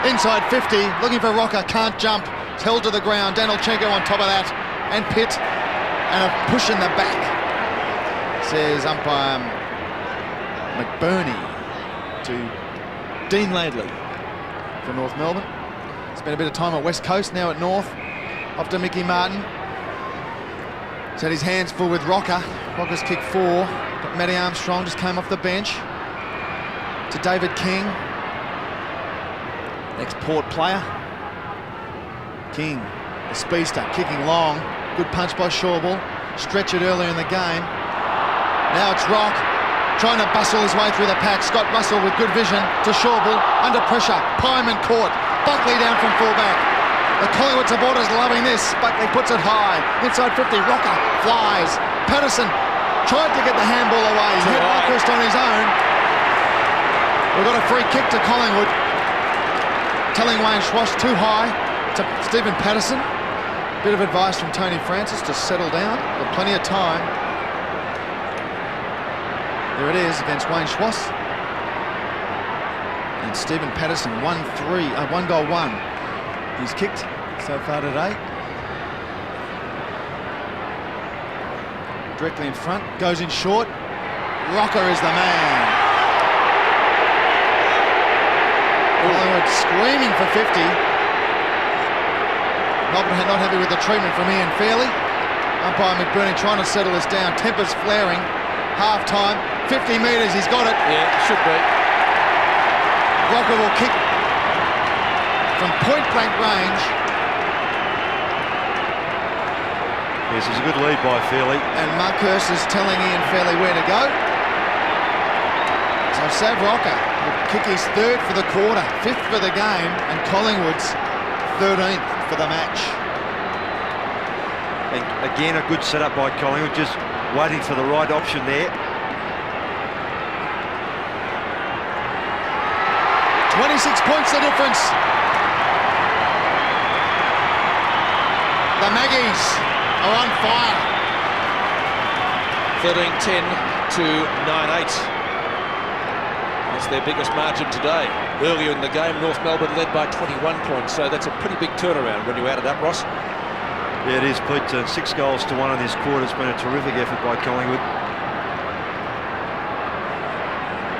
Inside 50, looking for Rocker, can't jump. It's held to the ground. Danilchenko on top of that, and Pitt, and a push in the back. Says umpire McBurney to Dean Laidley for North Melbourne. Spent a bit of time at West Coast, now at North. Off to Mickey Martin. He's had his hands full with Rocker. Rocker's kicked 4. But Matty Armstrong just came off the bench. To David King. Next Port player. King, the speedster, kicking long. Good punch by Shawbull. Stretch it earlier in the game. Now it's Rock trying to bustle his way through the pack. Scott Russell with good vision to Shawbull. Under pressure. Pyman caught. Buckley down from fullback. The Collingwood supporters loving this. Buckley puts it high. Inside 50. Rocker flies. Patterson tried to get the handball away. He hit Markhurst on his own. We've got a free kick to Collingwood. Telling Wayne Schwass too high to Stephen Patterson. Bit of advice from Tony Francis to settle down. Got plenty of time. There it is against Wayne Schwass. And Stephen Patterson, 1 goal 1. He's kicked so far today. Directly in front, goes in short. Rocker is the man. Collingwood screaming for 50. Not happy with the treatment from Ian Fairley. Umpire McBurney trying to settle this down. Tempers flaring. Half time, 50 metres, he's got it.
Yeah, should be.
Rocker will kick from point blank range.
Yes, it's a good lead by Fairley.
And Markhurst is telling Ian Fairley where to go. So Sav Rocker will kick his 3rd for the quarter, 5th for the game, and Collingwood's 13th for the match.
And again, a good setup by Collingwood, just waiting for the right option there.
26 points the difference. The Maggies are on fire.
13-10 to 9-8. That's their biggest margin today. Earlier in the game, North Melbourne led by 21 points, so that's a pretty big turnaround when you add it up, Ross.
Yeah, it is, Pete. 6 goals to 1 in this quarter. It's been a terrific effort by Collingwood.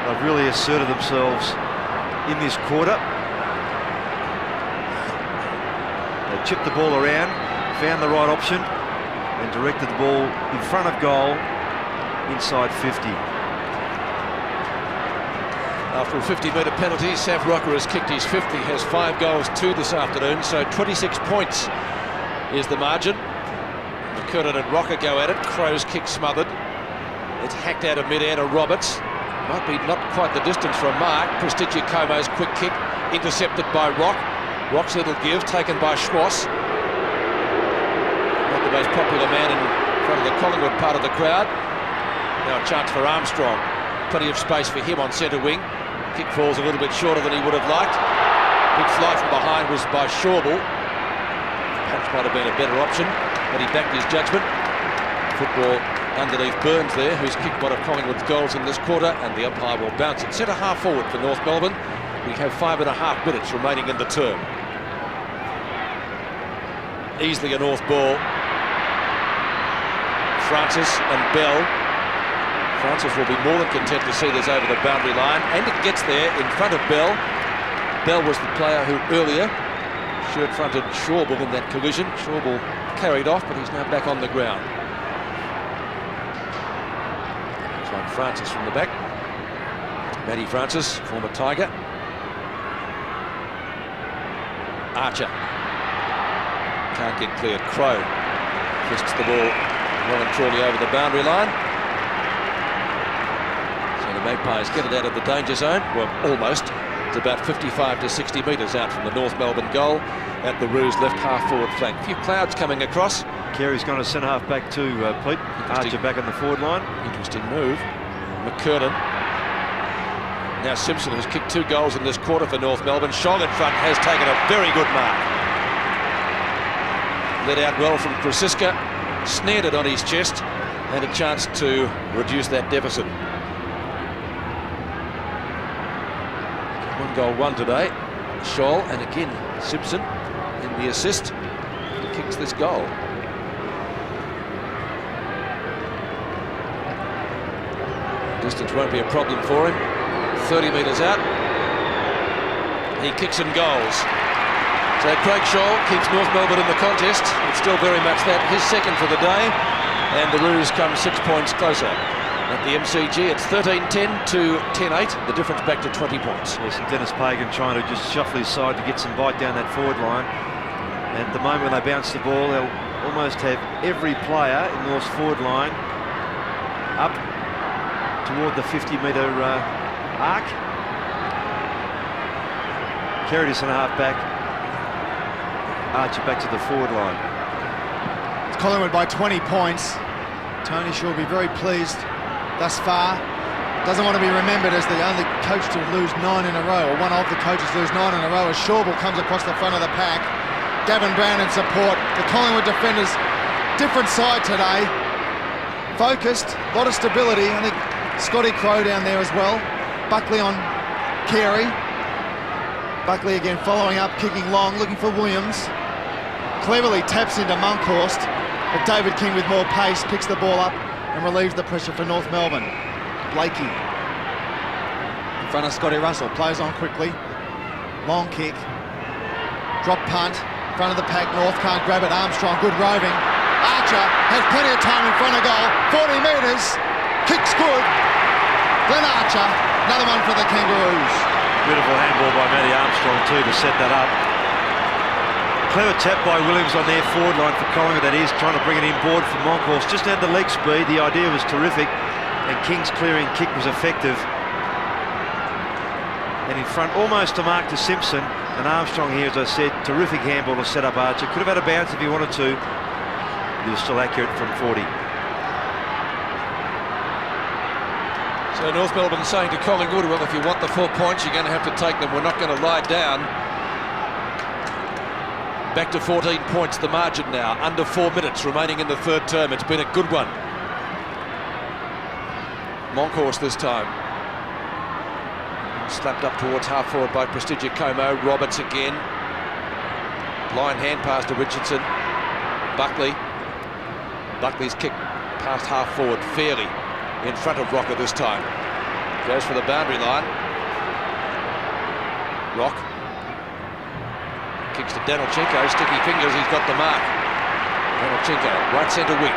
They've really asserted themselves in this quarter. They chipped the ball around, found the right option, and directed the ball in front of goal, inside 50.
After a 50-metre penalty, Sav Rocker has kicked his 50, has 5 goals, 2 this afternoon, so 26 points is the margin. McKernan and Rocker go at it. Crow's kick smothered. It's hacked out of mid-air to Roberts. Might be not quite the distance from Mark. Prestigiacomo's quick kick intercepted by Rock. Rock's little give taken by Schwass. Not the most popular man in front of the Collingwood part of the crowd. Now a chance for Armstrong. Plenty of space for him on centre wing. Kick falls a little bit shorter than he would have liked. Big fly from behind was by Shawbull. Perhaps might have been a better option, but he backed his judgment. Football underneath Burns there, who's kicked one of Collingwood's goals in this quarter, and the umpire will bounce it. Centre half forward for North Melbourne. We have 5.5 minutes remaining in the term. Easily a North ball. Francis and Bell. Francis will be more than content to see this over the boundary line, and it gets there in front of Bell. Bell was the player who earlier shirt-fronted Shawbull in that collision. Shawbull carried off, but he's now back on the ground. Looks like Francis from the back. Matty Francis, former Tiger. Archer. Can't get clear. Crow fists the ball well and truly over the boundary line. So the Magpies get it out of the danger zone. Well, almost. It's about 55 to 60 metres out from the North Melbourne goal at the Roos left half forward flank. A few clouds coming across.
Carey's gone to centre half back too, Pete. Archer back on the forward line.
Interesting move. McKernan. Now Simpson, who's kicked 2 goals in this quarter for North Melbourne. Scholl in front has taken a very good mark. Let out well from Krasiska. Snared it on his chest and a chance to reduce that deficit. 1 goal 1 today. Scholl, and again Simpson in the assist. He kicks this goal. Distance won't be a problem for him. 30 metres out. He kicks and goals. So Craig Scholl keeps North Melbourne in the contest. It's still very much that, his second for the day. And the Roos come 6 points closer. At the MCG, it's 13-10 to 10-8. The difference back to 20 points.
Yes, and Dennis Pagan trying to just shuffle his side to get some bite down that forward line. And at the moment when they bounce the ball, they'll almost have every player in North's forward line up toward the 50-metre arc. Carried his centre-half back. Archer back to the forward line.
It's Collingwood by 20 points. Tony will be very pleased thus far. Doesn't want to be remembered as the only coach to lose 9 in a row, or one of the coaches to lose 9 in a row, as Shawbull comes across the front of the pack. Gavin Brown in support. The Collingwood defenders, different side today. Focused, a lot of stability. I think Scotty Crowe down there as well. Buckley on Carey. Buckley again following up, kicking long, looking for Williams. Cleverly taps into Monkhorst, but David King with more pace picks the ball up and relieves the pressure for North Melbourne. Blakey in front of Scotty Russell, plays on quickly. Long kick. Drop punt. In front of the pack, North can't grab it. Armstrong, good roving. Archer has plenty of time in front of goal. 40 metres. Kick's good. Glenn Archer, another one for the Kangaroos.
Beautiful handball by Matty Armstrong too to set that up. Clever tap by Williams on their forward line for Collingwood, that is, trying to bring it inboard for Monkhorst. Just had the leg speed, the idea was terrific, and King's clearing kick was effective. And in front, almost to mark to Simpson, and Armstrong here, as I said, terrific handball to set up Archer. Could have had a bounce if he wanted to, but he was still accurate from 40.
So North Melbourne saying to Collingwood, well, if you want the 4 points, you're going to have to take them. We're not going to lie down. Back to 14 points, the margin now. Under 4 minutes remaining in the third term. It's been a good one. Monkhorst this time. Slapped up towards half forward by Prestigia Como. Roberts again. Blind hand pass to Richardson. Buckley. Buckley's kick past half forward fairly in front of Rocker this time. Goes for the boundary line. Rock. Kicks to Danilchenko, sticky fingers, he's got the mark. Danilchenko, right centre wing.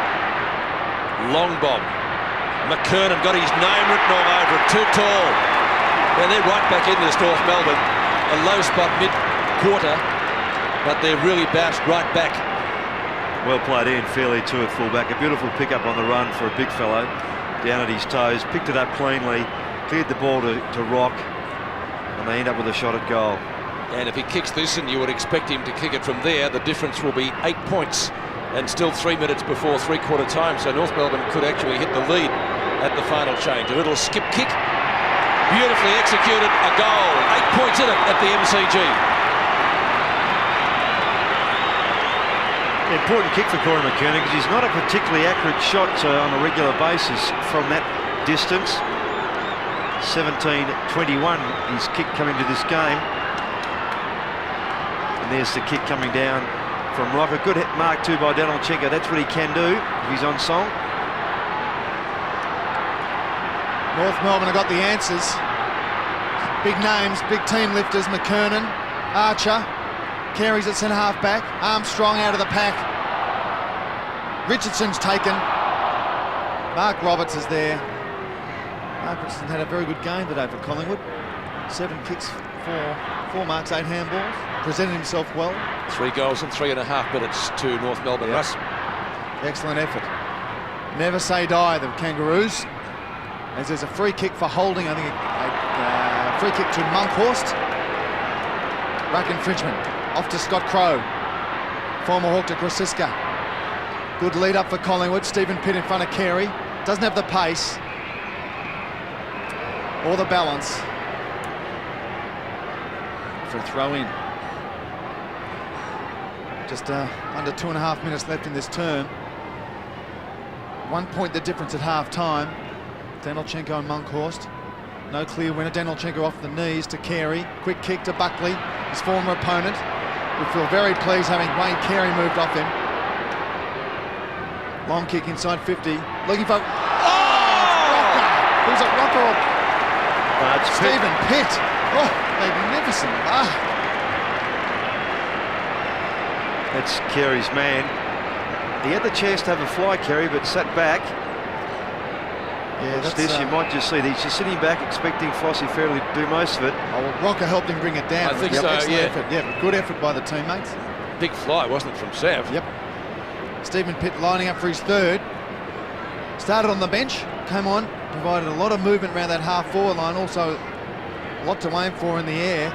Long bomb. McKernan got his name written all over it, too tall. And they're right back in this North Melbourne. A low spot mid-quarter, but they've really bounced right back.
Well played in, fairly to at full-back. A beautiful pick-up on the run for a big fellow. Down at his toes, picked it up cleanly, cleared the ball to Rock, and they end up with a shot at goal.
And if he kicks this, and you would expect him to kick it from there, the difference will be 8 points, and still 3 minutes before three-quarter time. So North Melbourne could actually hit the lead at the final change. A little skip kick, beautifully executed, a goal. 8 points in it at the MCG.
Important kick for Corey McKernan, because he's not a particularly accurate shot on a regular basis from that distance. 17-21 his kick coming to this game. And there's the kick coming down from Rocker. Good hit mark too by Danilchenko. That's what he can do if he's on song.
North Melbourne have got the answers. Big names, big team lifters. McKernan, Archer. Carries at centre half back. Armstrong out of the pack. Richardson's taken. Mark Roberts is there. Mark Richardson had a very good game today for Collingwood. 7 kicks for 4 marks, 8 handballs. Presented himself well.
3 goals in 3.5 minutes to North Melbourne.
Yep.
Russ.
Excellent effort. Never say die, the Kangaroos. As there's a free kick for holding, I think a free kick to Monkhorst. Ruck infringement. Off to Scott Crowe. Former Hawk to Grosiska. Good lead up for Collingwood. Stephen Pitt in front of Carey. Doesn't have the pace or the balance for a throw in. Just under 2.5 minutes left in this term. 1 point the difference at half time. Danilchenko and Monkhorst. No clear winner. Danilchenko off the knees to Carey. Quick kick to Buckley, his former opponent. We feel very pleased having Wayne Carey moved off him. Long kick inside 50. Looking for... Oh! Rocker! Who's it? Rocker or...
It's
Stephen Pitt. Oh, magnificent.
That's Carey's man. He had the chance to have a fly, Carey, but sat back.
Yeah,
Watch this, you might just see that he's just sitting back expecting Flossie Fairley to do most of it.
Oh, well, Rocker helped him bring it down.
I think
Yep,
so,
excellent
yeah.
effort. Yeah, good effort by the teammates.
Big fly, wasn't it, from Sav?
Yep. Stephen Pitt lining up for his third. Started on the bench, came on, provided a lot of movement around that half-forward line, also a lot to aim for in the air.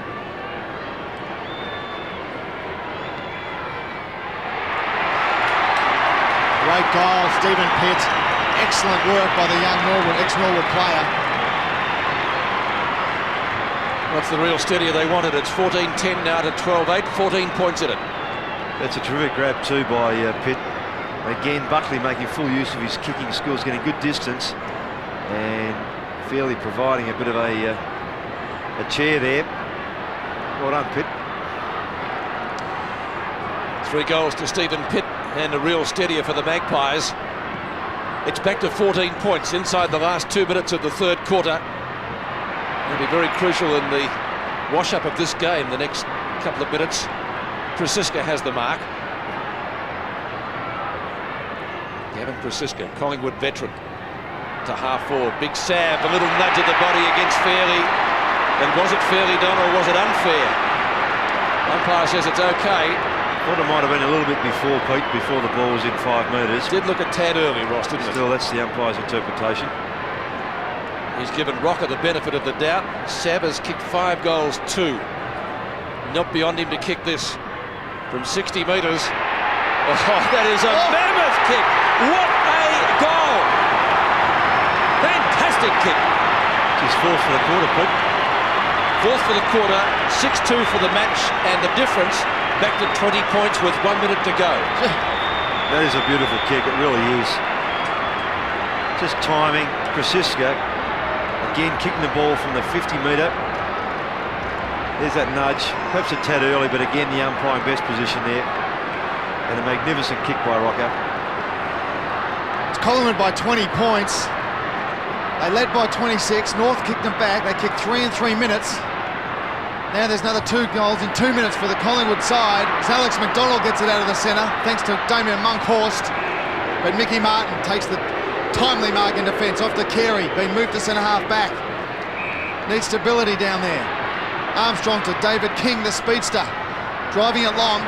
Great goal, Stephen Pitt. Excellent work by the young ex-Norwood player.
What's the real steadier they wanted? It's 14-10 now to 12-8, 14 points in it.
That's a terrific grab too by Pitt. Again, Buckley making full use of his kicking skills, getting good distance and fairly providing a bit of a chair there. Well done, Pitt.
3 goals to Stephen Pitt and a real steadier for the Magpies. It's back to 14 points inside the last 2 minutes of the third quarter. It'll be very crucial in the wash-up of this game the next couple of minutes. Prasiska has the mark. Gavin Prasiska, Collingwood veteran, to half-forward. Big Sam, a little nudge of the body against Fairley. And was it fairly done or was it unfair? Umpire says it's okay.
Thought it might have been a little bit before, Pete, before the ball was in 5 metres.
Did look a tad early, Ross, didn't it?
Still, that's the umpire's interpretation.
He's given Rocker the benefit of the doubt. Sab has kicked 5 goals, 2. Not beyond him to kick this from 60 metres. Oh, that is a mammoth kick. What a goal! Fantastic kick.
Just 4th for the quarter, Pete.
4th for the quarter, 6-2 for the match, and the difference back to 20 points with 1 minute to go.
That is a beautiful kick, it really is. Just timing. Prasiska again kicking the ball from the 50-metre. There's that nudge, perhaps a tad early, but again the umpire in best position there. And a magnificent kick by Rocker.
It's Collingwood by 20 points. They led by 26. North kicked them back. They kicked 3 in 3 minutes. Now there's another 2 goals in 2 minutes for the Collingwood side. As Alex McDonald gets it out of the centre, thanks to Damien Monkhorst. But Mickey Martin takes the timely mark in defence off to Carey, being moved to centre-half back. Needs stability down there. Armstrong to David King, the speedster. Driving it long.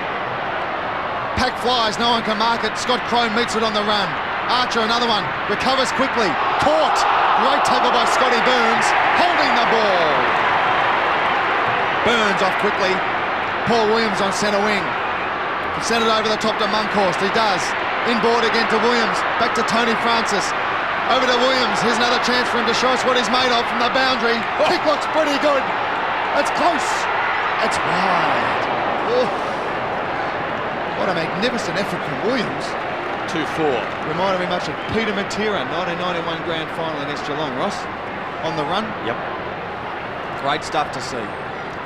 Pack flies, no one can mark it. Scott Crowe meets it on the run. Archer, another one, recovers quickly. Caught. Great tackle by Scotty Burns, holding the ball. Burns off quickly. Paul Williams on centre wing. Send it over the top to Monkhorst. He does. Inboard again to Williams. Back to Tony Francis. Over to Williams. Here's another chance for him to show us what he's made of from the boundary. Kick looks pretty good. That's close. It's wide. Oh. What a magnificent effort from Williams.
2-4.
Reminded me much of Peter Matera, 1991 grand final against Geelong. Ross, on the run.
Yep.
Great stuff to see.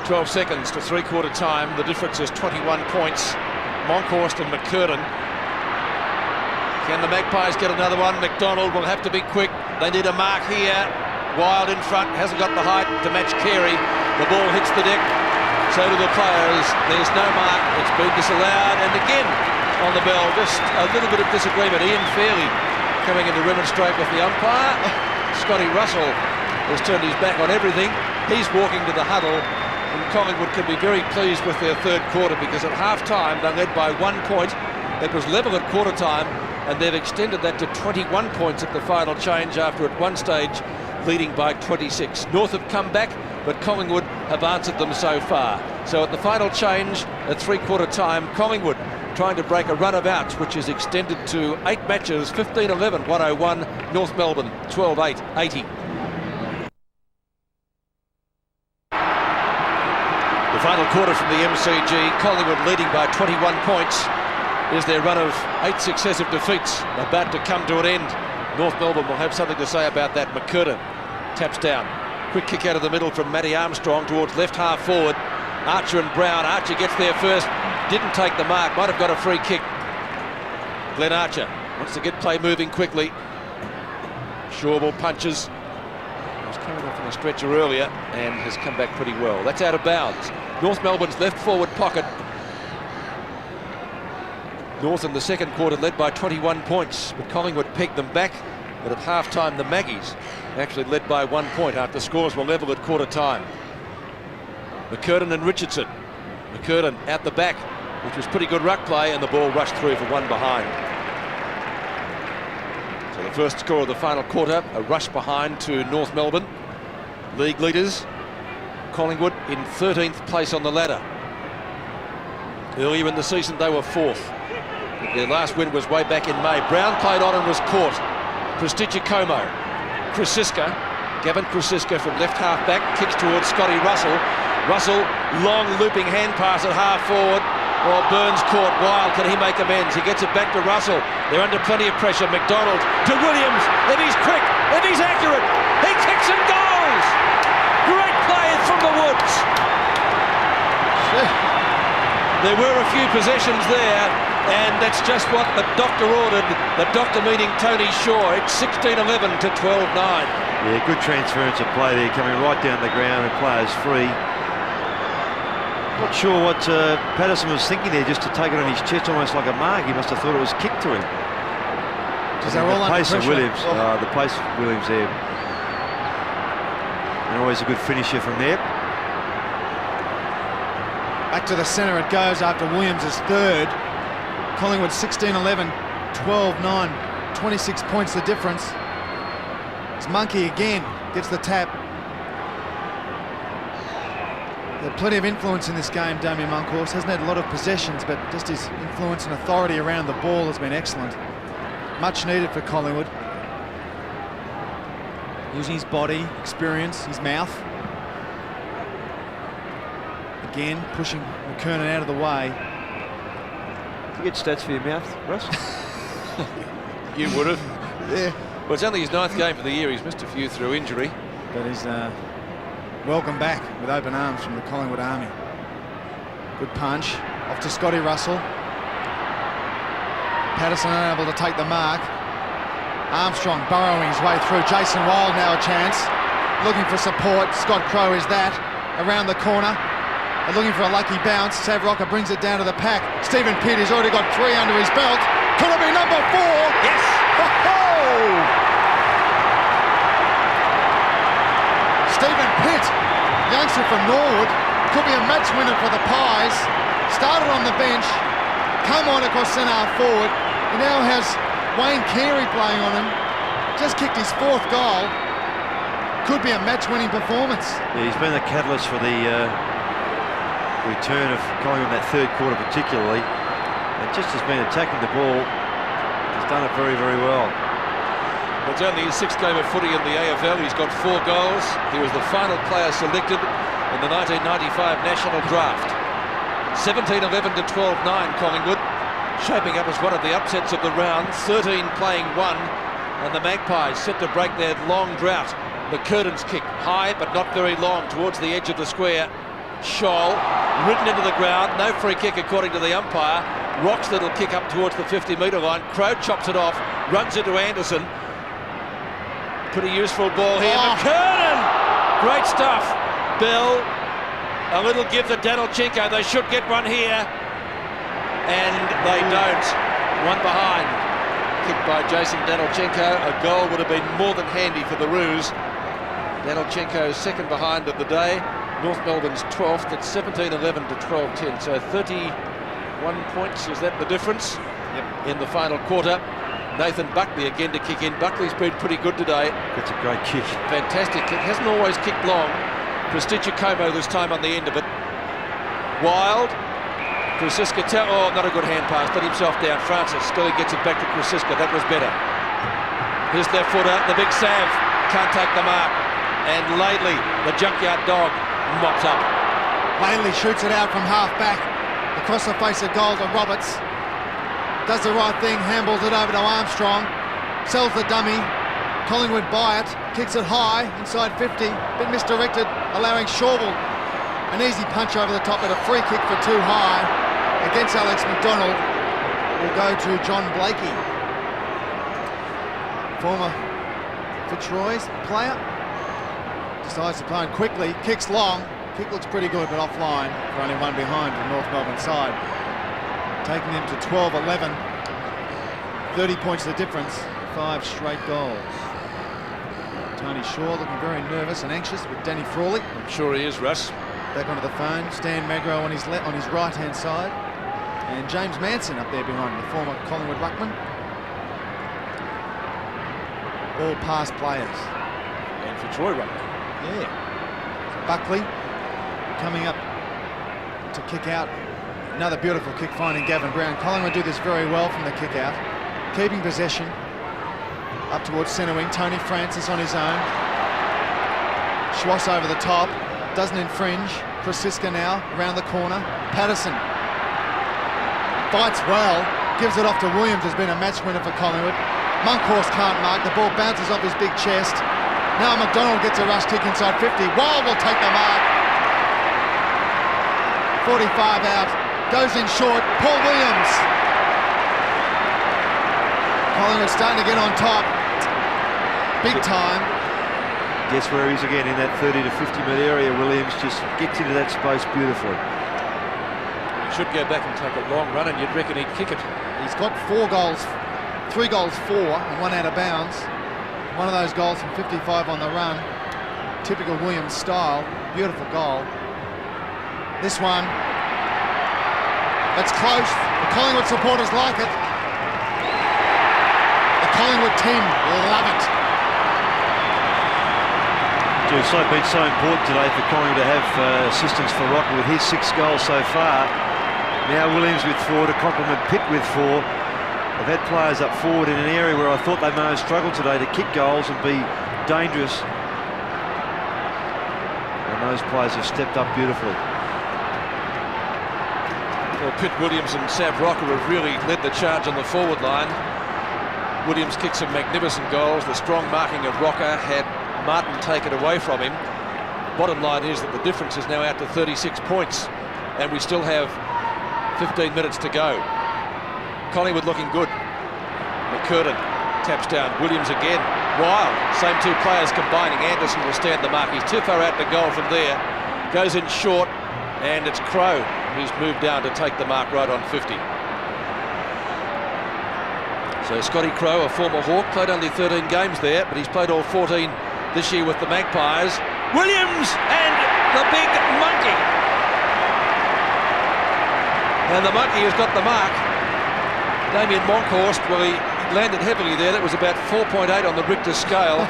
12 seconds to 3/4 time. The difference is 21 points. Monkhorst and McCurtain. Can the Magpies get another one? McDonald will have to be quick. They need a mark here. Wild in front, hasn't got the height to match Carey. The ball hits the deck. So do the players. There's no mark. It's been disallowed. And again on the bell, just a little bit of disagreement. Ian Fairley coming in to remonstrate with the umpire. Scotty Russell has turned his back on everything. He's walking to the huddle. And Collingwood can be very pleased with their third quarter because at half-time they led by 1 point. It was level at quarter time, and they've extended that to 21 points at the final change after at one stage leading by 26. North have come back, but Collingwood have answered them so far. So at the final change at 3/4 time, Collingwood trying to break a run of outs which is extended to 8 matches, 15-11, 101, North Melbourne 12-8, 80. The final quarter from the MCG, Collingwood leading by 21 points. Is their run of 8 successive defeats about to come to an end? North Melbourne will have something to say about that. McCurtain taps down. Quick kick out of the middle from Matty Armstrong towards left half forward. Archer and Brown. Archer gets there first. Didn't take the mark. Might have got a free kick. Glenn Archer wants to get play moving quickly. Shawball punches. He was coming off on a stretcher earlier and has come back pretty well. That's out of bounds. North Melbourne's left forward pocket. North in the second quarter led by 21 points, but Collingwood pegged them back. But at half-time, the Maggies actually led by 1 point after scores were level at quarter time. McCurtain and Richardson. McCurtain out the back, which was pretty good ruck play, and the ball rushed through for one behind. So the first score of the final quarter, a rush behind to North Melbourne. League leaders, Collingwood in 13th place on the ladder. Earlier in the season they were 4th. Their last win was way back in May. Brown played on and was caught. Prestigiacomo, Gavin Krasiska from left half back, kicks towards Scotty Russell. Russell, long looping hand pass at half forward. Well, Burns caught. Wild, can he make amends? He gets it back to Russell. They're under plenty of pressure. McDonald to Williams. If he's quick, if he's accurate, he kicks and goals. Great play from the Woods. There were a few possessions there, and that's just what the doctor ordered. The doctor meeting Tony Shaw. It's 16-11 to 12-9.
Yeah, good transference of play there, coming right down the ground and players free. Not sure what Patterson was thinking there, just to take it on his chest almost like a mark. He must have thought it was kicked to him.
Because they're all under
pace
pressure.
of Williams, the pace of Williams there. And always a good finisher from there.
Back to the centre it goes after Williams' third. Collingwood 16-11, 12-9, 26 points the difference. It's Monkey again, gets the tap. There's plenty of influence in this game, Damien Monkhorst. Hasn't had a lot of possessions, but just his influence and authority around the ball has been excellent. Much needed for Collingwood. Using his body, experience, his mouth. Again, pushing McKernan out of the way.
Did you get stats for your mouth, Russ?
You would have.
Yeah.
Well, it's only his 9th game for the year. He's missed a few through injury.
But he's welcome back with open arms from the Collingwood Army. Good punch. Off to Scotty Russell. Patterson unable to take the mark. Armstrong burrowing his way through. Jason Wild now a chance. Looking for support. Scott Crow is that. Around the corner. They're looking for a lucky bounce. Sav Rocker brings it down to the pack. Stephen Pitt has already got 3 under his belt. Could it be number 4?
Yes!
Stephen Pitt, youngster from Norwood, could be a match winner for the Pies. Started on the bench, come on across centre half forward. He now has Wayne Carey playing on him. Just kicked his 4th goal. Could be a match-winning performance.
Yeah, he's been the catalyst for the return of Collingwood in that 3rd quarter particularly. And just has been attacking the ball. He's done it very, very well.
It's only his 6th game of footy in the AFL. He's got 4 goals. He was the final player selected in the 1995 National Draft. 17-11 to 12-9 Collingwood, shaping up as one of the upsets of the round. 13 playing 1, and the Magpies set to break their long drought. McKernan's kick, high but not very long, towards the edge of the square. Scholl, ridden into the ground, no free kick according to the umpire. Rock's little kick up towards the 50-metre line. Crow chops it off, runs into Anderson. Pretty useful ball here. McKernan! Great stuff. Bell, a little give to Danilchenko. They should get one here. And they don't. One behind. Kicked by Jason Danilchenko. A goal would have been more than handy for the Roos. Danilchenko's 2nd behind of the day. North Melbourne's 12th at 17-11 to 12-10. So 31 points, is that the difference? Yep. In the final quarter. Nathan Buckley again to kick in. Buckley's been pretty good today.
That's a great kick.
Fantastic kick. Hasn't always kicked long. Prestigiacomo this time on the end of it. Wild. Krasiska, not a good hand pass. Let himself down. Francis still gets it back to Krasiska. That was better. His left footer, the big Sav. Can't take the mark. And Laidley, the junkyard dog, mops up.
Laidley shoots it out from half back. Across the face of goal to Roberts. Does the right thing, handballs it over to Armstrong. Sells the dummy. Collingwood buy it. Kicks it high, inside 50. Bit misdirected, allowing Shawble an easy punch over the top, but a free kick for too high against Alex McDonald. Will go to John Blakey. Former Fitzroy's player. Decides to play it quickly. Kicks long. Kick looks pretty good, but offline. For only 1 behind the North Melbourne side. Taking them to 12-11. 30 points the difference. 5 straight goals. Tony Shaw looking very nervous and anxious with Danny Frawley.
I'm sure he is, Russ.
Back onto the phone. Stan Magro on his right-hand side. And James Manson up there behind him, the former Collingwood ruckman. all past players.
And for Troy Rucker.
Yeah. Buckley coming up to kick out. Another beautiful kick finding Gavin Brown. Collingwood do this very well from the kick out. Keeping possession. Up towards centre wing. Tony Francis on his own. Schwass over the top. Doesn't infringe. Krasiska now around the corner. Patterson fights well. Gives it off to Williams, has been a match winner for Collingwood. Monkhorst can't mark. The ball bounces off his big chest. Now McDonald gets a rush kick inside 50. Wild will take the mark. 45 out. Goes in short. Paul Williams. Collingwood starting to get on top. Big time.
Guess where he is again, in that 30 to 50 metre area. Williams just gets into that space beautifully.
He should go back and take a long run, and you'd reckon he'd kick it.
He's got 4 goals, 3 goals, 4, and 1 out of bounds. One of those goals from 55 on the run. Typical Williams style. Beautiful goal. This one, that's close. The Collingwood supporters like it. The Collingwood team love it.
It's been so important today for Collingwood to have assistance for Rocker with his 6 goals so far. Now Williams with 4 to complement Pitt with 4. They've had players up forward in an area where I thought they may have struggled today to kick goals and be dangerous. And those players have stepped up beautifully.
Well, Pitt, Williams and Sav Rocker have really led the charge on the forward line. Williams kicked some magnificent goals. The strong marking of Rocker had Martin take it away from him. Bottom line is that the difference is now out to 36 points, and we still have 15 minutes to go. Collingwood looking good. McCurtain taps down. Williams again. Wild. Same 2 players combining. Anderson will stand the mark. He's too far out to goal from there. Goes in short, and it's Crowe who's moved down to take the mark right on 50. So Scotty Crowe, a former Hawk, played only 13 games there, but he's played all 14 this year with the Magpies. Williams and the big monkey. And the monkey has got the mark. Damien Monkhorst, well, he landed heavily there. That was about 4.8 on the Richter scale.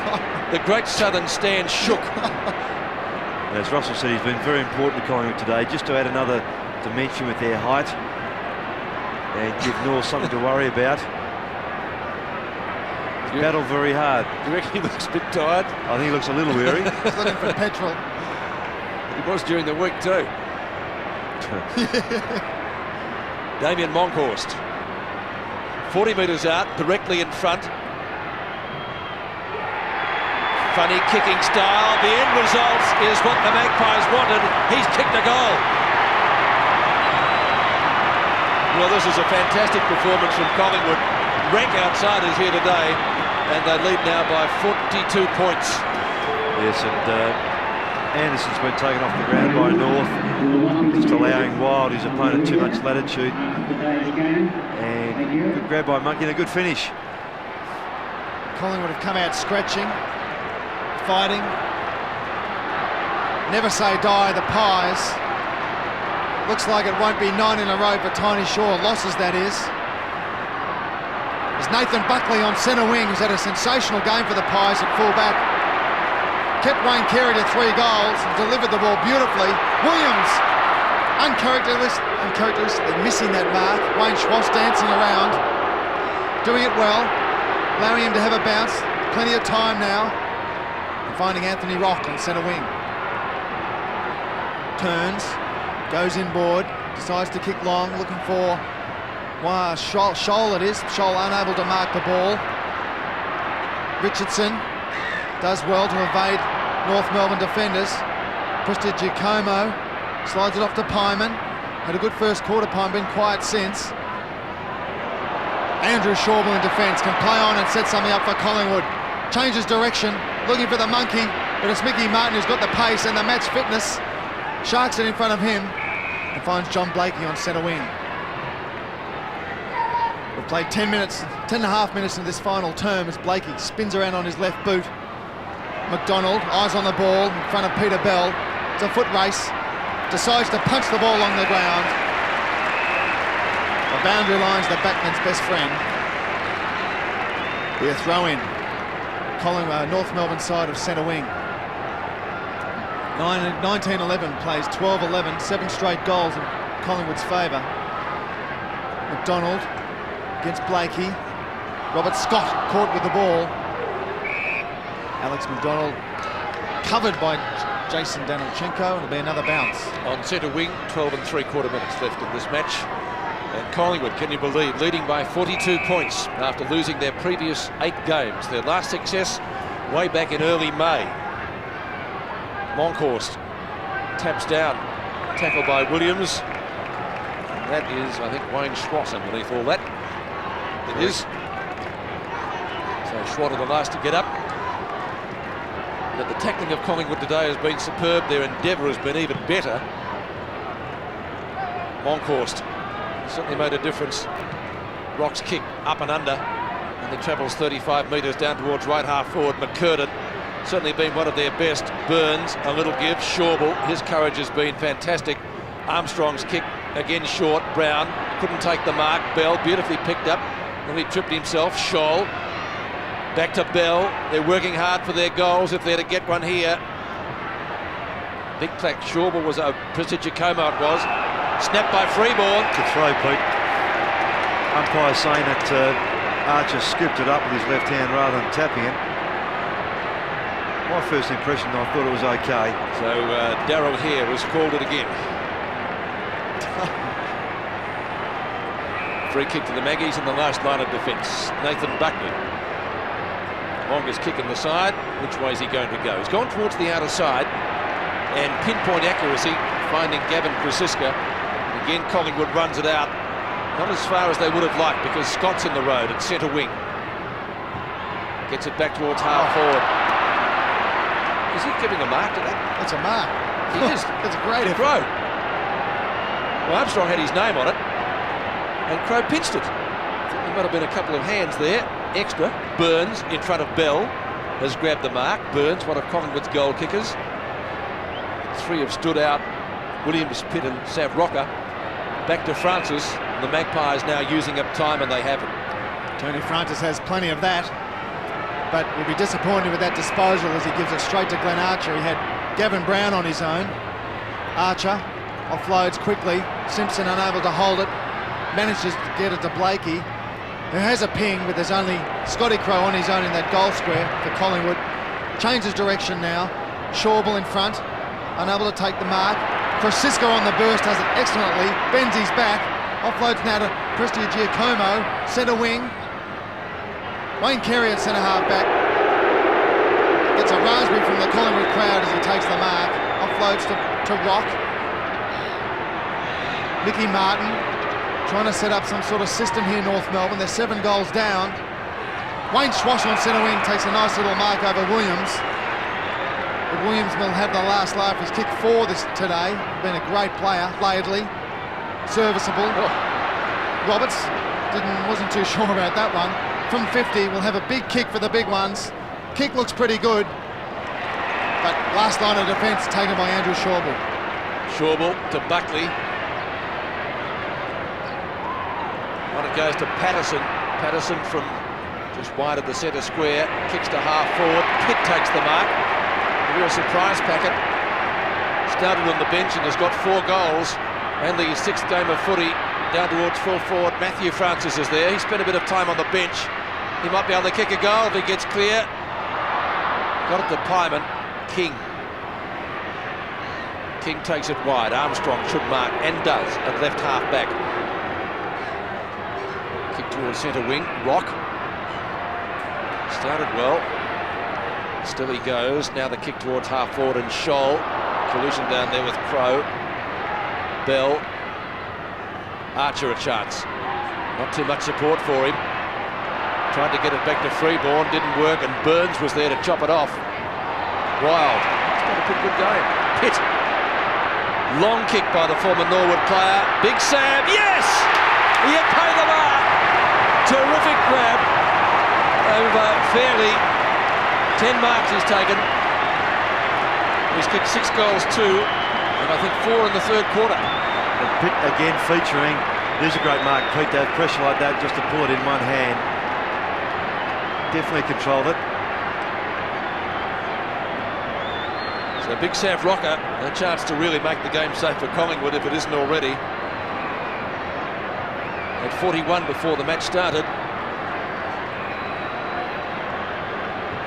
The Great Southern Stand shook.
As Russell said, he's been very important to Collingwood today, just to add another dimension with their height and give North something to worry about. He's battled very hard.
Do you reckon he looks a bit tired?
I think he looks a little weary.
He's looking for petrol.
He was during the week too. Damien Monkhorst. 40 metres out, directly in front. Funny kicking style. The end result is what the Magpies wanted. He's kicked a goal. Well, this is a fantastic performance from Collingwood. Rank outsiders here today, and they lead now by 42 points.
Yes, and Anderson's been taken off the ground by North, just allowing Wild, his opponent, too much latitude. And good grab by Monkey and a good finish.
Collingwood have come out scratching, fighting. Never say die, the Pies. Looks like it won't be 9 in a row for Tiny Shaw. Losses, that is. There's Nathan Buckley on centre wing, who's had a sensational game for the Pies at fullback. Kept Wayne Carey to 3 goals and delivered the ball beautifully. Williams, uncharacteristically missing that mark. Wayne Schwass dancing around, doing it well, allowing him to have a bounce. Plenty of time now. And finding Anthony Rock on centre wing. Turns, goes inboard, decides to kick long, looking for Scholl it is. Scholl unable to mark the ball. Richardson does well to evade North Melbourne defenders. Pushed to Giacomo, slides it off to Pyman. Had a good first quarter, Pyman, been quiet since. Andrew Shawble in defence, can play on and set something up for Collingwood. Changes direction, looking for the monkey, but it's Mickey Martin who's got the pace and the match fitness. Sharks it in front of him and finds John Blakey on centre wing. We've played 10 and a half minutes in this final term as Blakey spins around on his left boot. McDonald, eyes on the ball in front of Peter Bell. It's a foot race. Decides to punch the ball along the ground. The boundary line's the backman's best friend. Be a throw in. North Melbourne side of centre wing. 1911 plays 12-11, 7 straight goals in Collingwood's favour. McDonald against Blakey. Robert Scott caught with the ball. Alex McDonald covered by Jason Danilchenko, and it'll be another bounce.
On centre wing, 12 and 3/4 minutes left in this match. And Collingwood, can you believe, leading by 42 points after losing their previous 8 games. Their last success way back in early May. Monkhorst taps down, tackle by Williams. That is, I think, Wayne Schwatt underneath all that. It is. So Schwatt are the last to get up. But the tackling of Collingwood today has been superb. Their endeavour has been even better. Monkhorst certainly made a difference. Rock's kick up and under, and he travels 35 metres down towards right half forward. McCurtain certainly been one of their best. Burns a little give. Shawbull, his courage has been fantastic. Armstrong's kick again short. Brown couldn't take the mark. Bell beautifully picked up, and he tripped himself. Scholl back to Bell. They're working hard for their goals if they're to get one here. Big clack. Shawbull was a Prestigiacomo, it was. Snapped by Freeborn.
To throw, Pete. Umpire saying that Archer scooped it up with his left hand rather than tapping it. My first impression, I thought it was okay.
So Darryl here has called it again. Free kick to the Maggies in the last line of defence. Nathan Buckley. Longest kick in the side. Which way is he going to go? He's gone towards the outer side, and pinpoint accuracy finding Gavin Krasiska. Again, Collingwood runs it out. Not as far as they would have liked, because Scott's in the road at centre wing. Gets it back towards half forward. Is he giving a mark to that?
That's a mark.
He is.
That's a great
Crow. Well, Armstrong had his name on it, and Crow pinched it. I think there might have been a couple of hands there. Extra. Burns in front of Bell has grabbed the mark. Burns, one of Collingwood's goal kickers. 3 have stood out. Williams, Pitt and Sav Rocker. Back to Francis. The Magpies now using up time, and they haven't.
Tony Francis has plenty of that, but will be disappointed with that disposal as he gives it straight to Glenn Archer. He had Gavin Brown on his own. Archer offloads quickly. Simpson unable to hold it. Manages to get it to Blakey, who has a ping, but there's only Scotty Crow on his own in that goal square for Collingwood. Changes direction now. Shawbull in front, unable to take the mark. Krasiska on the burst, does it excellently. Bends his back. Offloads now to Prestigiacomo, centre wing. Wayne Carey at centre half back. Gets a raspberry from the Collingwood crowd as he takes the mark. Offloads to Rock. Mickey Martin trying to set up some sort of system here, North Melbourne. They're 7 goals down. Wayne Schwash on centre wing takes a nice little mark over Williams. But Williams will have the last laugh. He's kicked 4 today. Been a great player. Laidley, serviceable. Roberts wasn't too sure about that one. From 50, we'll have a big kick for the big ones. Kick looks pretty good, but last line of defence taken by Andrew Shawbull.
Shawbull to Buckley. When it goes to Patterson. Patterson from just wide of the centre square. Kicks to half forward. Pitt takes the mark. A real surprise packet. Started on the bench and has got 4 goals. Only his 6th game of footy. Down towards full forward. Matthew Francis is there. He spent a bit of time on the bench. He might be able to kick a goal if he gets clear. Got it to Pyman. King. King takes it wide. Armstrong should mark, and does, at left half back. Kick towards centre wing. Rock. Started well. Still he goes. Now the kick towards half forward, and Scholl. Collision down there with Crow. Bell. Archer a chance. Not too much support for him. Tried to get it back to Freeborn, didn't work, and Burns was there to chop it off. Wild. It's been a pretty good game. Pitt. Long kick by the former Norwood player. Big Sam, yes! He had paid the mark. Terrific grab over Fairley. 10 marks he's taken. He's kicked 6 goals too, and I think 4 in the 3rd quarter.
And Pitt again featuring. There's a great mark, Pete, to have pressure like that just to pull it in one hand. Definitely controlled it.
So Big Sav Rocker, a chance to really make the game safe for Collingwood if it isn't already. At 41 before the match started.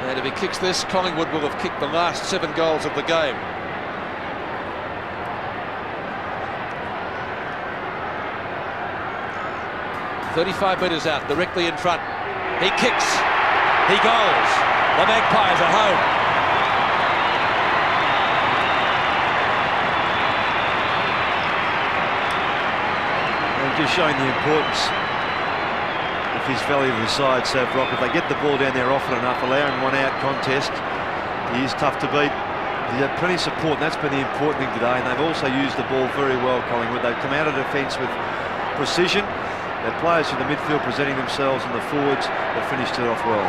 And if he kicks this, Collingwood will have kicked the last 7 goals of the game. "35 metres out, directly in front. He kicks. He goals. The Magpies are home.
And just showing the importance of his value of the side, Sav Rock. If they get the ball down there often enough, allowing one out contest, he is tough to beat. He had plenty of support, and that's been the important thing today. And they've also used the ball very well, Collingwood. They've come out of defence with precision. Their players in the midfield presenting themselves, and the forwards have finished it off well.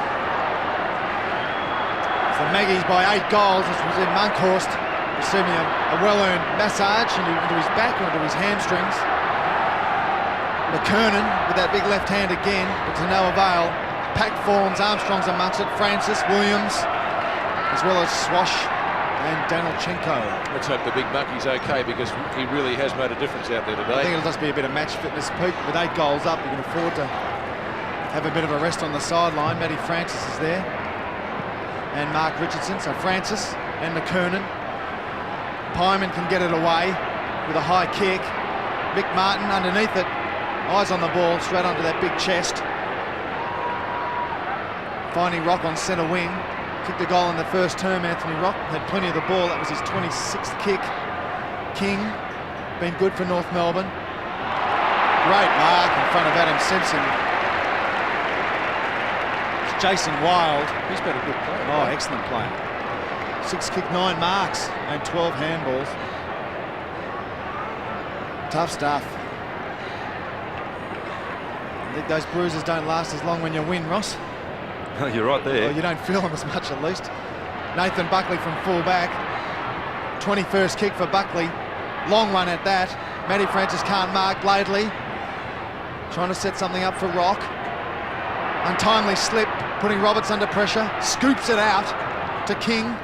So Maggies by 8 goals. This was in Monkhorst, receiving a well-earned massage into his back or into his hamstrings. McKernan with that big left hand again, but to no avail. Packed forms, Armstrong's amongst it, Francis, Williams, as well as Swash and Danilchenko.
Let's hope the big Muckie's okay, because he really has made a difference out there
I
today.
think it'll just be a bit of match fitness. Pete, with 8 goals up, you can afford to have a bit of a rest on the sideline. Matty Francis is there, and Mark Richardson. So Francis and McKernan. Pyman can get it away with a high kick. Mick Martin underneath it, eyes on the ball, straight onto that big chest. Finding Rock on centre wing. Kicked a goal in the first term. Anthony Rock had plenty of the ball. That was his 26th kick. King, been good for North Melbourne. Great mark in front of Adam Simpson. It's Jason Wild.
He's been a good player.
Oh, excellent player. 6 kick, 9 marks, and 12 handballs. Tough stuff. I think those bruises don't last as long when you win, Ross.
You're right there.
Well, you don't feel them as much, at least. Nathan Buckley from full back. 21st kick for Buckley. Long run at that. Matty Francis can't mark. Bladley trying to set something up for Rock. Untimely slip, putting Roberts under pressure. Scoops it out to King.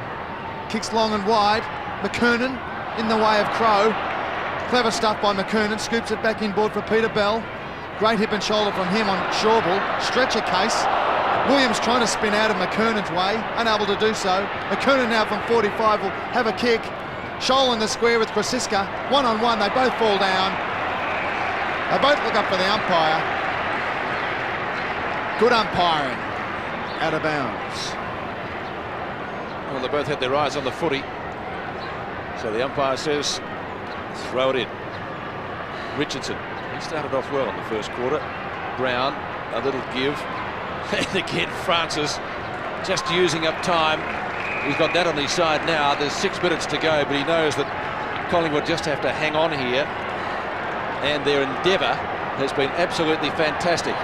Kicks long and wide. McKernan in the way of Crow. Clever stuff by McKernan. Scoops it back inboard for Peter Bell. Great hip and shoulder from him on Shawbull. Stretcher case. Williams trying to spin out of McKernan's way, unable to do so. McKernan now from 45 will have a kick. Scholl in the square with Krasiska. 1-on-1, they both fall down. They both look up for the umpire. Good umpiring. Out of bounds.
Well, they both had their eyes on the footy. So the umpire says, throw it in. Richardson, he started off well in the first quarter. Brown, a little give. And again, Francis just using up time. He's got that on his side now. There's 6 minutes to go, but he knows that Collingwood just have to hang on here. And their endeavour has been absolutely fantastic.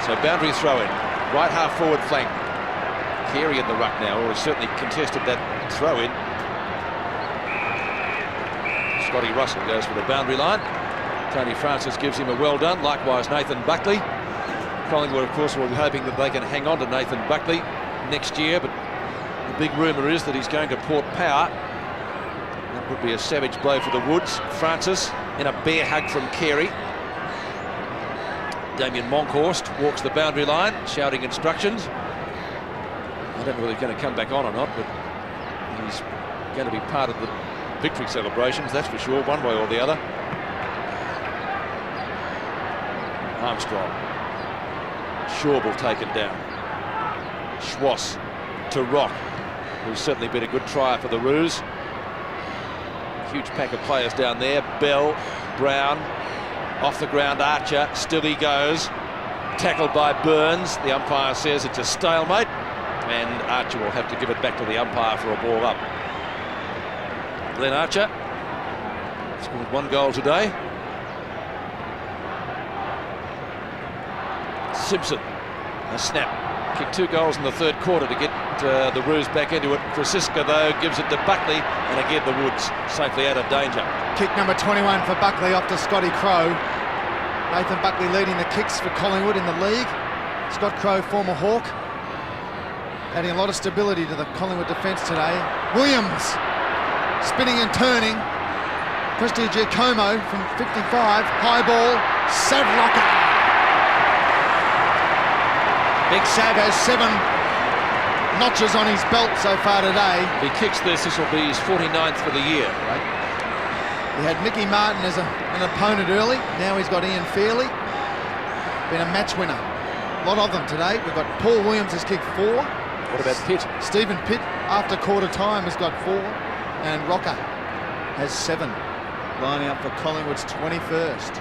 So boundary throw in, right half forward flank. Carey in the ruck now, or has certainly contested that throw in. Scotty Russell goes for the boundary line. Tony Francis gives him a well done. Likewise, Nathan Buckley. Collingwood, of course, will be hoping that they can hang on to Nathan Buckley next year, but the big rumour is that he's going to Port Power. That would be a savage blow for the Woods. Francis in a bear hug from Carey. Damien Monkhorst walks the boundary line, shouting instructions. I don't know whether he's going to come back on or not, but he's going to be part of the victory celebrations, that's for sure, one way or the other. Armstrong. Shawbull taken down. Schwass to Rock, who's certainly been a good trier for the Roos. Huge pack of players down there. Bell, Brown, off the ground Archer, still he goes. Tackled by Burns. The umpire says it's a stalemate, and Archer will have to give it back to the umpire for a ball up. Glenn Archer scored 1 goal today. Simpson, a snap. Kicked 2 goals in the third quarter to get the Roos back into it. Krasiska, though, gives it to Buckley, and again the Woods safely out of danger.
Kick number 21 for Buckley off to Scotty Crow. Nathan Buckley leading the kicks for Collingwood in the league. Scott Crow, former Hawk, adding a lot of stability to the Collingwood defence today. Williams spinning and turning. Prestige Como from 55. High ball. Sav Rocker. Big Sav has 7 notches on his belt so far today.
If he kicks this will be his 49th for the year.
Right. He had Mickey Martin as an opponent early. Now he's got Ian Fairley. Been a match winner. A lot of them today. We've got Paul Williams has kicked 4.
What about Pitt?
Stephen Pitt, after quarter time, has got 4. And Rocker has 7. Lining up for Collingwood's 21st.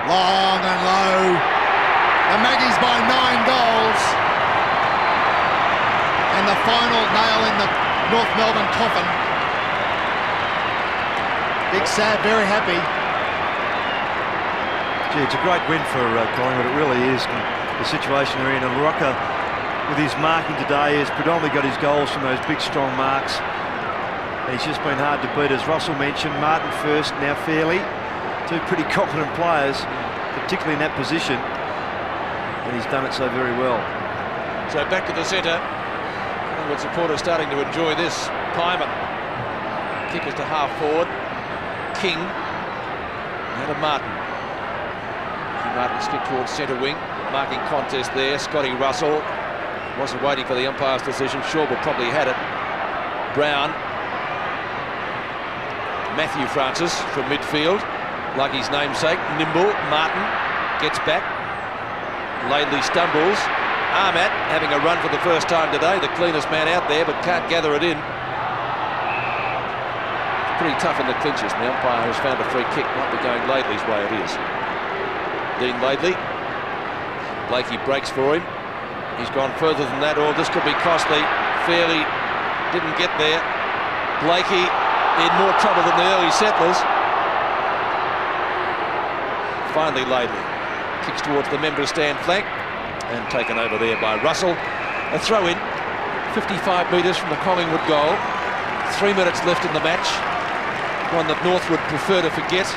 Long and low. The Maggies by 9 goals. And the final nail in the North Melbourne coffin. Big Sav very happy.
Gee, it's a great win for Collingwood, it really is. The situation they're in, and Rocker, with his marking today, has predominantly got his goals from those big strong marks. And he's just been hard to beat, as Russell mentioned. Martin first, now Fairley. 2 pretty competent players, particularly in that position. And he's done it so very well.
So back to the centre. Collingwood supporters starting to enjoy this. Pyman. Kickers to half forward. King. And a Martin. Martin's kick towards centre wing. Marking contest there. Scotty Russell. Wasn't waiting for the umpire's decision. Shawbull probably had it. Brown. Matthew Francis from midfield. Like his namesake. Nimble. Martin gets back. Laidley stumbles. Ahmat having a run for the first time today. The cleanest man out there, but can't gather it in. It's pretty tough in the clinches. The umpire has found a free kick. Might be going Laidley's way, it is. Dean Laidley. Blakey breaks for him. He's gone further than that, or this could be costly. Fairley didn't get there. Blakey in more trouble than the early settlers. Finally Laidley kicks towards the member stand flank and taken over there by Russell. A throw in, 55 metres from the Collingwood goal. 3 minutes left in the match. One that North would prefer to forget,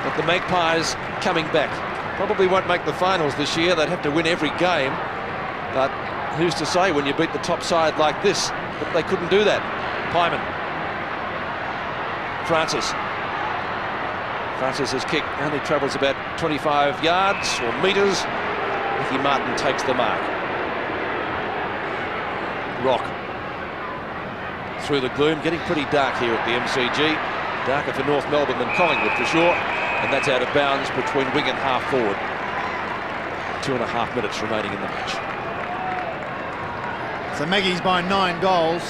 but the Magpies coming back. Probably won't make the finals this year. They'd have to win every game, but who's to say when you beat the top side like this? But they couldn't do that. Pyman. Francis's kick only travels about 25 yards or metres. Mickey Martin takes the mark. Rock. Through the gloom, getting pretty dark here at the MCG. Darker for North Melbourne than Collingwood for sure. And that's out of bounds between wing and half forward. 2.5 minutes remaining in the match.
So Maggies by 9 goals.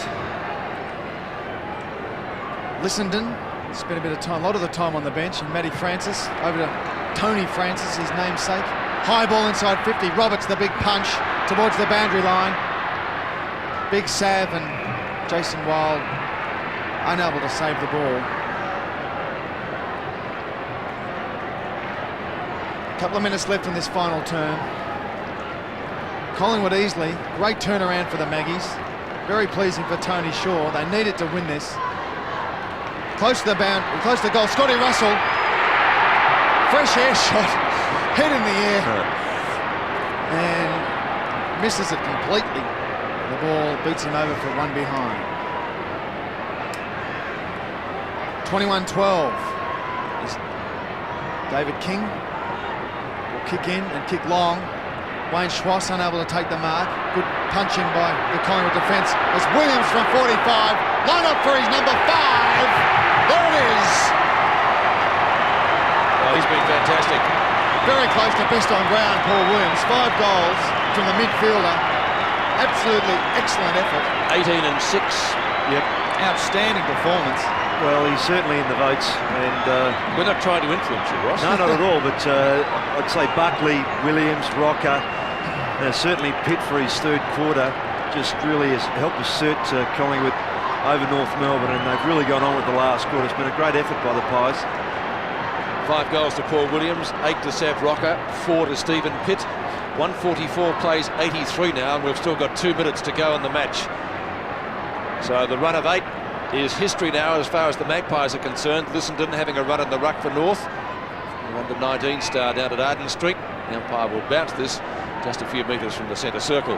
Lissenden spent a bit of time, a lot of the time on the bench, and Matty Francis over to Tony Francis, his namesake. High ball inside 50. Roberts the big punch towards the boundary line. Big Sav and Jason Wild unable to save the ball. A couple of minutes left in this final term. Collingwood easily. Great turnaround for the Maggies. Very pleasing for Tony Shaw. They needed to win this. Close to the boundary, close to the goal. Scotty Russell. Fresh air shot. Head in the air. And misses it completely. The ball beats him over for one behind. 21-12. David King will kick in and kick long. Wayne Schwass unable to take the mark. Good punching by the Collingwood defence. As Williams from 45. Line up for his number 5. There it is.
Oh, he's been fantastic.
Very close to best on ground, Paul Williams. 5 goals from the midfielder. Absolutely excellent effort.
18 and 6.
Yep.
Outstanding performance.
Well, he's certainly in the votes, and
we're not trying to influence you, Ross.
no, not at all. But I'd say Buckley, Williams, Rocker, certainly Pitt for his third quarter, just really has helped assert Collingwood over North Melbourne, and they've really gone on with the last quarter. It's been a great effort by the Pies.
5 goals to Paul Williams, 8 to Sav Rocker, 4 to Stephen Pitt. 144 plays 83 now, and we've still got 2 minutes to go in the match. So the run of 8 is history now as far as the Magpies are concerned. Lissenden having a run in the ruck for North. The under-19 star down at Arden Street. The umpire will bounce this just a few metres from the centre circle.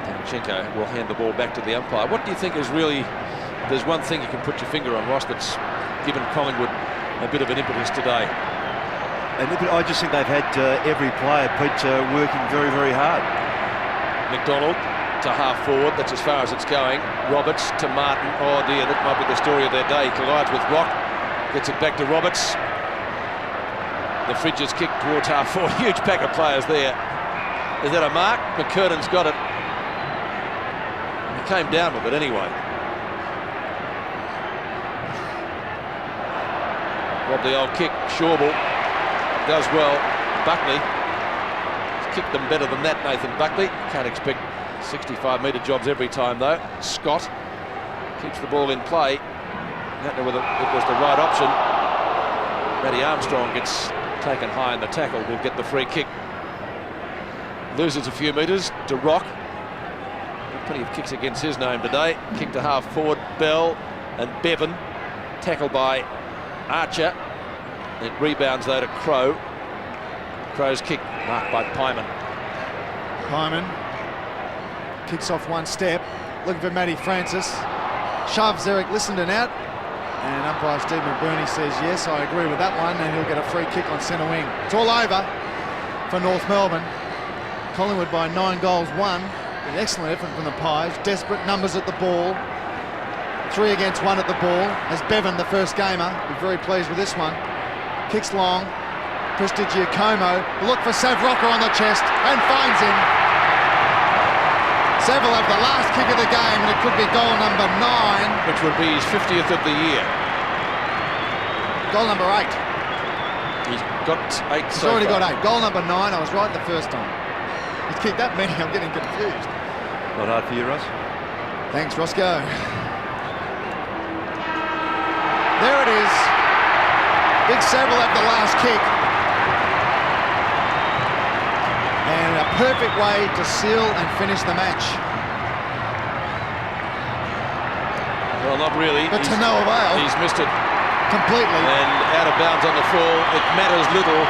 Danchenko will hand the ball back to the umpire. What do you think is really, there's one thing you can put your finger on, Ross, that's given Collingwood a bit of an impetus today?
And I just think they've had every player, Pete, working very, very hard.
McDonald to half forward, that's as far as it's going. Roberts to Martin. Oh dear, that might be the story of their day. He collides with Rock, gets it back to Roberts. The fridge is kicked towards half forward. Huge pack of players there. Is that a mark? McKernan's got it. He came down with it anyway. Rob the old kick. Shawball does well. Buckley has kicked them better than that, Nathan Buckley. Can't expect 65-metre jobs every time though. Scott keeps the ball in play. Don't know whether it was the right option. Matty Armstrong gets taken high in the tackle, will get the free kick. Loses a few metres to Rock. Plenty of kicks against his name today. Kick to half forward, Bell and Bevan. Tackle by Archer. It rebounds though to Crow. Crow's kick marked by Pyman.
Pyman kicks off one step, looking for Matty Francis. Shoves Eric Lissenden out. And umpire Steve McBurney says, yes, I agree with that one, and he'll get a free kick on centre wing. It's all over for North Melbourne. Collingwood by 9 goals, 1. An excellent effort from the Pies. Desperate numbers at the ball. 3 against 1 at the ball. As Bevan, the first gamer, be very pleased with this one. Kicks long. Prestigiacomo. Look for Sav Rocker on the chest and finds him. Sav will have the last kick of the game, and it could be goal number 9.
Which would be his 50th of the year.
Goal number 8.
He's got 8
He's
so
already
far.
got 8. Goal number 9. I was right the first time. He's kicked that many, I'm getting confused.
Not hard for you, Russ.
Thanks, Roscoe. There it is. Big Sav will have the last kick. And a perfect way to seal and finish the match.
Well, not really.
But to no avail.
He's missed it.
Completely.
And out of bounds on the fall. It matters little,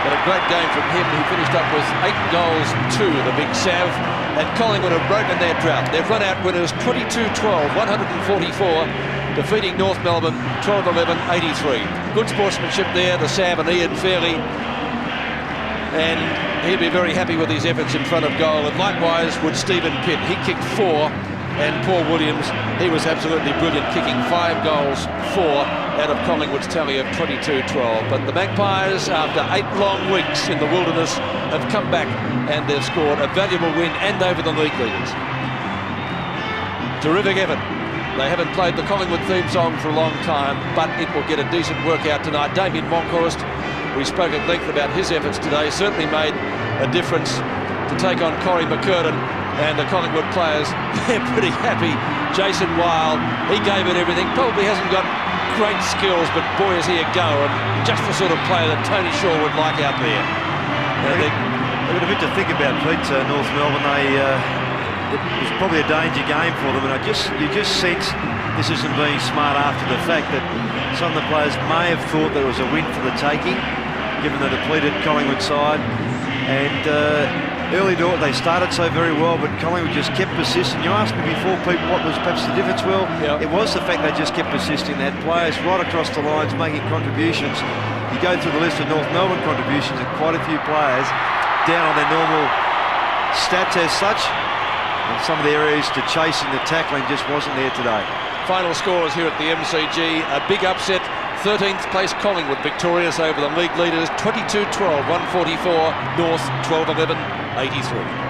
but a great game from him. He finished up with 8 goals, 2, the big Sav. And Collingwood have broken their drought. They've run out winners 22-12, 144, defeating North Melbourne 12-11, 83. Good sportsmanship there, the Sav and Ian Fairley. And he'd be very happy with his efforts in front of goal. And likewise would Stephen Pitt. He kicked 4. And Paul Williams, he was absolutely brilliant, kicking 5 goals, 4 out of Collingwood's tally of 22-12. But the Magpies, after 8 long weeks in the wilderness, have come back and they've scored a valuable win and over the league leaders. Terrific effort. They haven't played the Collingwood theme song for a long time, but it will get a decent workout tonight. Damien Monkhorst, we spoke at length about his efforts today, certainly made a difference to take on Corey McKernan. And the Collingwood players, they're pretty happy. Jason Wilde, he gave it everything. Probably hasn't got great skills, but boy, is he a goer. And just the sort of player that Tony Shaw would like out there.
They've got a bit to think about, Pete. North Melbourne, it was probably a danger game for them, and you just sense this isn't being smart after the fact that some of the players may have thought there was a win for the taking, given the depleted Collingwood side. And early door, they started so very well, but Collingwood just kept persisting. You asked me before, Pete, what was perhaps the difference? Well, It was the fact they just kept persisting. They had players right across the lines making contributions. You go through the list of North Melbourne contributions, and quite a few players down on their normal stats as such. And some of the areas to chasing the tackling just wasn't there today.
Final scores here at the MCG, a big upset. 13th place Collingwood victorious over the league leaders, 22-12, 144, North 12-11, 83.